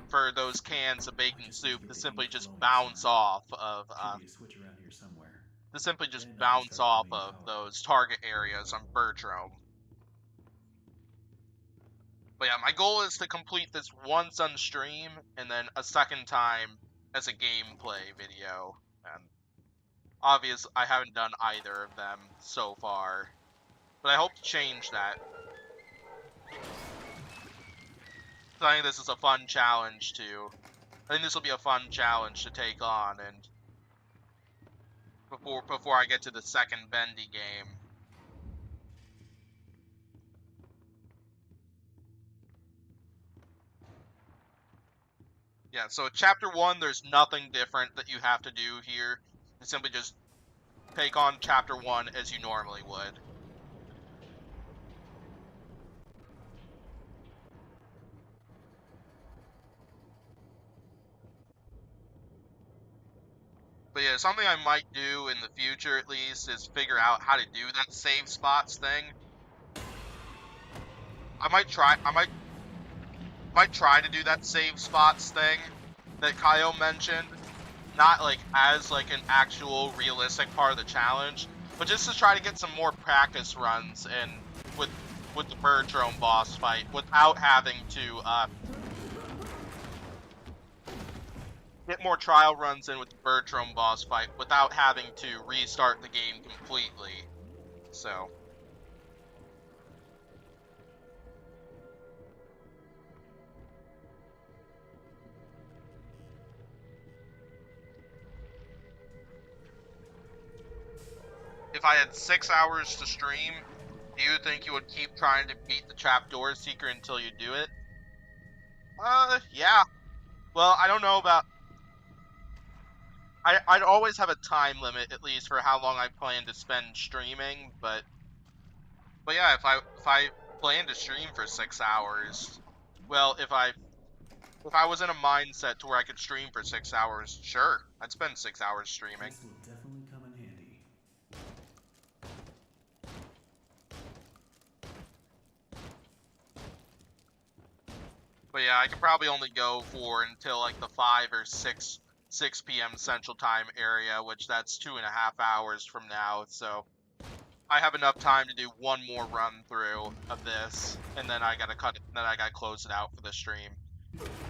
for those cans of I bacon just need soup to to get the simply ink just flowing bounce somehow. off of Should be a switch around here somewhere. those Then I can start putting power. target areas on Bertram. But yeah, my goal is to complete this once on stream, and then a second time as a gameplay video. And obviously, I haven't done either of them so far, but I hope to change that. So I think this is a fun challenge I think this will be a fun challenge to take on, and before I get to the second Bendy game. Yeah, so chapter 1, there's nothing different that you have to do here. You simply just take on chapter 1 as you normally would. But yeah, something I might do in the future at least is figure out how to do that save spots thing. I might try to do that save spots thing that Kyle mentioned. Not like as like an actual realistic part of the challenge, but just to try to get some more practice runs in with the Bertram boss fight without having to get more trial runs in with the Bertram boss fight without having to restart the game completely. So if I had 6 hours to stream, do you think you would keep trying to beat the Trapdoor Secret until you do it? Yeah. Well, I don't know about. I'd always have a time limit at least for how long I plan to spend streaming, but yeah, if I plan to stream for 6 hours, well, if I was in a mindset to where I could stream for 6 hours, sure, I'd spend 6 hours streaming. This will definitely come in handy. But yeah, I could probably only go for until like the 5 or 6 p.m. Central Time area, which that's 2.5 hours from now. So I have enough time to do one more run through of this, and then I gotta cut it. Then I gotta close it out for the stream.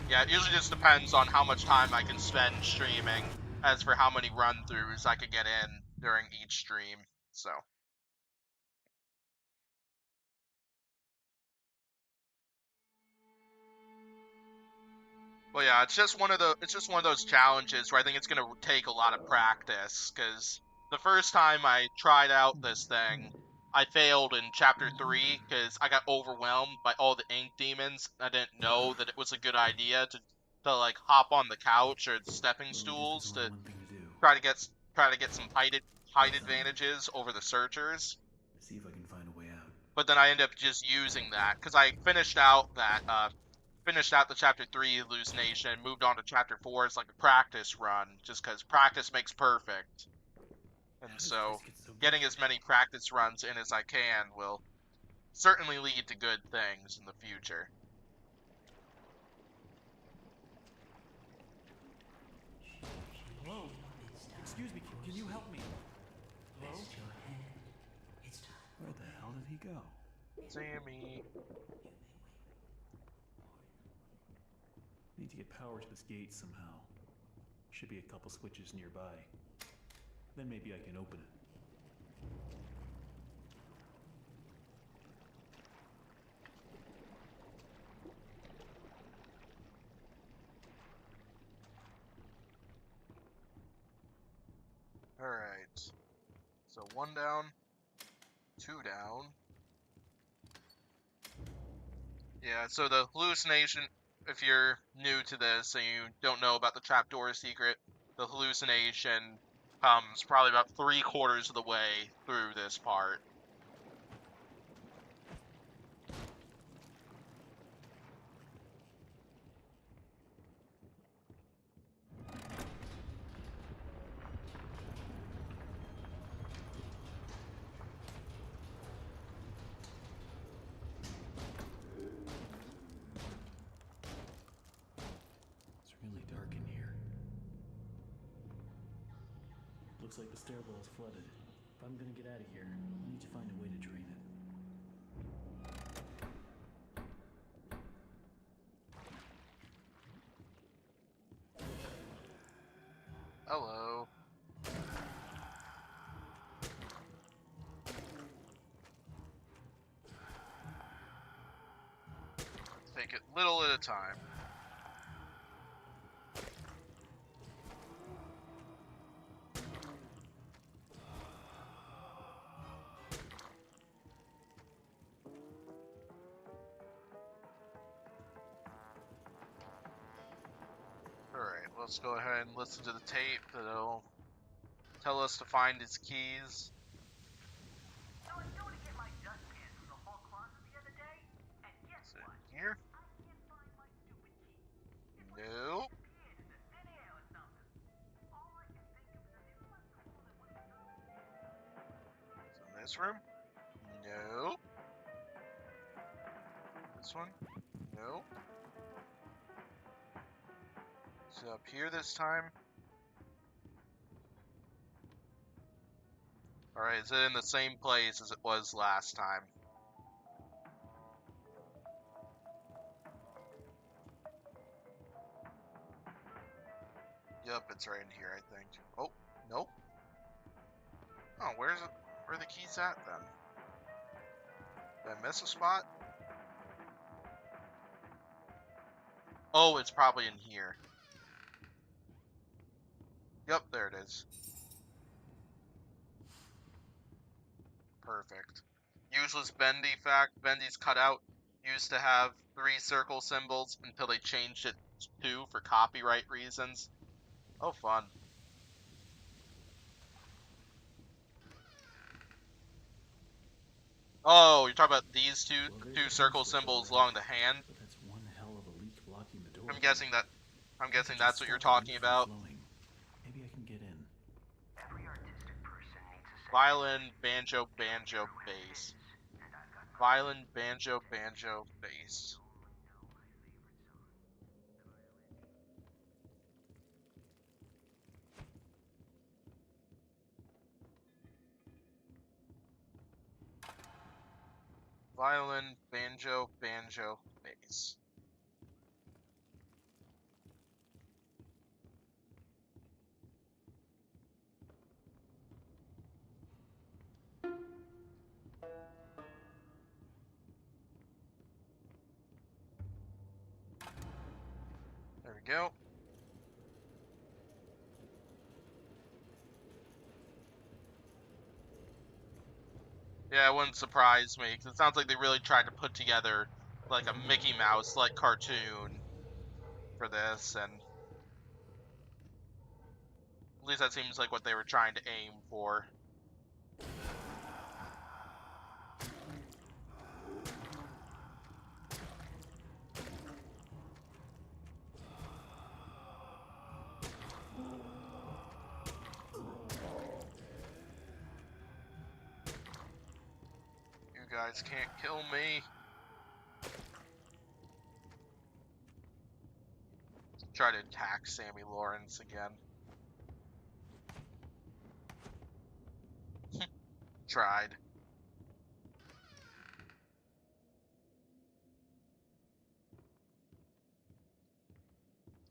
Yeah, it usually just depends on how much time I can spend streaming, as for how many run throughs I could get in during each stream. So. Well, yeah, it's just one of those challenges where I think it's gonna take a lot of practice. Because the first time I tried out this thing, I failed in chapter 3 because I got overwhelmed by all the ink demons. I didn't know that it was a good idea to like hop on the couch or the stepping Well, I guess stools there's only to one thing to do. try to get some height advantages over the searchers. See if I can find a way out. But then I ended up just using that because I finished out the chapter 3 hallucination, moved on to chapter 4 as like a practice run, just because practice makes perfect. And How does so this get so getting good? as many practice runs in as I can will certainly lead to good things in the future. Hello? Excuse me, can you help me? Hello? Rest your head. It's time. Where the hell did he go? Sammy. Need to get power to this gate somehow. Should be a couple switches nearby. Then maybe I can open it. Alright. So 1 down, 2 down. Yeah, so the hallucination, if you're new to this and you don't know about the trapdoor secret, the hallucination comes probably about 3/4 of the way through this part. It's really dark in here. Looks like the stairwell is flooded. If I'm gonna get out of here, I need to find a way to drain it. Hello. Take it little at a time. Alright, let's go ahead and listen to the tape that'll tell us to find his keys. So I was going to get my dustpan from the hall closet the other day, and guess Is it what? here? I can't find my stupid key. It's like Nope. it disappeared into thin air or something. All I can think of is This room? No. This one? No. Is it up here this time? Alright, is it in the same place as it was last time? Yep, it's right in here, I think. Oh, nope. Oh, where are the keys at then? Did I miss a spot? Oh, it's probably in here. Yep, there it is. Perfect. Useless Bendy fact. Bendy's cutout used to have 3 circle symbols until they changed it to 2 for copyright reasons. Oh, fun. Oh, you're talking about these two circle symbols along the hand? But that's one hell of a leak blocking the door. I'm guessing If I that's just what you're stop the talking leak from about. flowing, maybe I can get in. Every artistic person needs a second Violin, banjo, banjo, bass. and I've got my Violin, banjo, banjo, bass. Violin, banjo, banjo, bass. There we go. Yeah, it wouldn't surprise me, because it sounds like they really tried to put together like a Mickey Mouse like cartoon for this, and at least that seems like what they were trying to aim for. You guys can't kill me. Try to attack Sammy Lawrence again. Tried.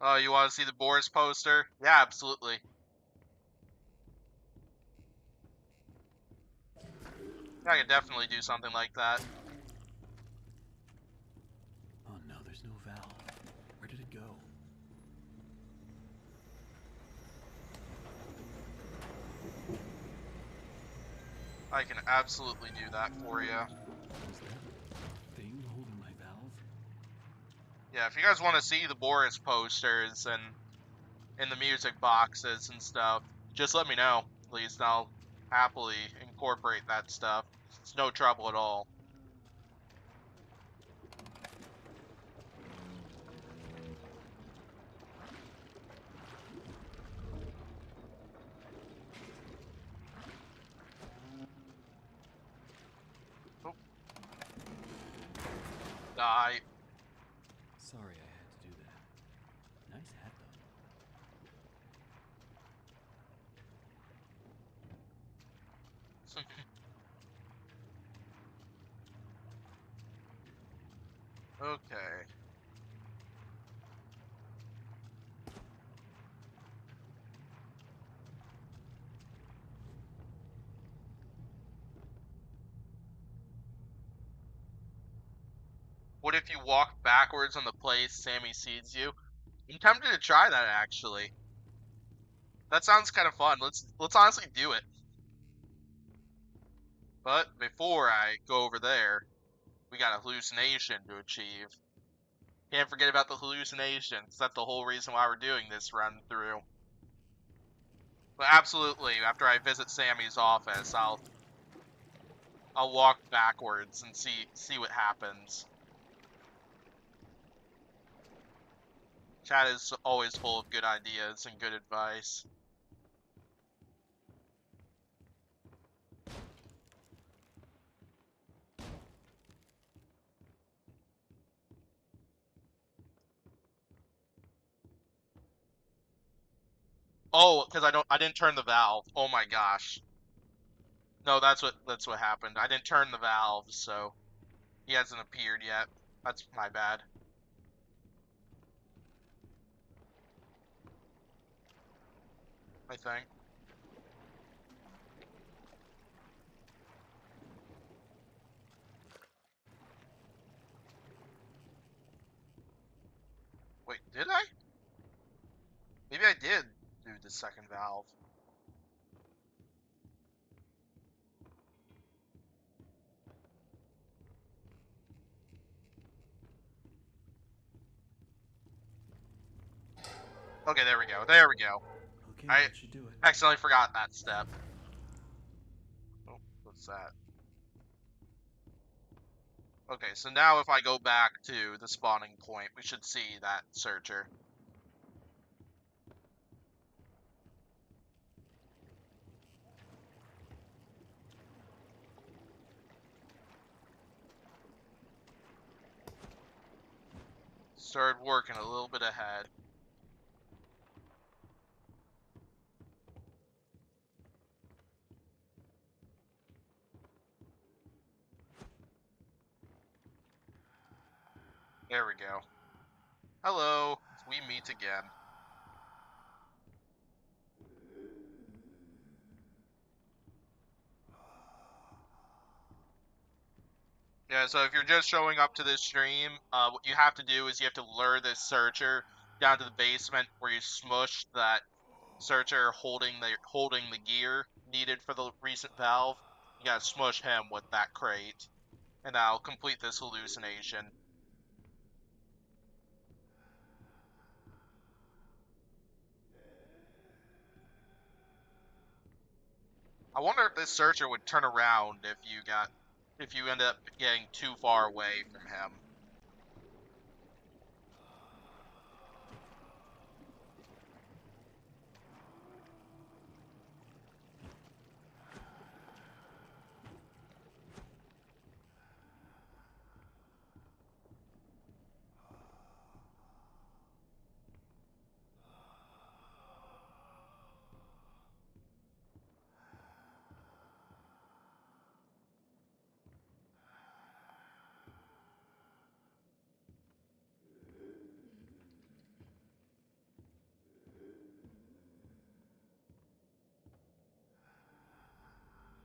Oh, you want to see the Boris poster? Yeah, absolutely. I could definitely do something like that. Oh no, there's no valve. Where did it go? I can absolutely do that for you. Is that thing holding my valve? Yeah, if you guys want to see the Boris posters and in the music boxes and stuff, just let me know, please, and I'll happily incorporate that stuff. It's no trouble at all. Oh. Die. Sorry I had to do that. Nice hat though. Okay. What if you walk backwards on the place Sammy sees you? I'm tempted to try that actually. That sounds kind of fun. Let's honestly do it. But before I go over there, we got a hallucination to achieve. Can't forget about the hallucination, because that's the whole reason why we're doing this run through. But absolutely, after I visit Sammy's office, I'll walk backwards and see what happens. Chat is always full of good ideas and good advice. Oh, because I didn't turn the valve. Oh my gosh. No, that's what happened. I didn't turn the valve, so he hasn't appeared yet. That's my bad. I think. Wait, did I? Maybe I did do the second valve. Okay, there we go. There we go. Okay, I that should do it. accidentally forgot that step. Oh, what's that? Okay, so now if I go back to the spawning point, we should see that searcher. Started working a little bit ahead. There we go. Hello, we meet again. Yeah, so if you're just showing up to this stream, what you have to do is you have to lure this searcher down to the basement where you smush that searcher holding the gear needed for the recent valve. You gotta smush him with that crate, and I'll complete this hallucination. I wonder if this searcher would turn around if you end up getting too far away from him.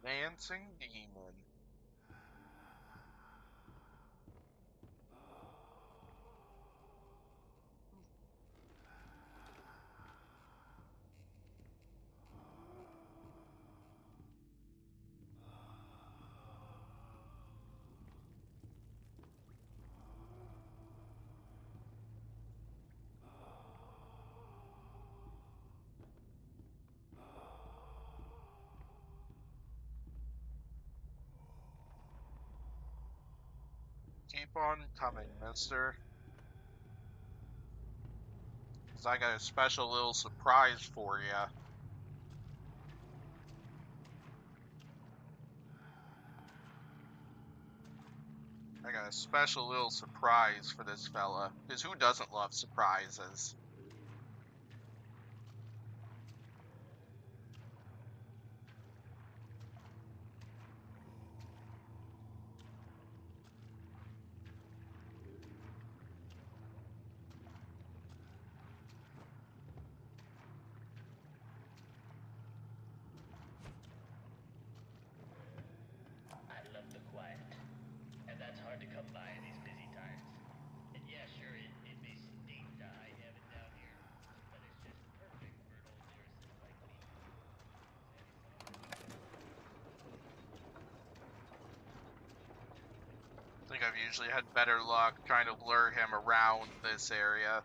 Dancing demon. Keep on coming, mister. 'Cause I got a special little surprise for ya. I got a special little surprise for this fella. 'Cause who doesn't love surprises? I love the quiet, and that's hard to come by in these busy times. And yeah, sure, it may stink to high heaven down here, but it's just perfect for an old lyricist like me. I think I've usually had better luck trying to lure him around this area.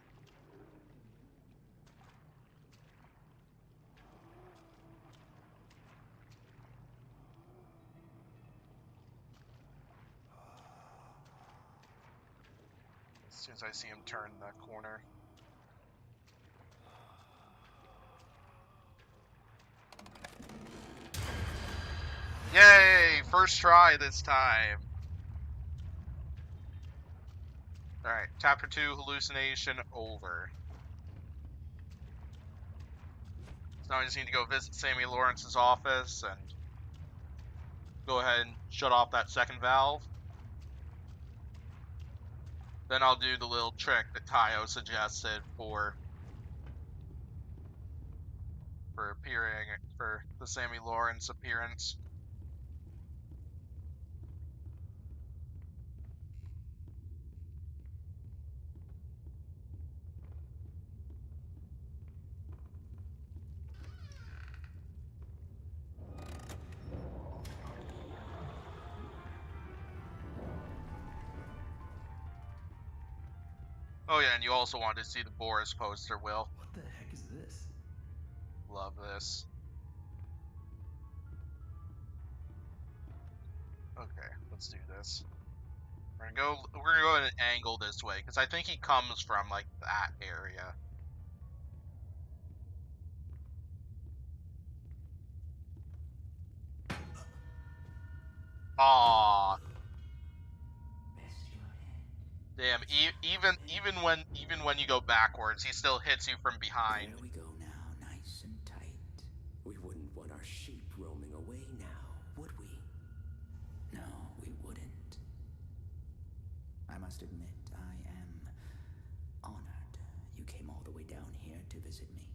As soon as I see him turn that corner. Yay! First try this time. Alright, chapter 2 hallucination over. So now I just need to go visit Sammy Lawrence's office and go ahead and shut off that second valve. Then I'll do the little trick that Tayo suggested for the Sammy Lawrence appearance. Oh yeah, and you also wanted to see the Boris poster, Will. What the heck is this? Love this. Okay, let's do this. We're gonna go at an angle this way, because I think he comes from like that area. Aww. Rest your head. Damn, even when you go backwards, he still hits you from behind. There we go now, nice and tight. We wouldn't want our sheep roaming away now, would we? No, we wouldn't. I must admit, I am honored you came all the way down here to visit me.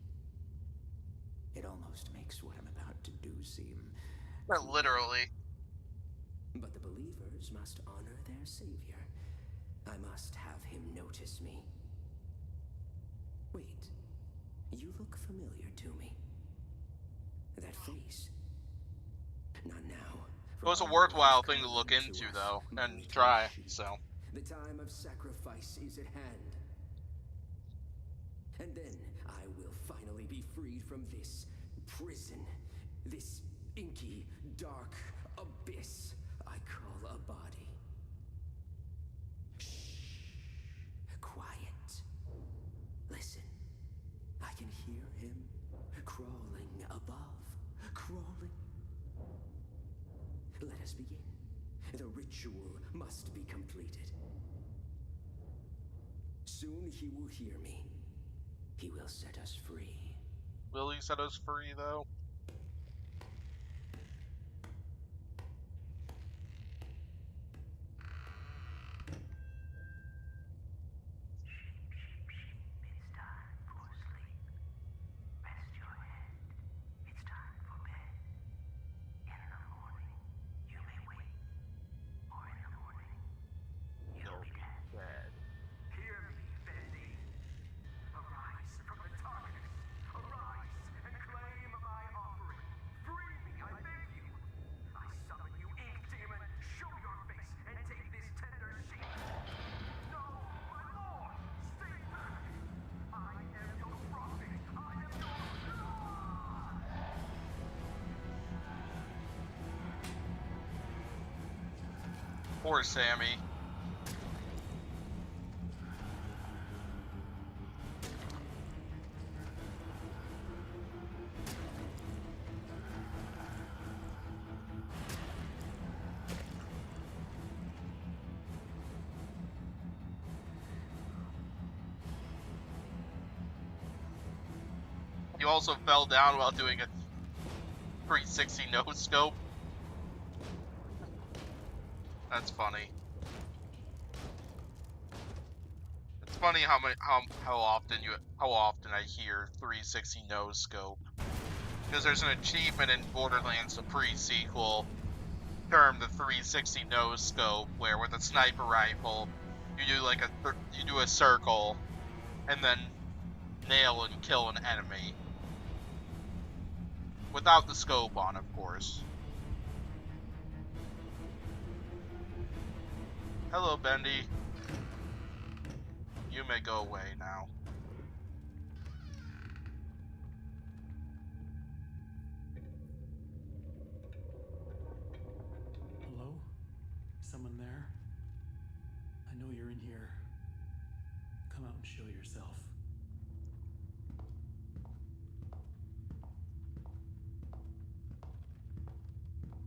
It almost makes what I'm about to do seem... Literally. But the believers must honor their savior. I must have him notice me. Wait, you look familiar to me. That face. Not now. It was a worthwhile thing to look into, though, and try, so. The time of sacrifice is at hand. And then I will finally be freed from this prison, this inky, dark abyss I call a body. Shh. Quiet. Listen. I can hear him crawling above. Crawling. Let us begin. The ritual must be completed. Soon he will hear me. He will set us free. Will he set us free, though? It's time for sleep. Rest your head. It's time for bed. In the morning, you may wake. Or in the morning, you'll be dead. Hear me, Bendy. Arise from the darkness. Arise and claim my offering. Free me, I beg you. I summon you, ink demon. Show your face and take this tender sheep. No, my lord, stay back. I am your prophet. I am your God. Poor Sammy. You also fell down while doing a 360 no scope. That's funny. It's funny how often I hear 360 no scope, because there's an achievement in Borderlands, the pre-sequel, termed the 360 no scope, where with a sniper rifle you do like you do a circle and then nail and kill an enemy without the scope on, of course. Hello, Bendy. You may go away now. Hello? Someone there? I know you're in here. Come out and show yourself.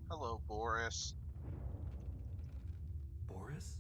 Hello, Boris. Boris?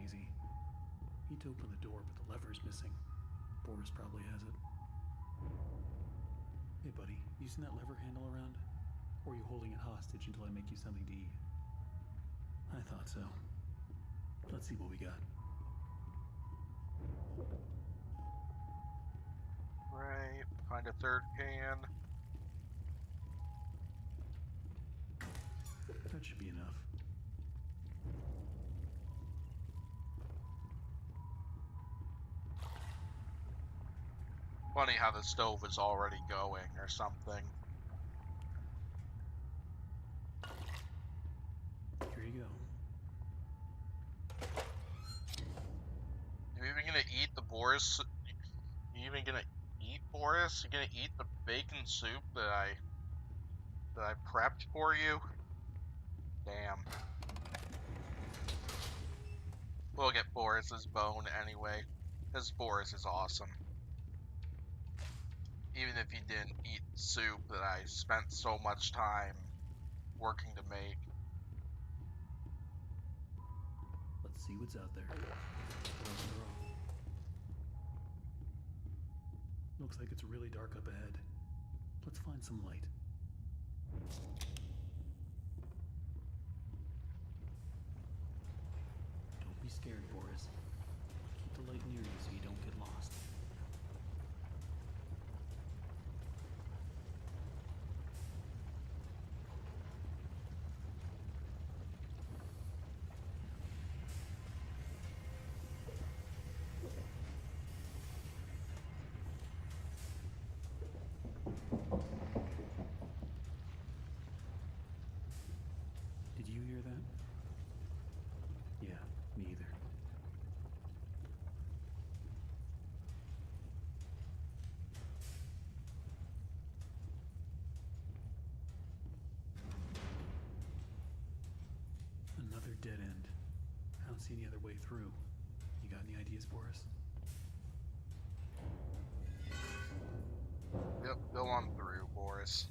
easy. Need to open the door, but the lever's missing. Boris probably has it. Hey, buddy, you seen that lever handle around? Or are you holding it hostage until I make you something to eat? I thought so. Let's see what we got. Right, find a third can. That should be enough. Funny how the stove is already going or something. Here you go. You even gonna eat the Boris? You even gonna eat Boris? You gonna eat the bacon soup that I prepped for you? Damn. We'll get Boris's bone anyway, because Boris is awesome. Even if he didn't eat soup that I spent so much time working to make. Let's see what's out there. Looks like it's really dark up ahead. Let's find some light. Don't be scared, Boris. Keep the light near you so you don't get lost. Did you hear that? Yeah, me either. Another dead end. I don't see any other way through. You got any ideas for us? Yep, go on through, Boris.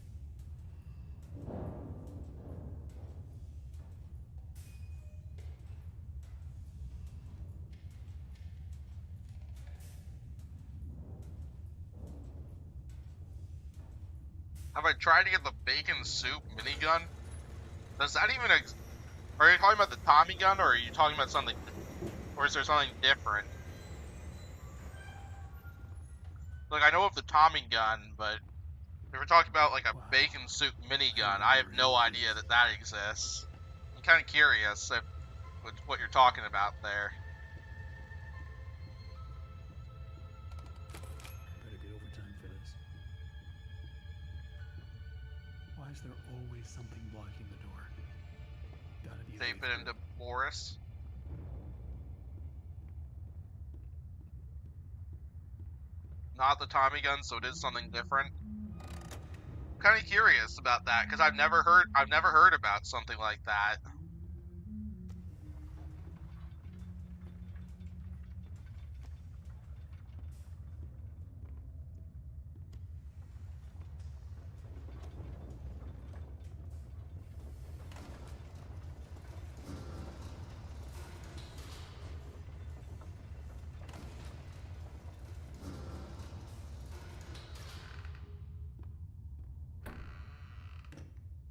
Have I tried to get the bacon soup minigun? Does that even are you talking about the Tommy gun, or are you talking about something, or is there something different? Like, I know of the Tommy gun, but if we're talking about like a Wow. bacon soup minigun, I I have no remember idea that that exists. I'm kind of curious if what you're talking about there. Better get overtime for this. Why is there always something blocking the door? Gotta be a Tape way it through. into Boris. Not the Tommy gun, so it is something different. I'm kind of curious about that because I've never heard about something like that.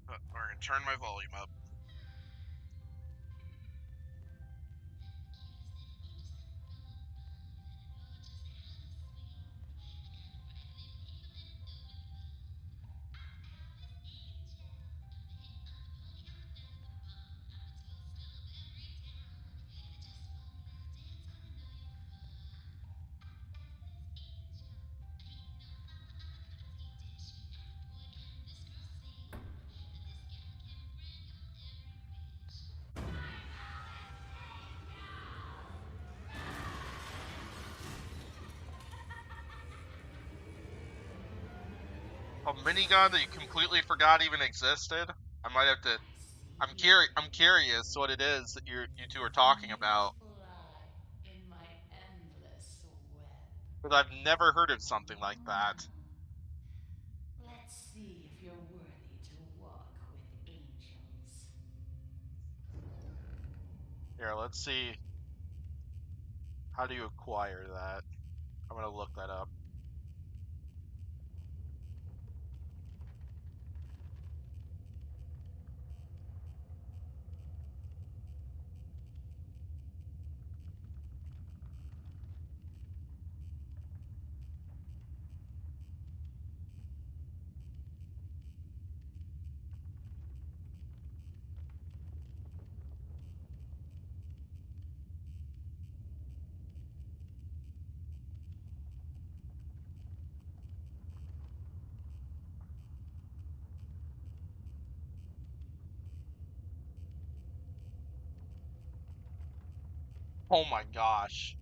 But we're gonna turn my volume up. A minigun that you completely forgot even existed? I might have to. I'm curious what it is that you two are talking about, Fly in my endless web. because I've never heard of something like that. Let's see if you're worthy to walk with angels. Here, let's see. How do you acquire that? I'm gonna look that up. Oh my gosh.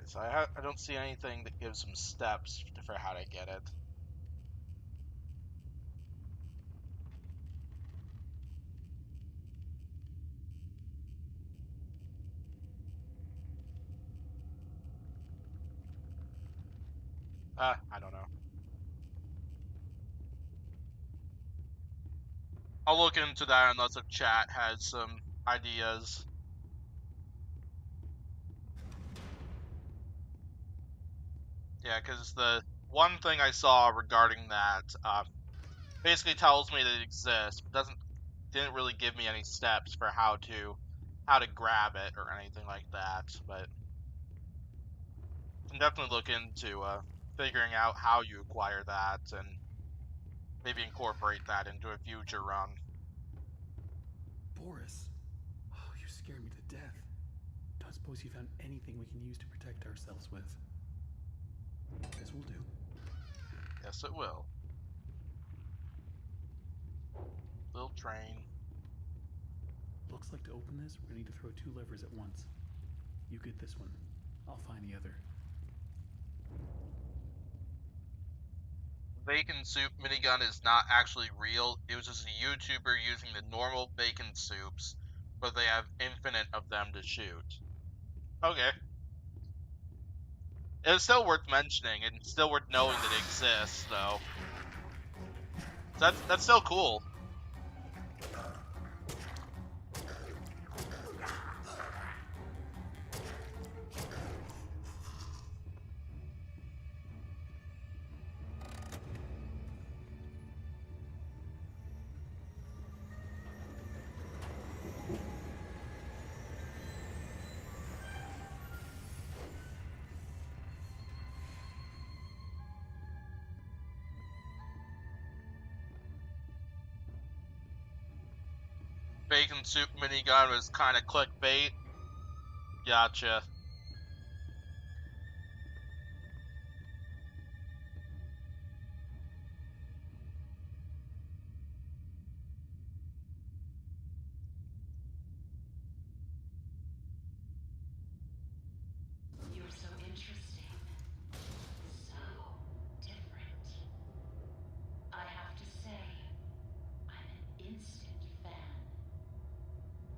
So I don't see anything that gives some steps for how to get it. I don't know. I'll look into that unless the chat has some ideas. Yeah, because the one thing I saw regarding that basically tells me that it exists, but didn't really give me any steps for how to grab it or anything like that. But can definitely look into figuring out how you acquire that and maybe incorporate that into a future run. Boris, oh, you scared me to death. Don't suppose you found anything we can use to protect ourselves with? This will do. Yes, it will. Little train. Looks like to open this, we're gonna need to throw 2 levers at once. You get this one. I'll find the other. Bacon soup minigun is not actually real. It was just a YouTuber using the normal bacon soups, but they have infinite of them to shoot. Okay. It's still worth mentioning and still worth knowing that it exists, though. So that's still cool. Bacon soup minigun was kind of clickbait. Gotcha. You're so interesting. So different. I have to say, I'm an instant fan.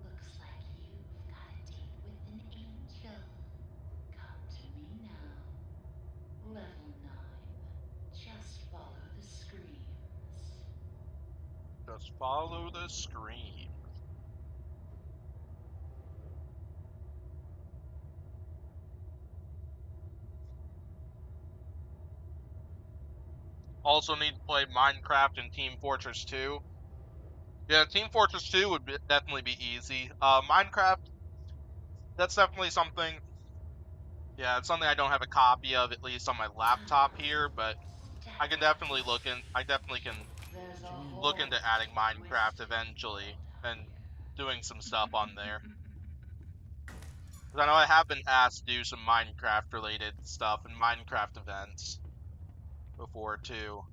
Looks like you've got a date with an angel. Come to me now. Level 9. Just follow the screams. Just follow the screen. Also need to play Minecraft and Team Fortress 2. Yeah, Team Fortress 2 would definitely be easy. Minecraft, that's definitely something. Yeah, it's something I don't have a copy of, at least on my laptop here, but I can definitely look in. I definitely can There's a Join. look whole into adding Minecraft twisted eventually world and out here. doing some stuff on there. 'Cause I know I have been asked to do some Minecraft related stuff and Minecraft events before too.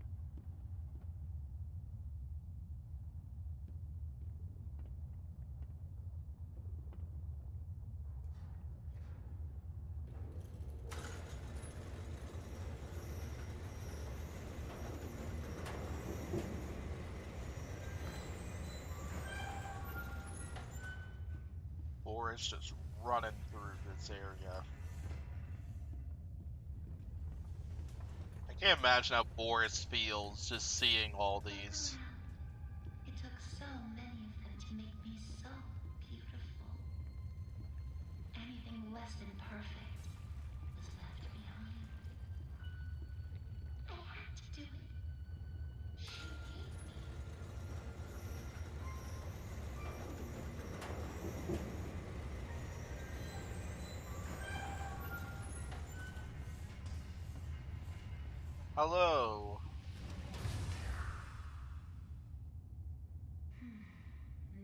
Or it's just running through this area. I Can't imagine how Boris feels just seeing all these. It took so many of them to make me so beautiful. Anything less than perfect was left behind. I had to do it. She gave me. Hello.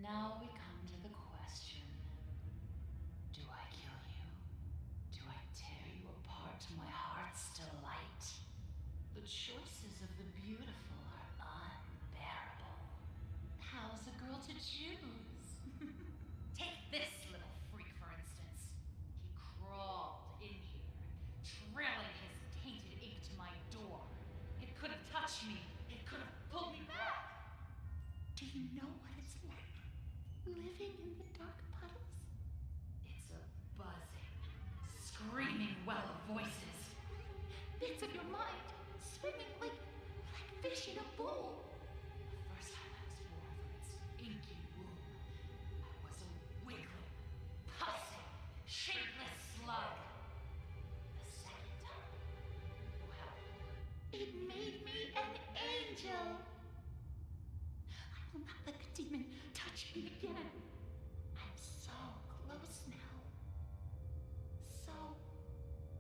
Now we come to the question. Do I kill you? Do I tear you apart till my heart's still light? The choices of the beautiful are unbearable. How's a girl to choose? Take this little freak, for instance. He crawled in here, trailing his tainted ink to my door. It could have touched me. It could have pulled me back. Do you know what it's like? Living in the dark puddles? It's a buzzing, screaming well of voices. Bits of your mind swimming like fish in a bowl. The first time I was born from its inky womb, I was a wiggling, pulsing, shapeless slug. The second time, well, it made me an angel. I will not let the demon touch me again. I'm so close now. So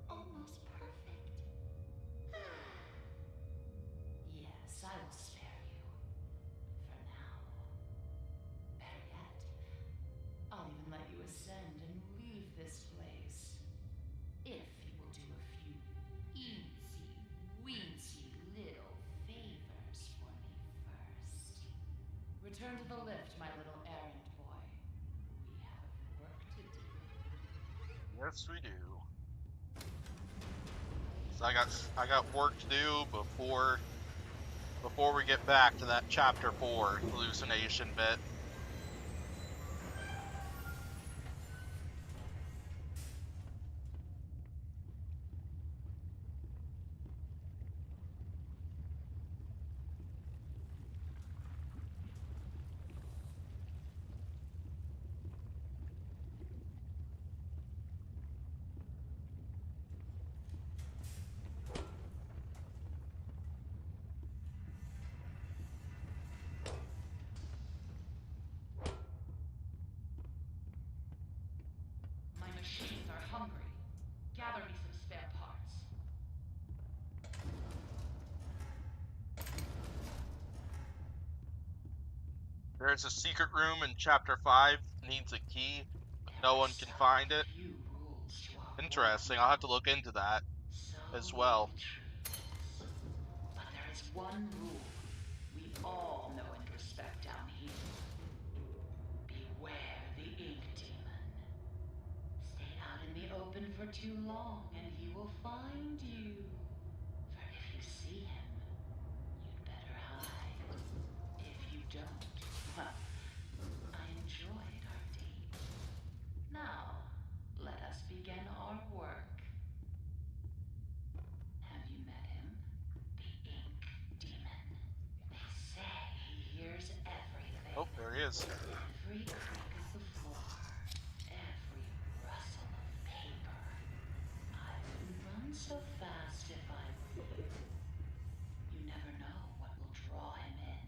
almost perfect. Yes, I will spare you. For now. Better yet, I'll even let you ascend and leave this place. If you will do a few eensy-weensy little favors for me first. Return to the lift, my little errand boy. We have work to do. Yes, we do. So I got work to do before we get back to that chapter 4 hallucination bit. My machines are hungry. Gather me some spare parts. There's a secret room in chapter 5, needs a key. No one can find it. Few rules to our Interesting, world. I'll have to look into that So as well. the truth is. But there is one rule we all know and respect down here. Beware the ink demon. Stay out in the open for too long and he will find you. For if you see him, you'd better hide. If you don't, well, I enjoyed our date. Now, let us begin our work. Have you met him? The ink demon. They say he hears everything. Oh, there he is. Every creak of the floor. Every rustle of paper. I wouldn't run so fast if I were you. You never know what will draw him in.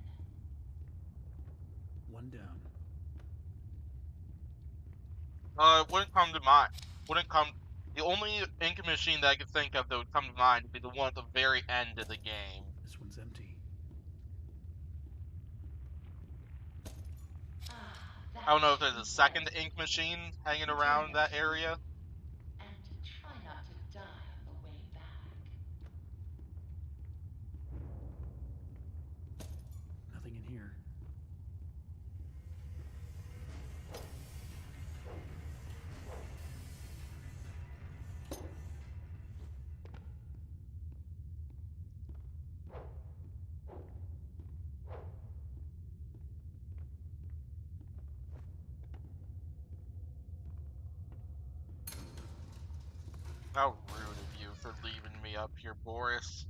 One down. Wouldn't come to mind. Wouldn't come. The only ink machine that I could think of that would come to mind would be the one at the very end of the game. This one's empty. I don't know if there's a second ink machine hanging around that area. And try not to die on the way back. Nothing in here. How rude of you for leaving me up here, Boris.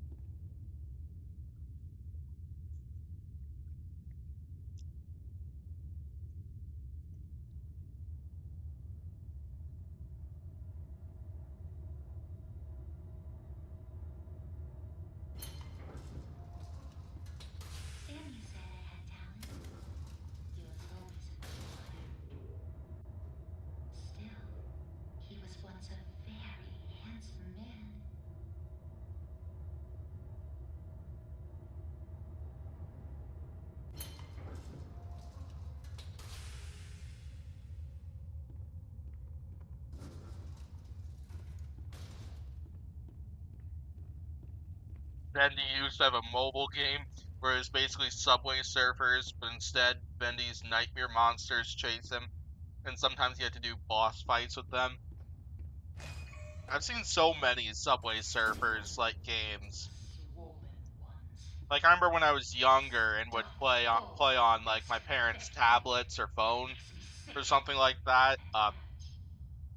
Bendy used to have a mobile game where it's basically Subway Surfers, but instead Bendy's nightmare monsters chase him, and sometimes you have to do boss fights with them. I've seen so many Subway Surfers like games. Swollen ones. Like I remember when I was younger and would play on like my parents' tablets or phone Makes me sick. or something like that. And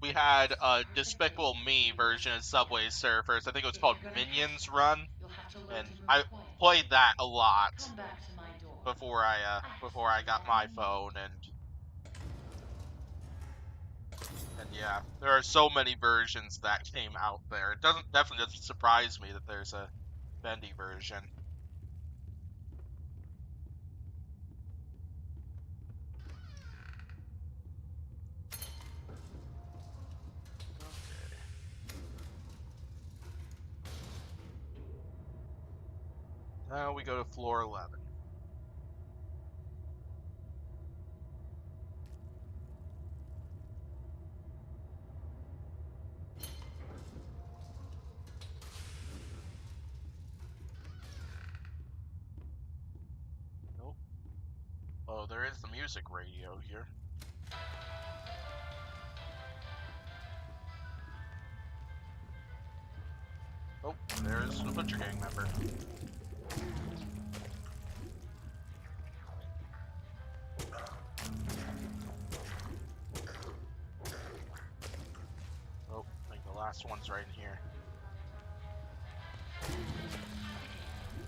We had a perfect Despicable way Me to version of Subway Surfers. I think it was If called you're gonna Minions test me, Run, you'll have to learn and to move I quietly. played that a lot Come back to my door. before I got my phone, and yeah, there are so many versions that came out there. It definitely doesn't surprise me that there's a Bendy version. Now we go to floor 11. Nope. Oh, there is the music radio here. Oh, there's the Butcher Gang member. Oh, I think the last one's right in here.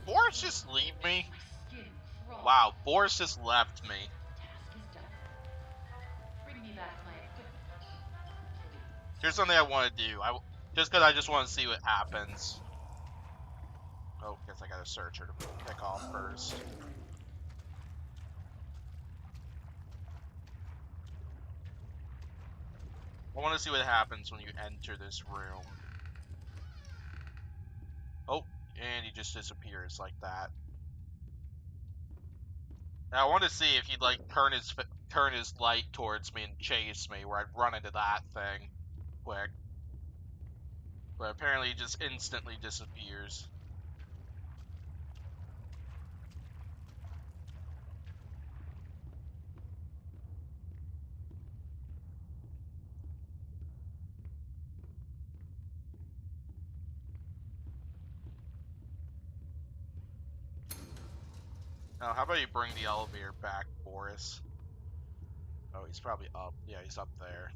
Boris just leave me? My skin crawls. Wow, Boris just left me. Task is done. Bring me back my equipment. Please. Here's something I want to do. Just because I just want to see what happens. Oh, guess I got a searcher to pick off first. I want to see what happens when you enter this room. Oh, and he just disappears like that. Now I want to see if he'd like turn his light towards me and chase me, where I'd run into that thing quick. But apparently he just instantly disappears. Now, how about you bring the elevator back, Boris? Oh, he's probably up. Yeah, he's up there.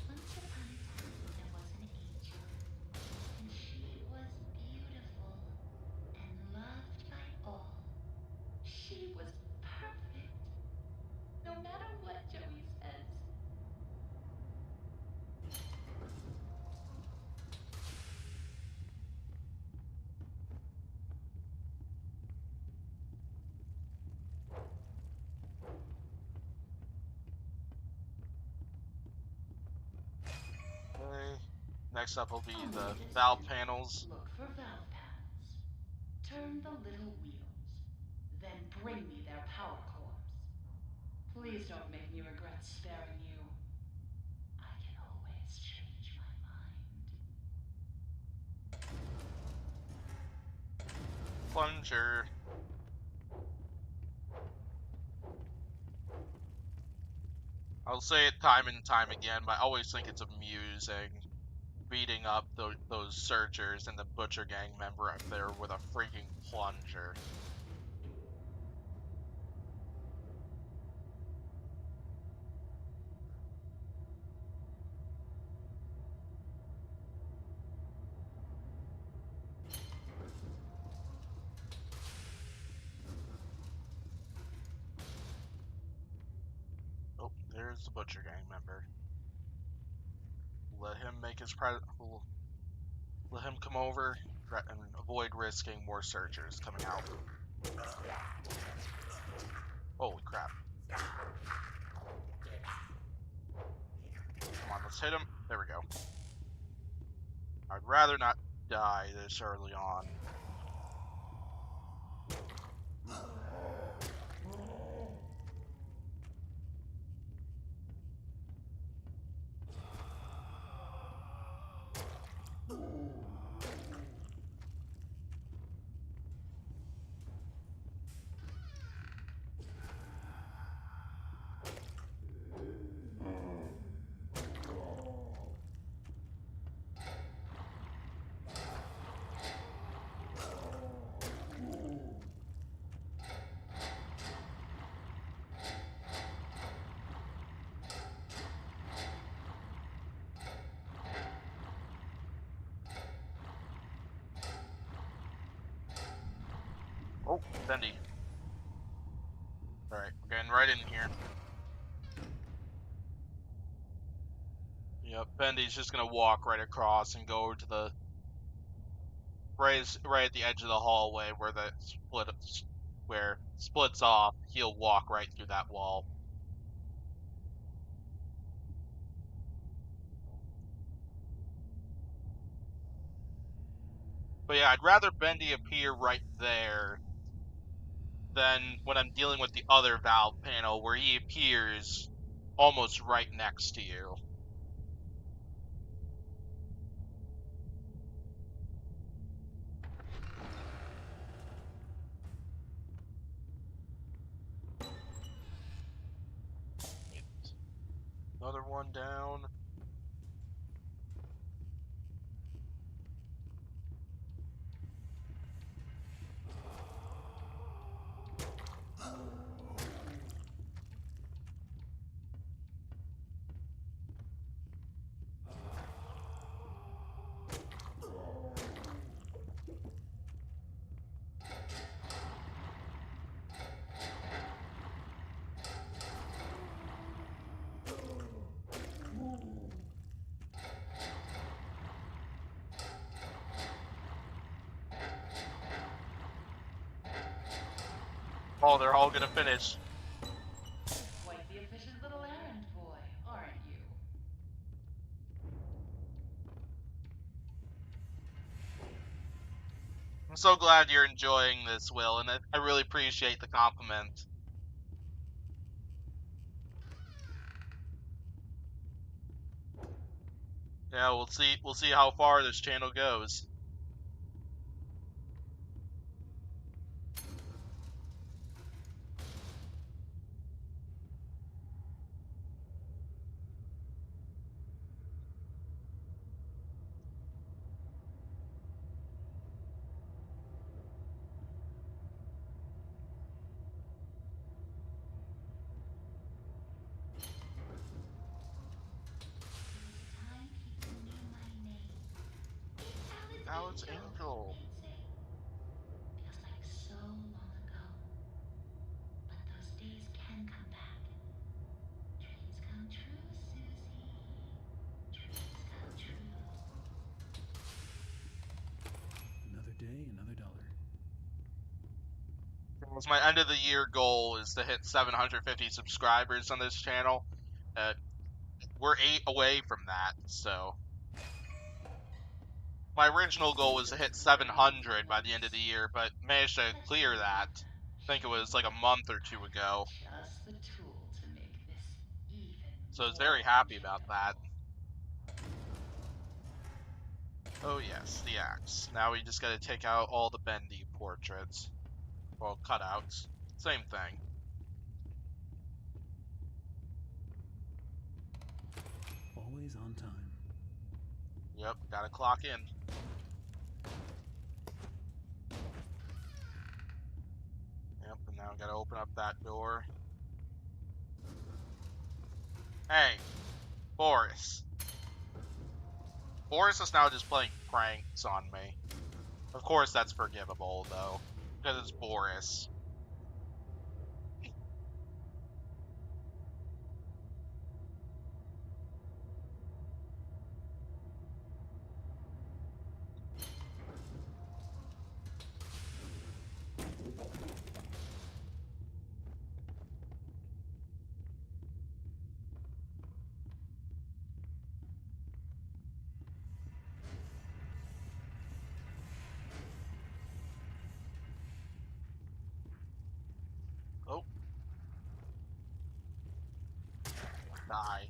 Once upon a time, there was an angel, and she was beautiful and loved by all. She was perfect, no matter what Joey says. Okay. Next up will be On the this valve end, panels. Look for valve panels. Turn the little wheels, then bring me their power cores. Please don't make me regret sparing you. I can always change my mind. Plunger. I'll say it time and time again, but I always think it's amusing beating up those searchers and the Butcher Gang member up there with a freaking plunger. Oh, there's the Butcher Gang member. Let him make his let him come over and avoid risking more searchers coming out. Holy crap. Come on, let's hit him. There we go. I'd rather not die this early on. Oh, Bendy. Alright, we're getting right in here. Yep, Bendy's just gonna walk right across and go over to the right at the edge of the hallway where the splits off. He'll walk right through that wall. But yeah, I'd rather Bendy appear right there than when I'm dealing with the other valve panel where he appears almost right next to you. Another one down. Oh, they're all gonna finish. Quite the efficient little errand boy, aren't you? I'm so glad you're enjoying this, Will, and I really appreciate the compliment. Yeah, we'll see how far this channel goes. Time people knew my name. Alex Angel. They'd say. Feels like so long ago. But those days can come back. Dreams come true, Susie. Dreams come true. Another day, another dollar. My end of the year goal is to hit 750 subscribers on this channel. We're 8 away from that, so my original goal was to hit 700 by the end of the year, but managed to clear that. I think it was like a month or two ago. Just the tool to make this even So I was more very happy about that. enjoyable. Oh yes, the axe. Now we just gotta take out all the Bendy portraits. Well, cutouts. Same thing. Always on time. Yep, gotta clock in. Yep, and now we gotta open up that door. Hey, Boris. Boris is now just playing pranks on me. Of course that's forgivable, though, because it's Boris. Oh. Die.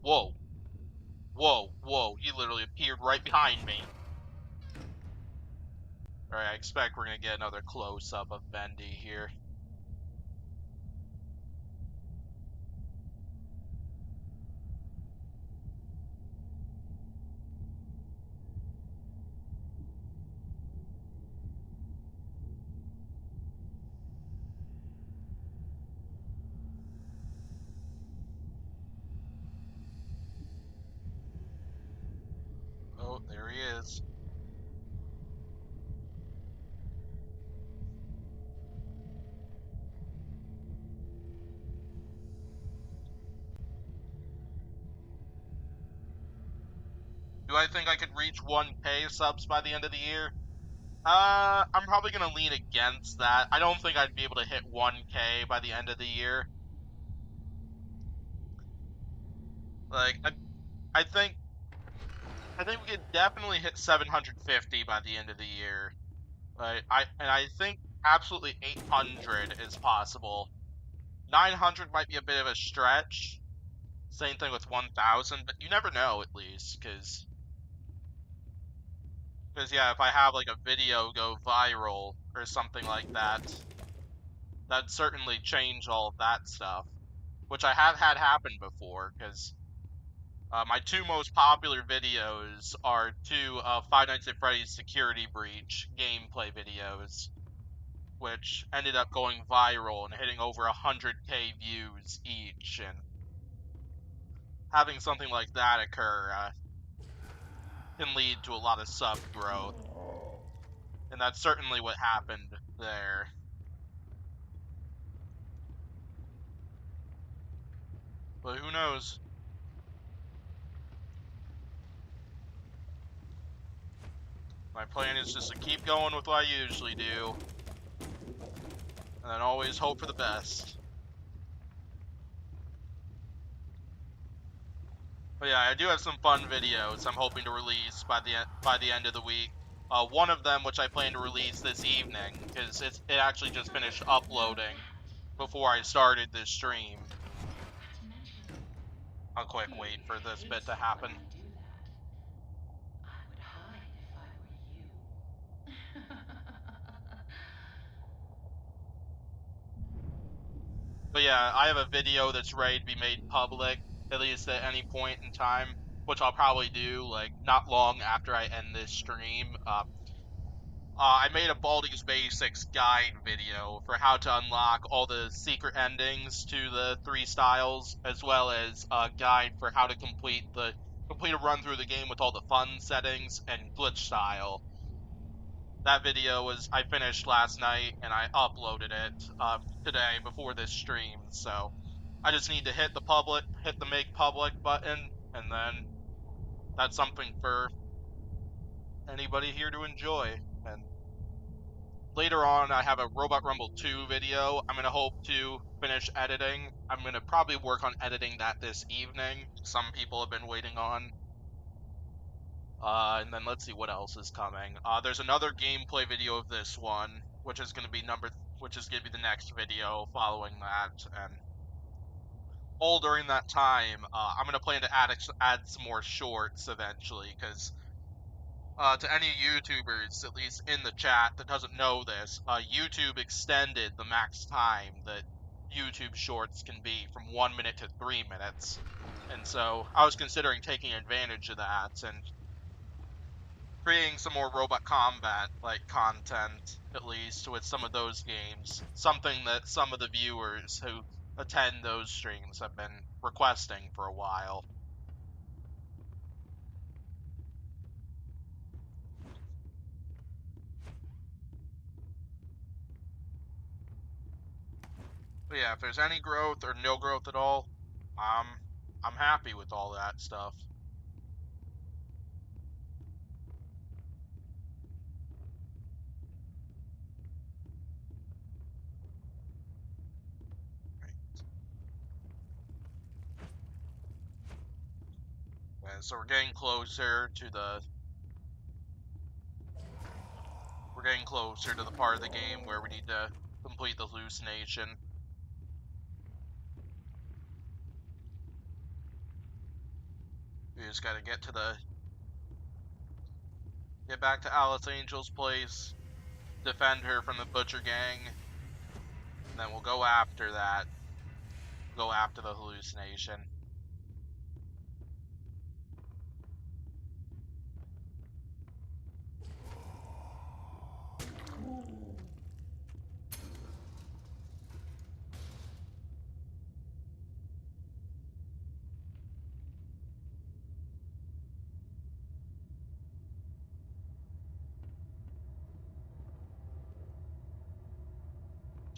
Whoa. Whoa, whoa, he literally appeared right behind me. Alright, I expect we're gonna get another close-up of Bendy here. There he is. Do I think I could reach 1K subs by the end of the year? I'm probably gonna lean against that. I don't think I'd be able to hit 1K by the end of the year. Like, I think we could definitely hit 750 by the end of the year. Like, I think absolutely 800 is possible. 900 might be a bit of a stretch. Same thing with 1,000, but you never know at least, because yeah, if I have like a video go viral or something like that, that'd certainly change all of that stuff, which I have had happen before, because my two most popular videos are two Five Nights at Freddy's Security Breach gameplay videos, which ended up going viral and hitting over 100K views each, and having something like that occur can lead to a lot of sub growth, and that's certainly what happened there. But who knows? My plan is just to keep going with what I usually do, and then always hope for the best. But yeah, I do have some fun videos I'm hoping to release by the end of the week. One of them, which I plan to release this evening, because it actually just finished uploading before I started this stream. I'll quick wait for this bit to happen. Do that. I would hide if I were you. But yeah, I have a video that's ready to be made public, at least at any point in time, which I'll probably do, like, not long after I end this stream. I made a Baldi's Basics guide video for how to unlock all the secret endings to the 3 styles, as well as a guide for how to complete a run through the game with all the fun settings and glitch style. That video I finished last night, and I uploaded it today before this stream, so I just need to hit the make public button, and then that's something for anybody here to enjoy. And later on, I have a Robot Rumble 2 video I'm going to hope to finish editing. I'm going to probably work on editing that this evening. Some people have been waiting on. And then let's see what else is coming. There's another gameplay video of this one, which is going to be the next video following that. And all during that time, I'm going to plan to add some more shorts eventually, because to any YouTubers, at least in the chat, that doesn't know this, YouTube extended the max time that YouTube Shorts can be from 1 minute to 3 minutes. And so I was considering taking advantage of that and creating some more Robot Combat like content, at least with some of those games. Something that some of the viewers who attend those streams have been requesting for a while. But yeah, if there's any growth or no growth at all, I'm happy with all that stuff. And so we're getting closer to the part of the game where we need to complete the hallucination. We just gotta get back to Alice Angel's place, defend her from the Butcher Gang, and then we'll go after that. Go after the hallucination.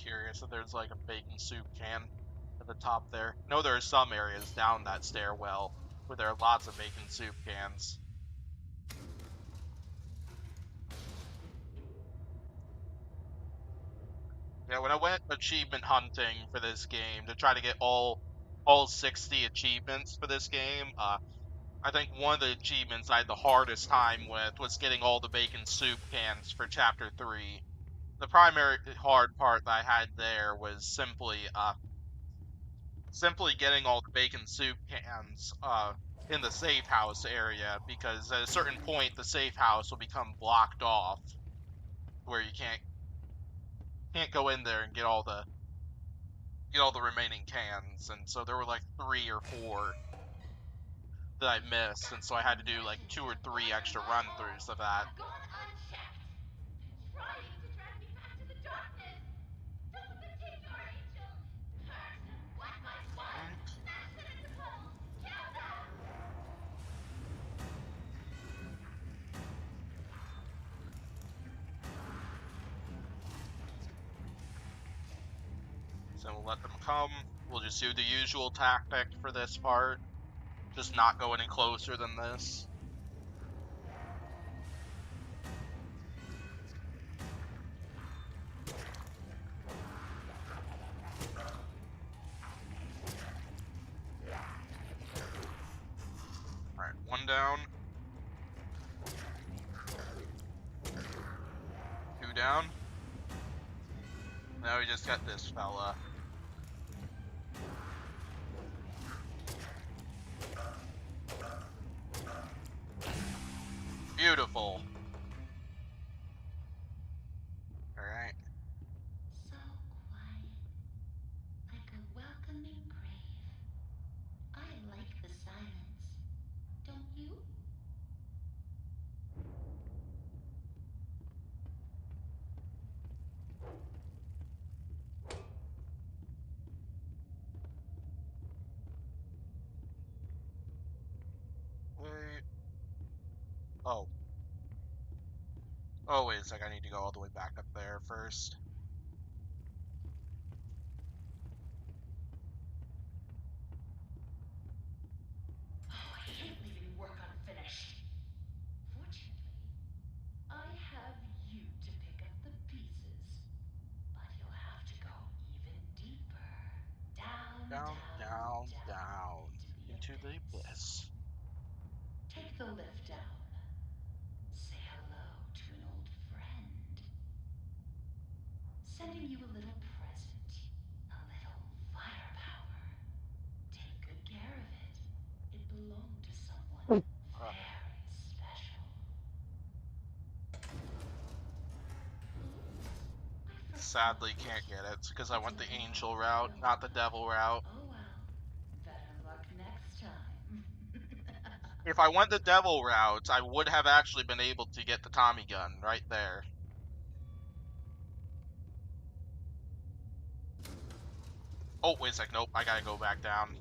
curious if there's like a bacon soup can at the top there. I know there are some areas down that stairwell where there are lots of bacon soup cans. Yeah, when I went achievement hunting for this game to try to get all 60 achievements for this game, I think one of the achievements I had the hardest time with was getting all the bacon soup cans for chapter 3. The primary hard part that I had there was simply getting all the bacon soup cans in the safe house area, because at a certain point the safe house will become blocked off where you can't go in there and get all the remaining cans, and so there were like 3 or 4 that I missed, and so I had to do like 2 or 3 extra run throughs of that. Gone unchecked. They're trying to drag me back to the darkness. Don't let them take your angel. Hurt. What my one? Smash them into puddles. Kill them. So we'll let them come. We'll just do the usual tactic for this part. Just not go any closer than this. Alright, 1 down. 2 down. Now we just got this fella. Beautiful. Alright. So quiet. Like a welcoming grave. I like the silence. Don't you? Wait. Oh. Oh, wait a sec, I need to go all the way back up there first. Oh, I hate leaving work unfinished. Fortunately, I have you to pick up the pieces. But you'll have to go even deeper. Down, Down, down, down, down. Into the abyss. Take the lift down. Say hello to an old friend. Sending you a little present. A little firepower. Take good care of it. It belonged to someone very special. Oops. I forgot. Sadly can't get it, because I It's went the a long angel route, road. not the devil route. Oh well. Better luck next time. If I went the devil route, I would have actually been able to get the Tommy gun right there. Oh, wait a sec, nope, I gotta go back down.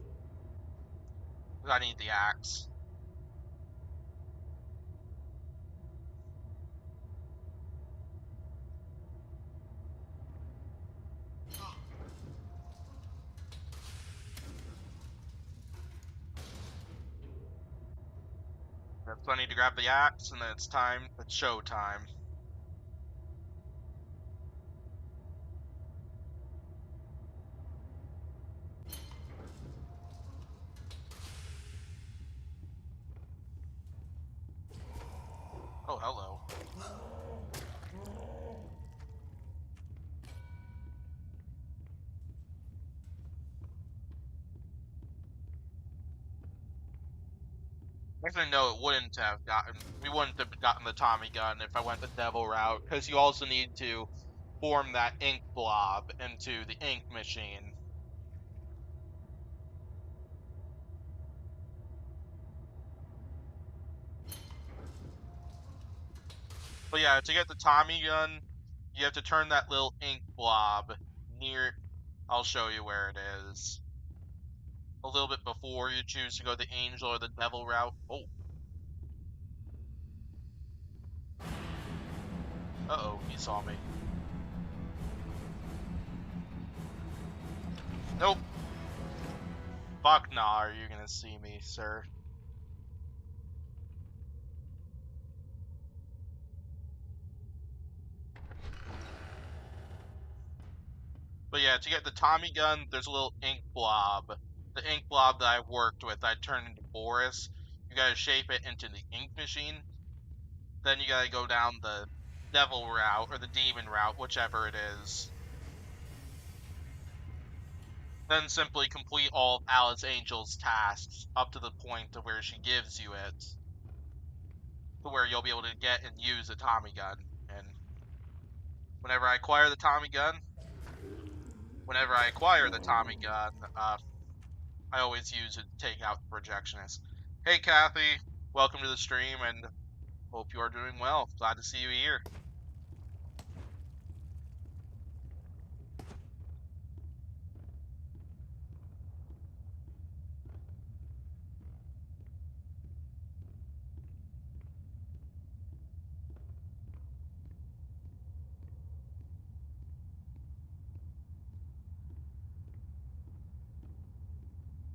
I need the axe. So I need to grab the axe, and then it's show time. Oh, hello. Actually, no, we wouldn't have gotten the Tommy gun if I went the devil route, because you also need to form that ink blob into the ink machine. But yeah, to get the Tommy gun, you have to turn that little ink blob near. I'll show you where it is. A little bit before you choose to go the angel or the devil route. Oh. Uh-oh, he saw me. Nope. Fuck nah, are you gonna see me, sir? But yeah, to get the Tommy gun, there's a little ink blob. The ink blob that I worked with, I turned into Boris. You gotta shape it into the ink machine. Then you gotta go down the devil route, or the demon route, whichever it is. Then simply complete all of Alice Angel's tasks up to the point to where she gives you it. To where you'll be able to get and use a Tommy gun. And whenever I acquire the Tommy gun, I always use it to take out the projectionist. Hey Kathy, welcome to the stream and hope you are doing well. Glad to see you here.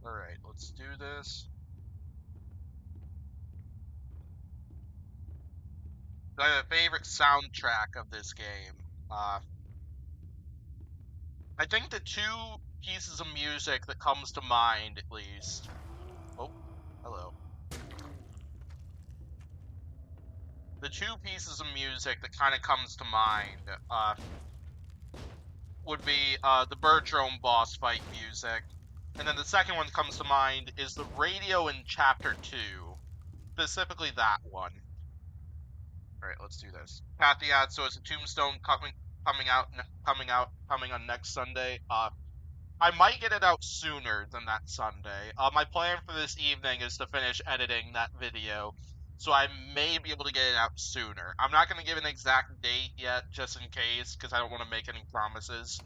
Alright, let's do this. I have a favorite soundtrack of this game. I think the two pieces of music that comes to mind, at least. Oh, hello. The two pieces of music that kind of comes to mind, would be the Birdrome boss fight music, and then the second one that comes to mind is the radio in Chapter 2, specifically that one. All right, let's do this. Kathy adds, so is the Tombstone coming on next Sunday? I might get it out sooner than that Sunday. My plan for this evening is to finish editing that video, so I may be able to get it out sooner. I'm not going to give an exact date yet, just in case, because I don't want to make any promises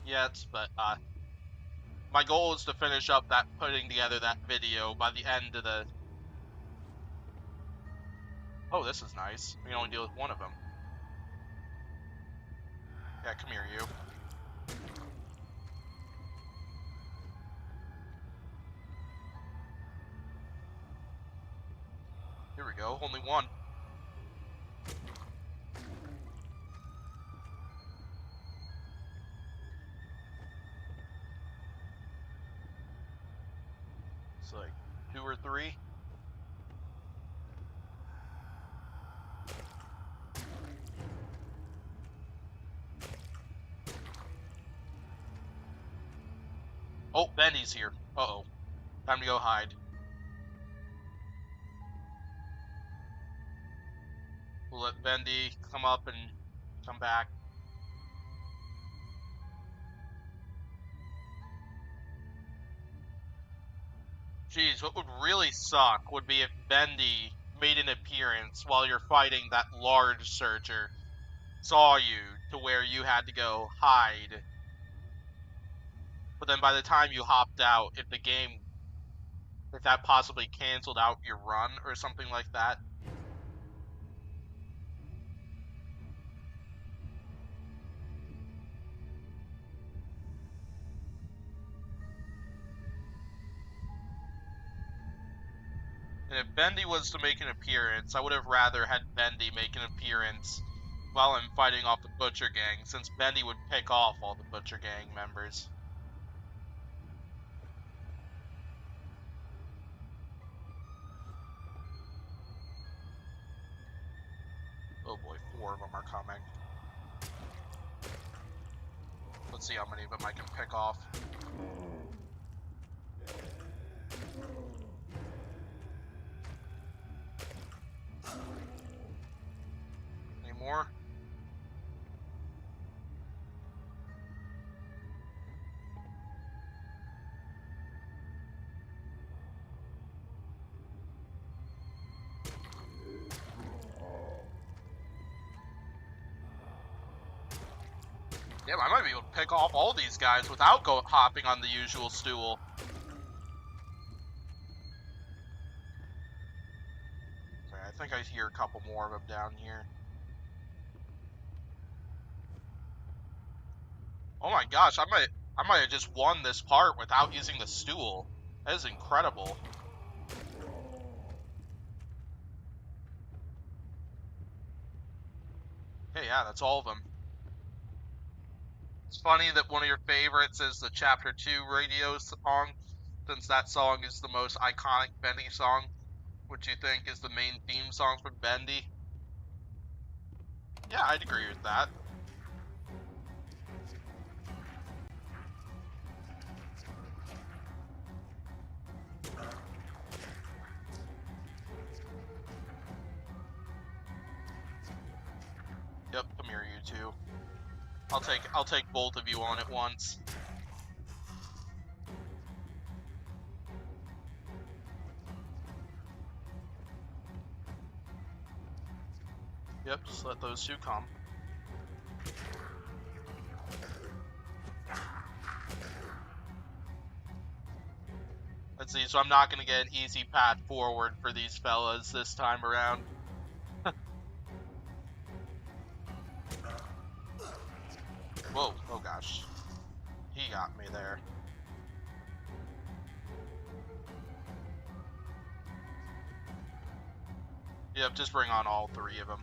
yet, but my goal is to finish up putting together that video by the end of the... Oh, this is nice. We can only deal with one of them. Yeah, come here, you. Here we go, only one. It's like 2 or 3. Oh, Bendy's here. Uh-oh. Time to go hide. We'll let Bendy come up and come back. Jeez, what would really suck would be if Bendy made an appearance while you're fighting that large searcher, saw you to where you had to go hide. But then by the time you hopped out, if that possibly canceled out your run or something like that. And if Bendy was to make an appearance, I would have rather had Bendy make an appearance while I'm fighting off the Butcher Gang, since Bendy would pick off all the Butcher Gang members. Oh boy, 4 of them are coming. Let's see how many of them I can pick off. Any more? Damn, I might be able to pick off all these guys without hopping on the usual stool. Okay, I think I hear a couple more of them down here. Oh my gosh, I might have just won this part without using the stool. That is incredible. Okay, yeah, that's all of them. It's funny that one of your favorites is the Chapter 2 radio song, since that song is the most iconic Bendy song, which you think is the main theme song from Bendy. Yeah, I'd agree with that. Yep, come here, you two. I'll take both of you on at once. Yep, just let those two come. Let's see, so I'm not gonna get an easy path forward for these fellas this time around. Whoa, oh gosh. He got me there. Yep, just bring on all three of them.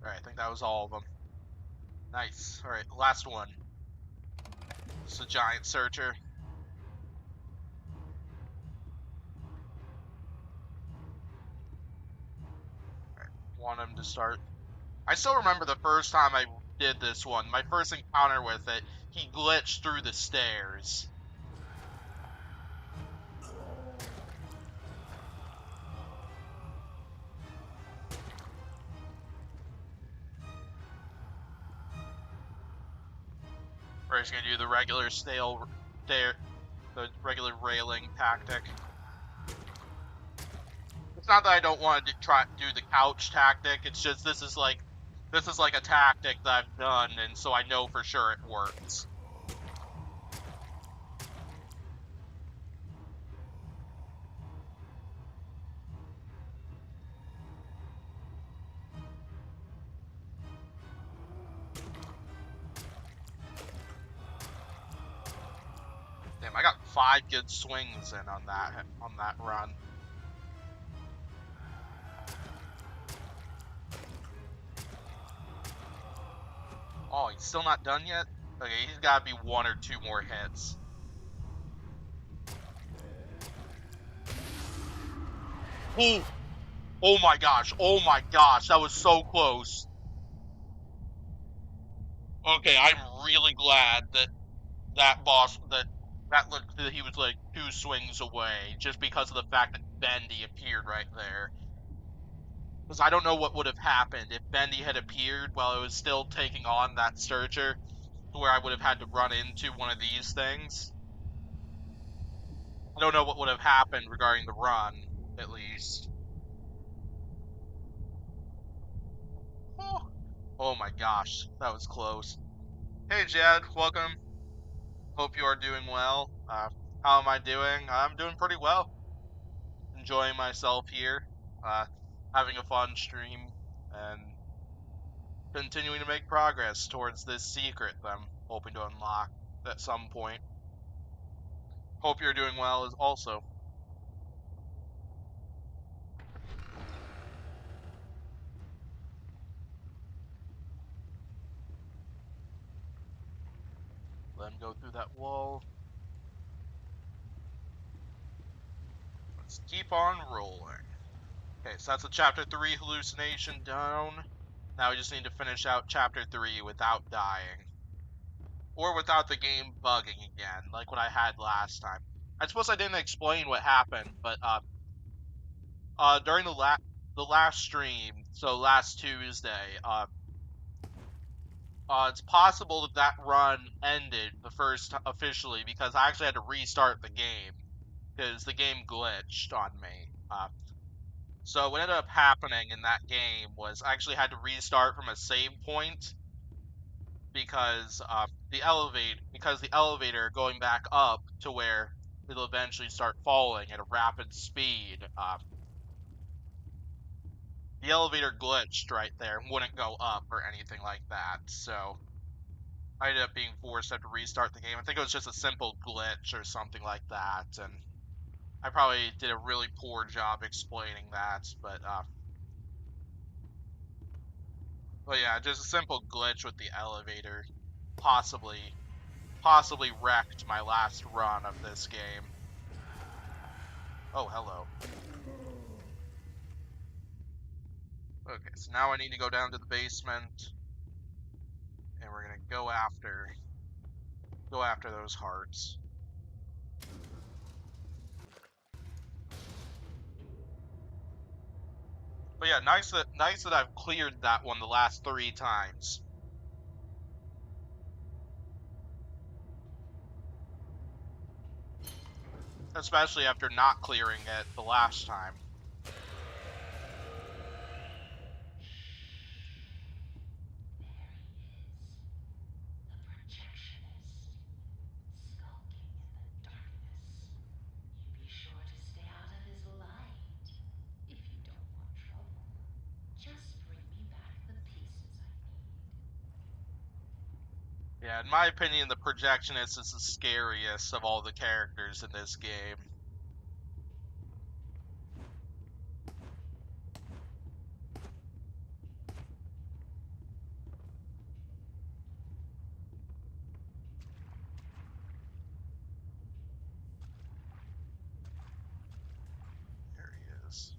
Alright, I think that was all of them. Nice. Alright, last one. It's a giant searcher. Alright, want him to start. I still remember the first time I did this one. My first encounter with it, he glitched through the stairs. We're just gonna do the regular the regular railing tactic. It's not that I don't want to try do the couch tactic. It's just this is like a tactic that I've done, and so I know for sure it works. Damn, I got 5 good swings in on that run. Oh, he's still not done yet? Okay, he's gotta be 1 or 2 more hits. Oh! Oh my gosh, that was so close. Okay, I'm really glad that boss, that looked that he was like 2 swings away, just because of the fact that Bendy appeared right there. Because I don't know what would have happened if Bendy had appeared while I was still taking on that searcher, to where I would have had to run into one of these things. I don't know what would have happened regarding the run, at least. Oh my gosh, that was close. Hey Jad, welcome. Hope you are doing well. How am I doing? I'm doing pretty well. Enjoying myself here. Having a fun stream and continuing to make progress towards this secret that I'm hoping to unlock at some point. Hope you're doing well as also. Let him go through that wall. Let's keep on rolling. Okay, so that's a chapter 3 hallucination down. Now we just need to finish out chapter 3 without dying. Or without the game bugging again, like what I had last time. I suppose I didn't explain what happened, but during the last stream, so last Tuesday, it's possible that that run ended the first officially because I actually had to restart the game because the game glitched on me. So what ended up happening in that game was I actually had to restart from a save point because the elevator going back up to where it'll eventually start falling at a rapid speed. the elevator glitched right there and wouldn't go up or anything like that, so I ended up being forced to have to restart the game. I think it was just a simple glitch or something like that, and I probably did a really poor job explaining that, but yeah, just a simple glitch with the elevator possibly wrecked my last run of this game. Oh, hello. Okay, so now I need to go down to the basement, and we're gonna go after those hearts. But yeah, nice that I've cleared that one the last 3 times. Especially after not clearing it the last time. Yeah, in my opinion, the projectionist is the scariest of all the characters in this game. There he is.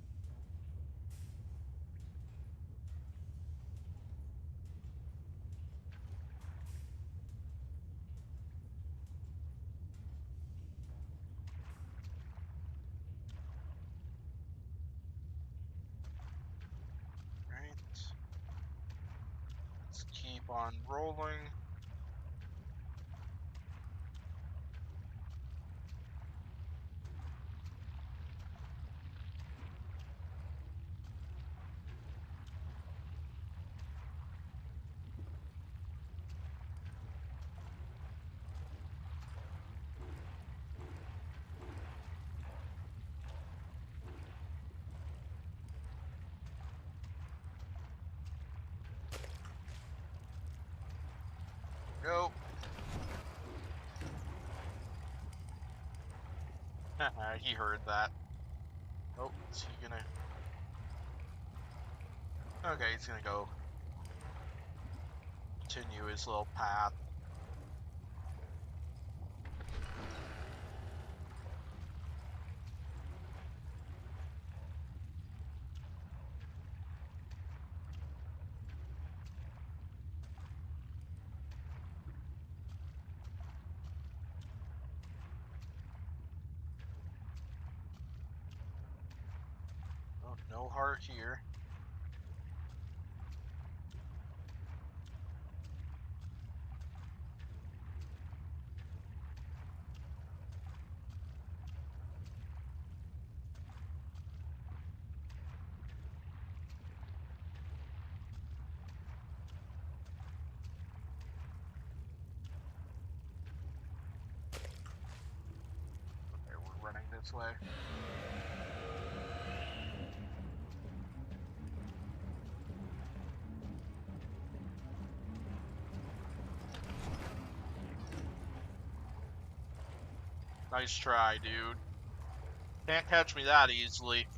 Right. Let's keep on rolling. Go. He heard that. Oh, is he gonna... Okay, he's gonna go continue his little path. Oh, no heart here. Okay, we're running this way. Nice try, dude. Can't catch me that easily.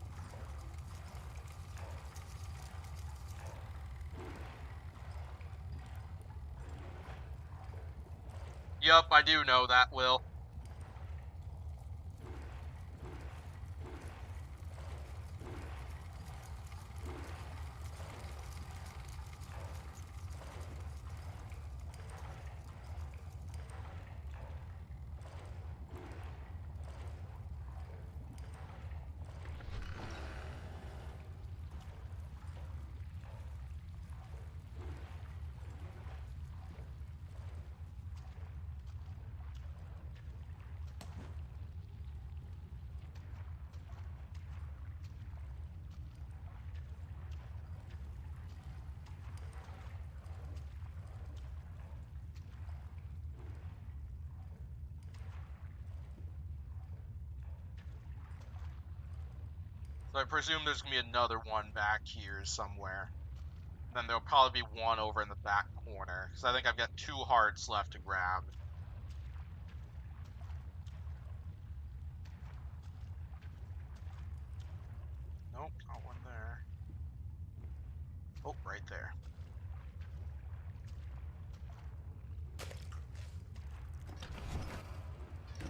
Yup, I do know that, Will. So I presume there's gonna be another one back here somewhere. Then there'll probably be one over in the back corner, because I think I've got 2 hearts left to grab. Nope, not one there. Oh, right there.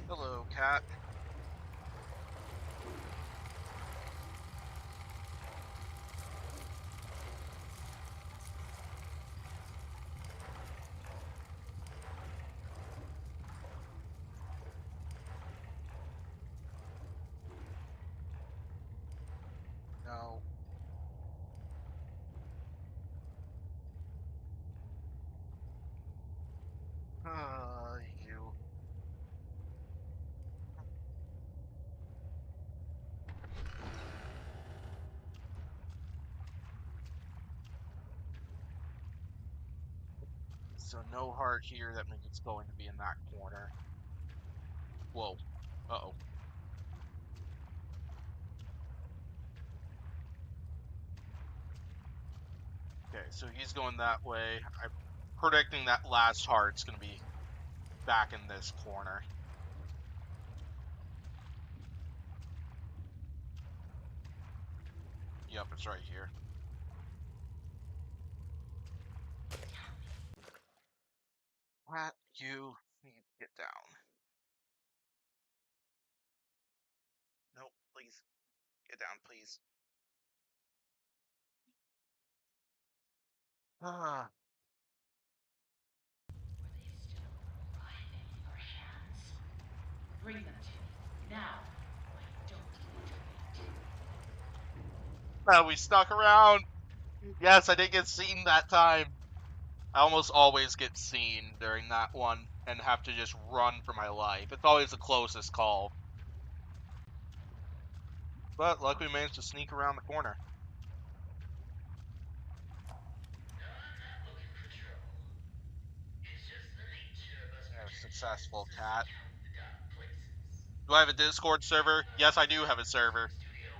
Hello, cat. No. You. So no heart here, that means it's going to be in that corner. Whoa. Uh-oh. Okay, so he's going that way. I'm predicting that last heart's gonna be back in this corner. Yep, it's right here. Rat, you need to get down. Nope, please. Get down, please. Ah. Were they still writhing in your hands? Bring them to me, now. I don't need to wait. We stuck around. Yes, I did get seen that time. I almost always get seen during that one and have to just run for my life. It's always the closest call. But luckily we managed to sneak around the corner. No, I'm not looking for trouble. It's just the nature of us Yeah, projectionists successful, to cat. scout the dark places. Do I have a Discord server? Yes, I do have a server. Studio.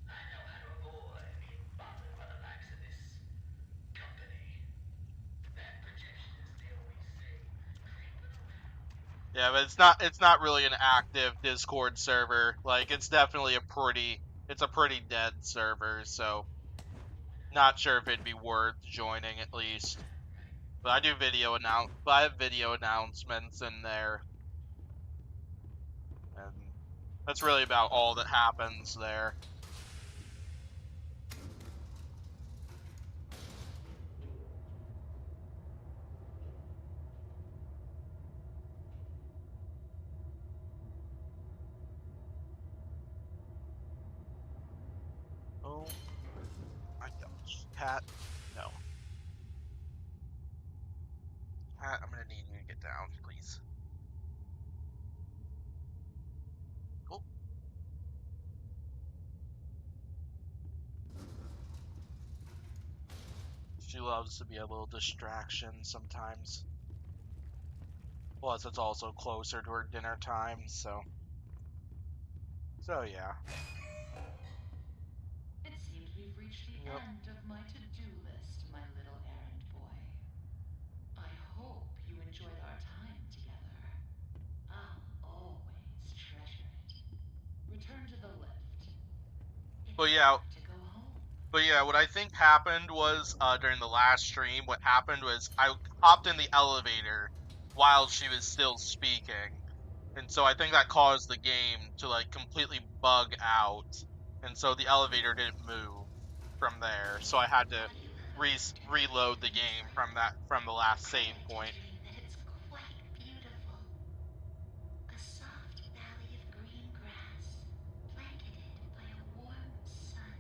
I know how to avoid being bothered by the likes of this company. That projectionist they always say, creeping around. Yeah, but it's not really an active Discord server. Like it's definitely it's a pretty dead server, so not sure if it'd be worth joining at least. But I have video announcements in there. And that's really about all that happens there. Oh my gosh. Cat, no. Cat, I'm gonna need you to get down, please. Oh, she loves to be a little distraction sometimes. Plus, it's also closer to her dinner time, so yeah. It seems we've reached the Yep. end of my to-do list, my little errand boy. I hope you enjoyed our time together. I'll always treasure it. Return to the lift. It's But yeah, time to go home. what I think happened was during the last stream, what happened was I hopped in the elevator while she was still speaking. And so I think that caused the game to like completely bug out. And so the elevator didn't move from there. So I had to Have you ever wondered reload the what it's game like? from the last I save like to point. dream that it's quite beautiful. A soft valley of green grass, blanketed by a warm sun.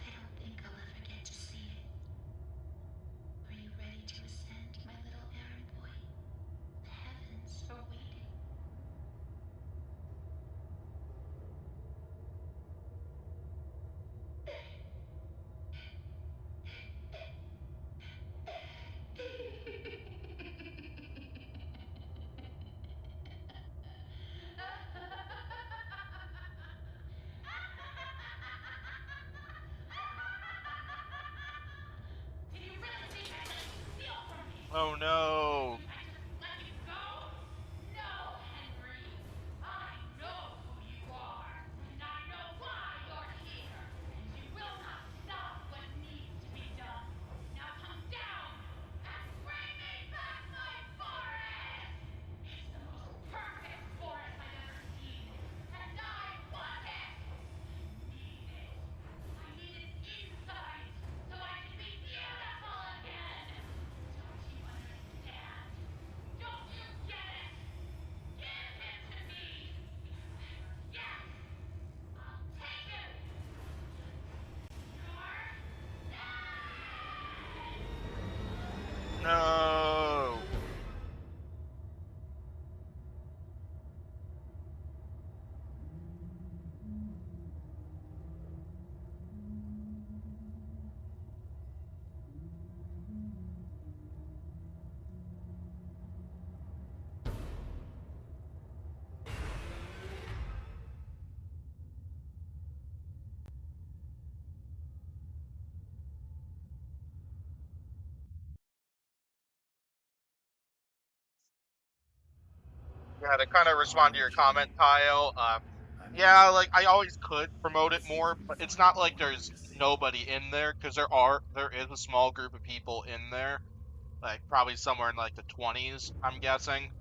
I don't think I'll ever get to see it. Are you ready to ascend, my little errand boy? The heavens are waiting. Oh no. I just let you go? No, Henry. I know who you are, and I know why you're here, and you will not stop what needs to be done. Now come down and bring me back my forest! It's the most perfect forest I've ever seen, and I want it! I need it inside so I can be beautiful again! Don't you understand? Don't you get it? Give him to me! Yes! I'll take him! No. Yeah, to kind of respond to your comment, Kyle, yeah, like I always could promote it more, but it's not like there's nobody in there because there is a small group of people in there, like probably somewhere in like the 20s, I'm guessing.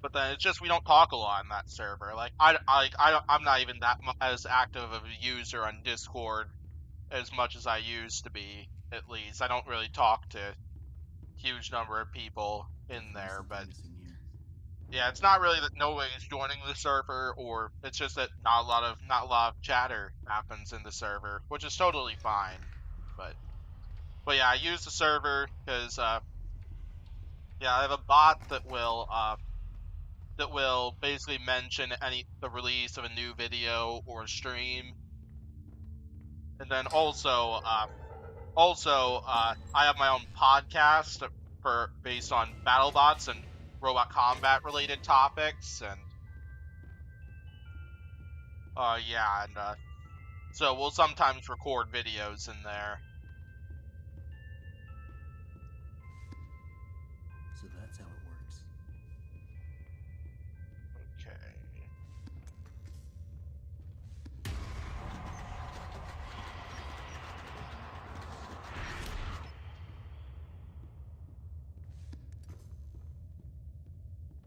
But then it's just we don't talk a lot on that server. Like I'm not even that as active of a user on Discord as much as I used to be. At least I don't really talk to huge number of people in there, but Missing here. yeah, it's not really that nobody's joining the server, or it's just that not a lot of chatter happens in the server, which is totally fine. But yeah, I use the server because yeah, I have a bot that will basically mention the release of a new video or stream, and then also I have my own podcast for based on BattleBots and robot combat related topics, and yeah, and so we'll sometimes record videos in there. So that's how it works. Okay.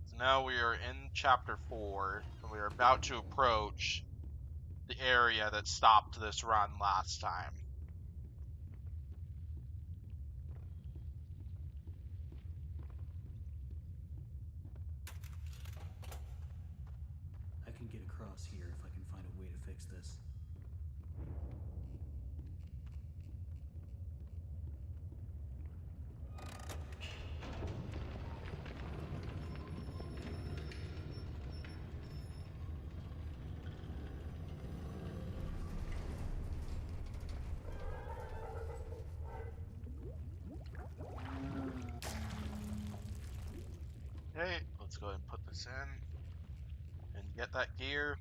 So now we are in chapter 4, and we are about to approach the area that stopped this run last time. I can get across here if I can find a way to fix this. Okay, let's go ahead and put this in and get that gear.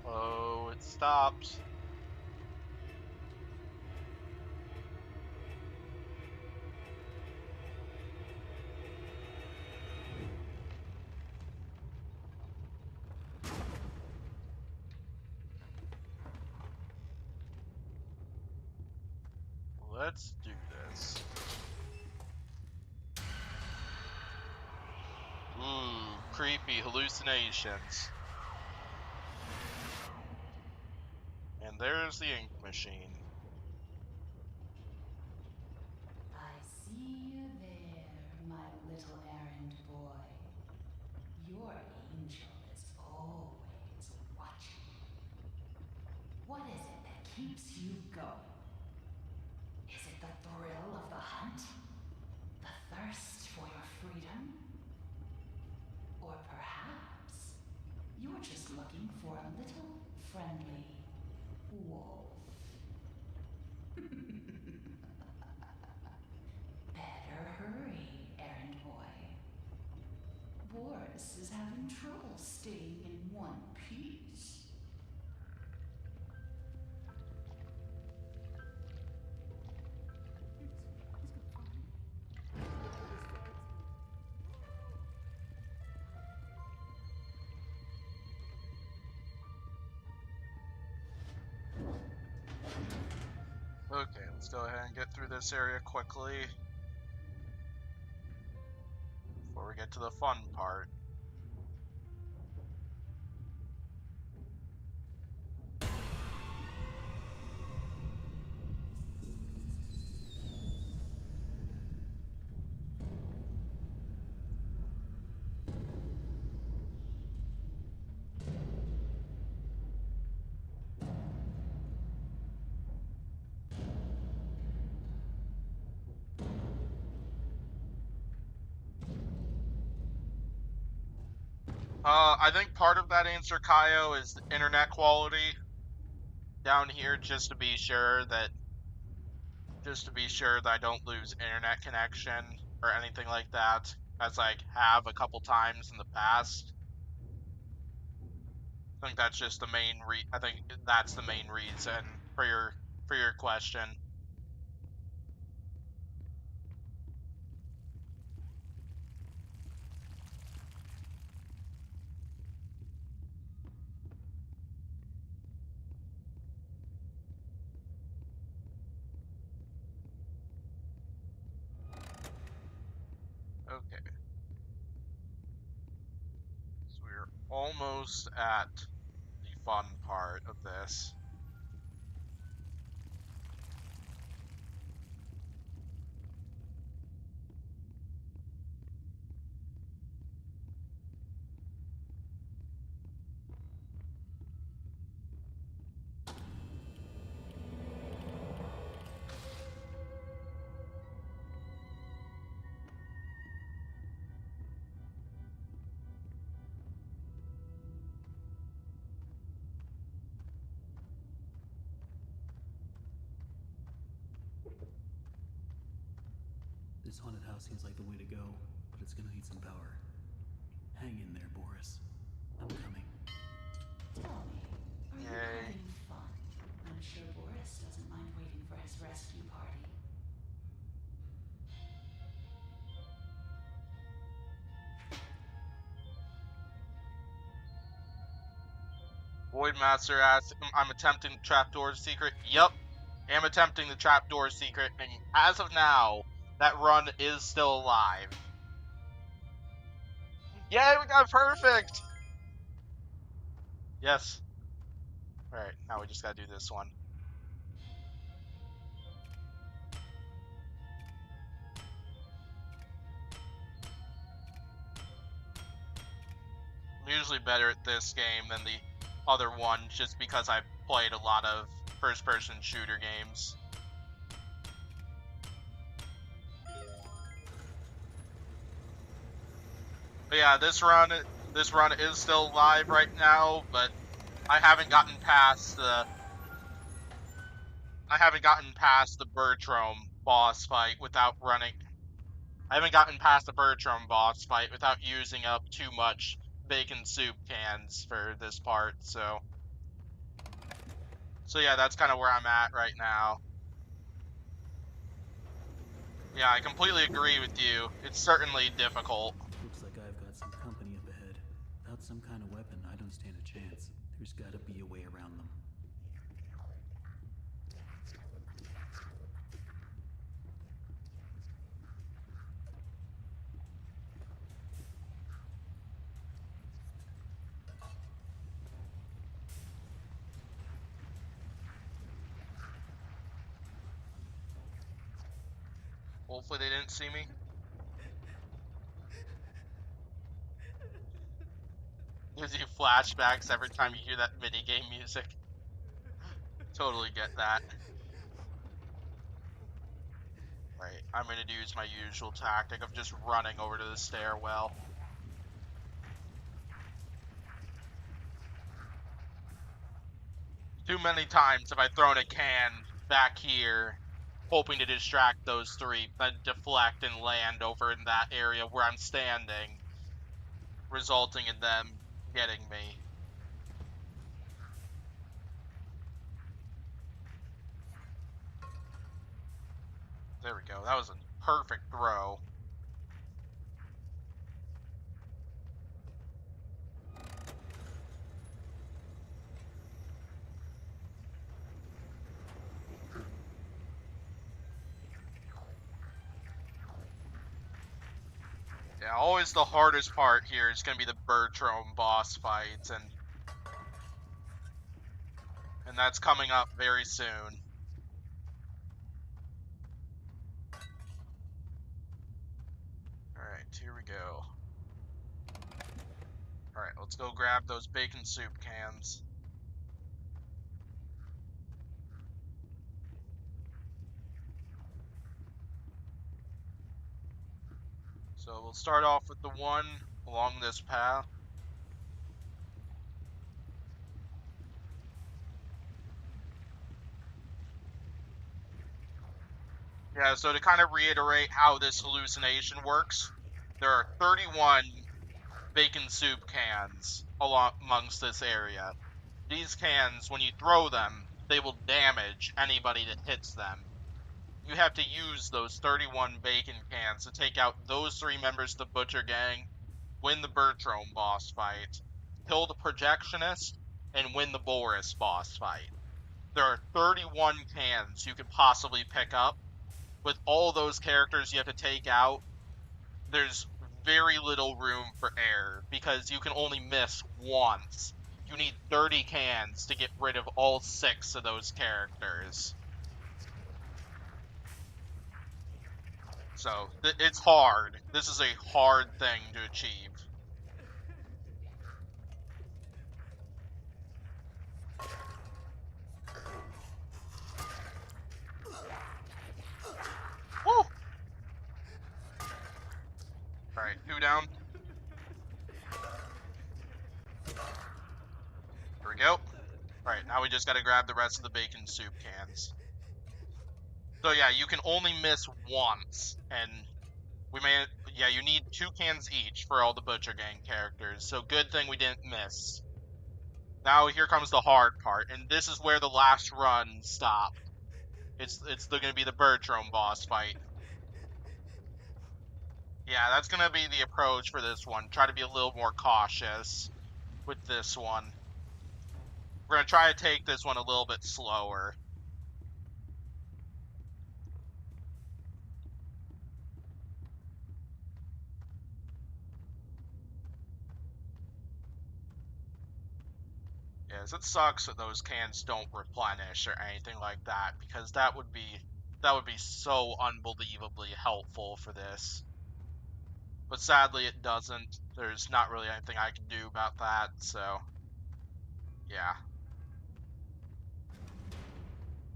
Oh, it stops. Let's do this. Ooh, creepy hallucinations. And there's the ink machine. I see you there. keeps you going? Is it the thrill of the hunt? The thirst for your freedom? Or perhaps you're just looking for a little friendly wolf? Better hurry, errand boy. Boris is having trouble staying in one piece. Okay, let's go ahead and get through this area quickly before we get to the fun part. I think part of that answer, Kaio, is the internet quality down here, just to be sure that I don't lose internet connection or anything like that, as I have a couple times in the past. I think that's just the main I think that's the main reason for your question. Okay. So we're almost at the fun part of this. This haunted house seems like the way to go, but it's gonna need some power. Hang in there, Boris. I'm coming. Tell me, are you Yay. having fun? I'm sure Boris doesn't mind waiting for his rescue party. Voidmaster asks, I'm attempting the trapdoor secret. Yep, I'm attempting the trapdoor secret, and as of now, that run is still alive. Yay, we got perfect! Yes. Alright, now we just gotta do this one. I'm usually better at this game than the other one, just because I've played a lot of first-person shooter games. But yeah, this run is still live right now, but I haven't gotten past the Bertram boss fight without running. I haven't gotten past the Bertram boss fight without using up too much bacon soup cans for this part, so yeah, that's kind of where I'm at right now. Yeah, I completely agree with you. It's certainly difficult. Looks like I've got some company up ahead. Without some kind of weapon, I don't stand a chance. There's gotta be a way around them. Hopefully they didn't see me. Gives you flashbacks every time you hear that minigame music. Totally get that. Right, I'm gonna use my usual tactic of just running over to the stairwell. Too many times have I thrown a can back here, hoping to distract those three, then deflect and land over in that area where I'm standing, resulting in them getting me. There we go. That was a perfect throw. Yeah, always the hardest part here is going to be the Bertram boss fights, and that's coming up very soon. Alright, here we go. Alright, let's go grab those bacon soup cans. So we'll start off with the one along this path. Yeah, so to kind of reiterate how this hallucination works, there are 31 bacon soup cans amongst this area. These cans, when you throw them, they will damage anybody that hits them. You have to use those 31 bacon cans to take out those three members of the Butcher Gang, win the Bertram boss fight, kill the Projectionist, and win the Boris boss fight. There are 31 cans you can possibly pick up. With all those characters you have to take out, there's very little room for error because you can only miss once. You need 30 cans to get rid of all 6 of those characters. So, it's hard. This is a hard thing to achieve. Woo! Alright, 2 down. Here we go. Alright, now we just gotta grab the rest of the bacon soup cans. So yeah, you can only miss once, and you need 2 cans each for all the Butcher Gang characters, so good thing we didn't miss. Now here comes the hard part, and this is where the last run stopped. It's gonna be the Bertram boss fight. Yeah, that's gonna be the approach for this one. Try to be a little more cautious with this one. We're gonna try to take this one a little bit slower. Yes, it sucks that those cans don't replenish or anything like that, because that would be so unbelievably helpful for this. But sadly it doesn't. There's not really anything I can do about that, so yeah.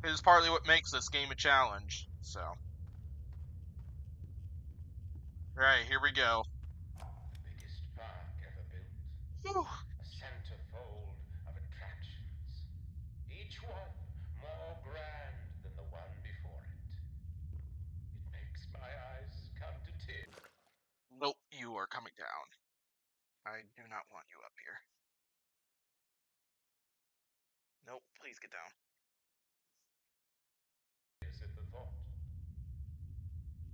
It is partly what makes this game a challenge, so. Alright, here we go. The biggest park ever built. Whew. A centerfold of attractions. Each one more grand than the one before it. It makes my eyes come to tears. Nope, you are coming down. I do not want you up here. Nope, please get down. At the thought.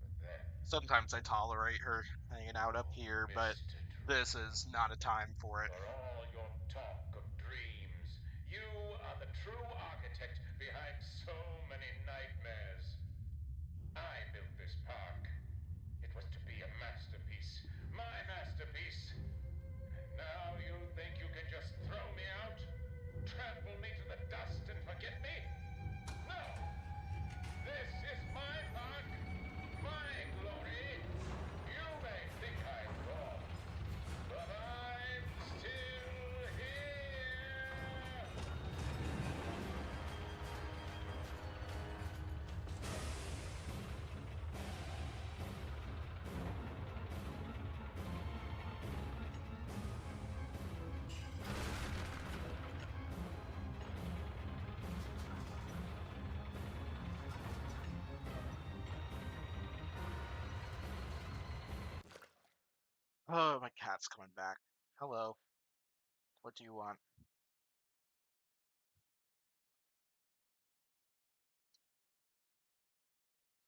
But then, Sometimes I tolerate her hanging out up here, but Mr. Drew, this is not a time for it. for all your talk of dreams, you are the true architect behind so many nightmares. I built this park. It was to be a masterpiece. My masterpiece. And now you think you can just throw me out? Trample me to the dust and forget me? No! This is my park, my glory. You may think I'm gone, but I'm still here. Oh, my cat's coming back. Hello. What do you want?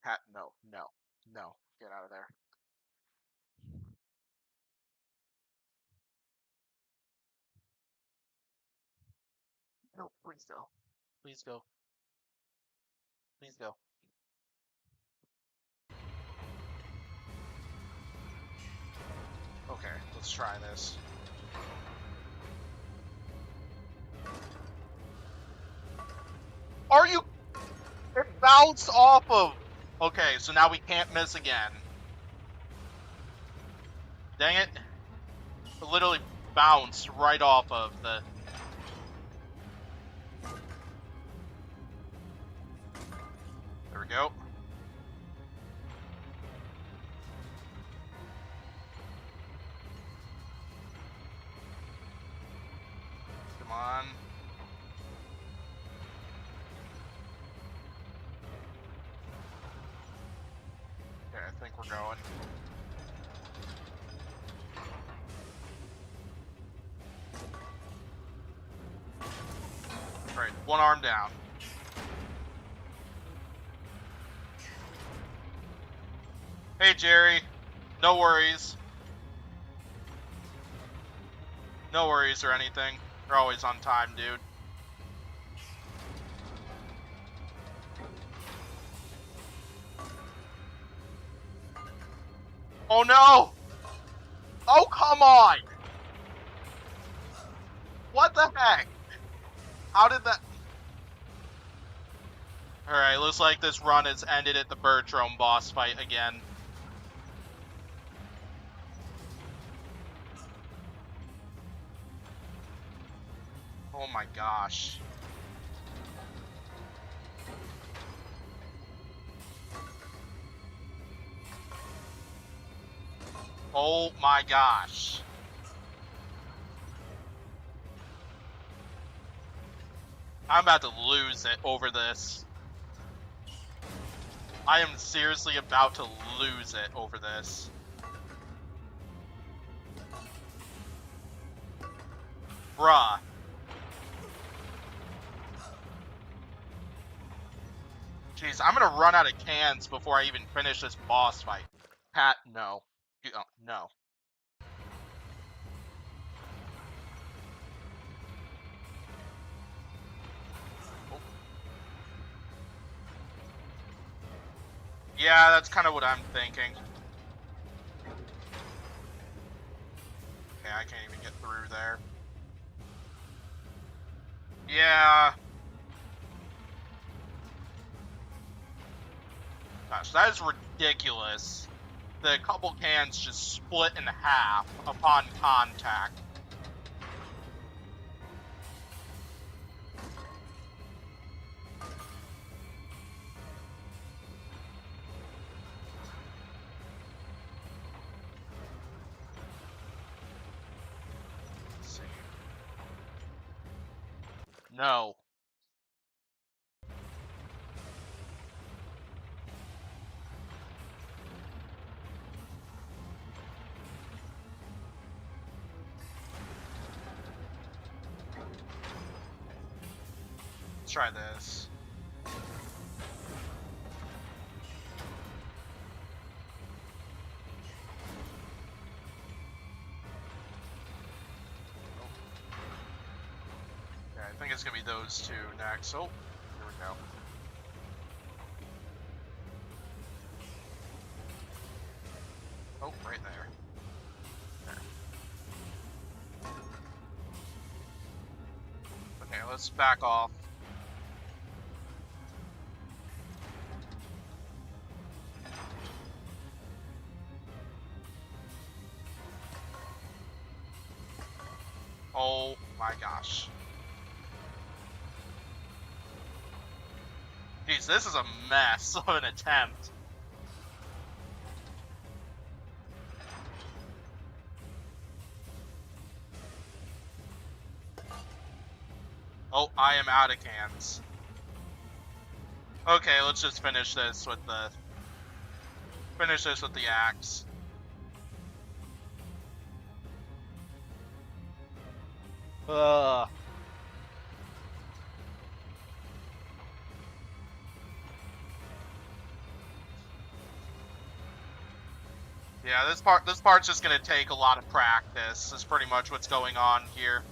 Cat, no, no, no. Get out of there. No, please go. Please go. Please go. Okay, let's try this. Are you? It bounced off of. Okay, so now we can't miss again. Dang it. It literally bounced right off of the. There we go. Come on. Okay, I think we're going. Alright, one arm down. Hey, Jerry. No worries. No worries or anything. You're always on time, dude. Oh no! Oh, come on! What the heck? How did that... Alright, looks like this run has ended at the Bertram boss fight again. Oh my gosh. Oh my gosh. I'm about to lose it over this. I am seriously about to lose it over this. Bruh. Jeez, I'm gonna run out of cans before I even finish this boss fight. Pat, no. No. Oh. Yeah, that's kind of what I'm thinking. Okay, I can't even get through there. Yeah. Gosh, that is ridiculous. The couple cans just split in half upon contact. Let's see. No. Let's try this. Okay, I think it's gonna be those two next. Oh, here we go. Oh, right there. There. Okay, let's back off. Oh my gosh. Jeez, this is a mess of an attempt. Oh, I am out of cans. Okay, let's just finish this with the axe. Ugh. Yeah, this part's just gonna take a lot of practice. Is pretty much what's going on here.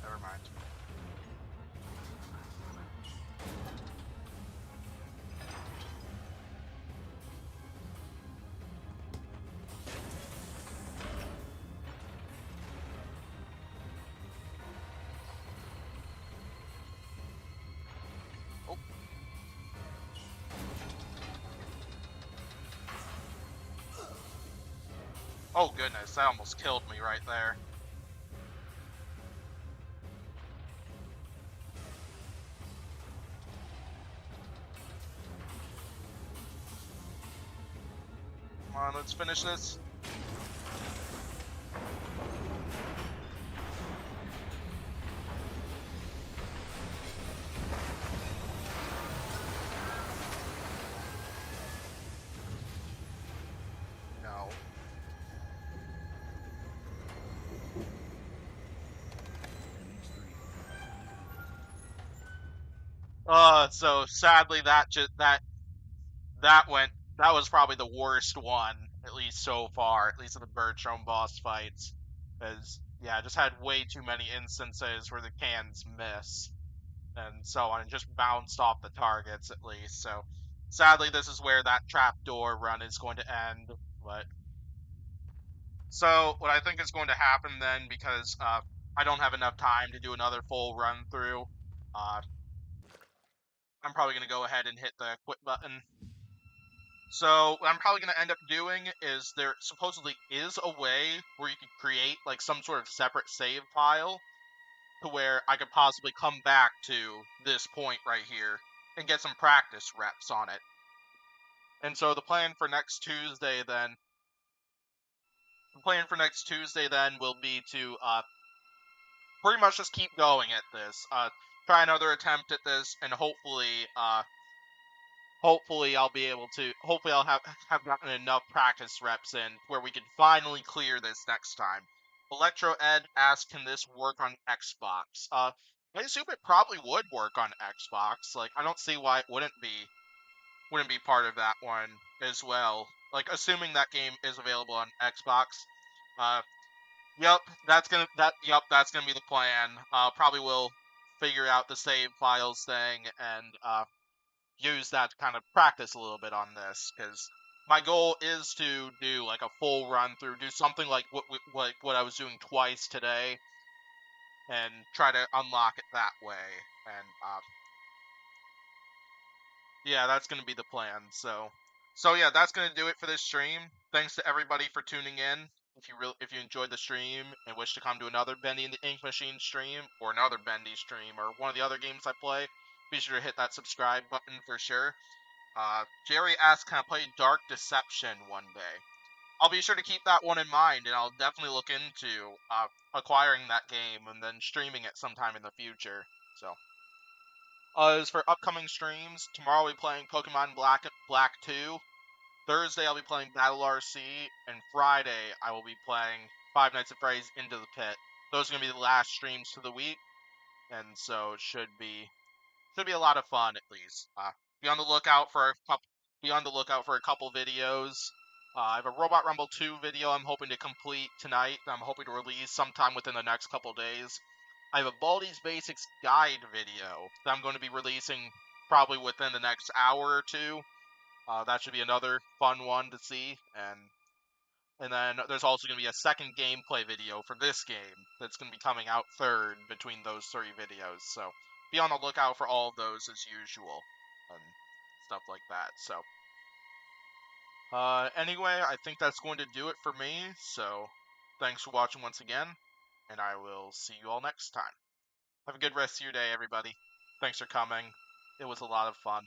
Never mind. Oh. Oh goodness, that almost killed me right there. Come on, let's finish this. No. So sadly that was probably the worst one, at least so far, at least in the Bertram boss fights. Because yeah, I just had way too many instances where the cans miss and so on, and just bounced off the targets at least. So sadly, this is where that trapdoor run is going to end. But so what I think is going to happen then, because I don't have enough time to do another full run through, uh, I'm probably going to go ahead and hit the quit button. So what I'm probably going to end up doing is there supposedly is a way where you could create like some sort of separate save file to where I could possibly come back to this point right here and get some practice reps on it. And so the plan for next Tuesday then will be to pretty much just keep going at this. Try another attempt at this, and hopefully I'll be able to. Hopefully I'll have gotten enough practice reps in where we can finally clear this next time. Electro Ed asked, "Can this work on Xbox?" I assume it probably would work on Xbox. Like, I don't see why it wouldn't be part of that one as well. Like, assuming that game is available on Xbox. Uh, that's gonna be the plan. Probably will figure out the save files thing and use that to kind of practice a little bit on this, because my goal is to do like a full run through, do something like what I was doing twice today, and try to unlock it that way. And yeah, that's gonna be the plan. So yeah, that's gonna do it for this stream. Thanks to everybody for tuning in. If you enjoyed the stream and wish to come to another Bendy and the Ink Machine stream, or another Bendy stream, or one of the other games I play, be sure to hit that subscribe button for sure. Jerry asks, "Can I play Dark Deception one day?" I'll be sure to keep that one in mind, and I'll definitely look into acquiring that game and then streaming it sometime in the future. So, as for upcoming streams, tomorrow I'll be playing Pokemon Black 2. Thursday I'll be playing Battle RC, and Friday I will be playing Five Nights at Freddy's Into the Pit. Those are gonna be the last streams for the week, and so it should be a lot of fun at least. Be on the lookout for a couple videos. I have a Robot Rumble 2 video I'm hoping to complete tonight. I'm hoping to release sometime within the next couple days. I have a Baldi's Basics guide video that I'm going to be releasing probably within the next hour or two. That should be another fun one to see, and then there's also going to be a second gameplay video for this game that's going to be coming out third between those three videos. So be on the lookout for all of those as usual and stuff like that. So anyway, I think that's going to do it for me. So thanks for watching once again, and I will see you all next time. Have a good rest of your day, everybody. Thanks for coming. It was a lot of fun.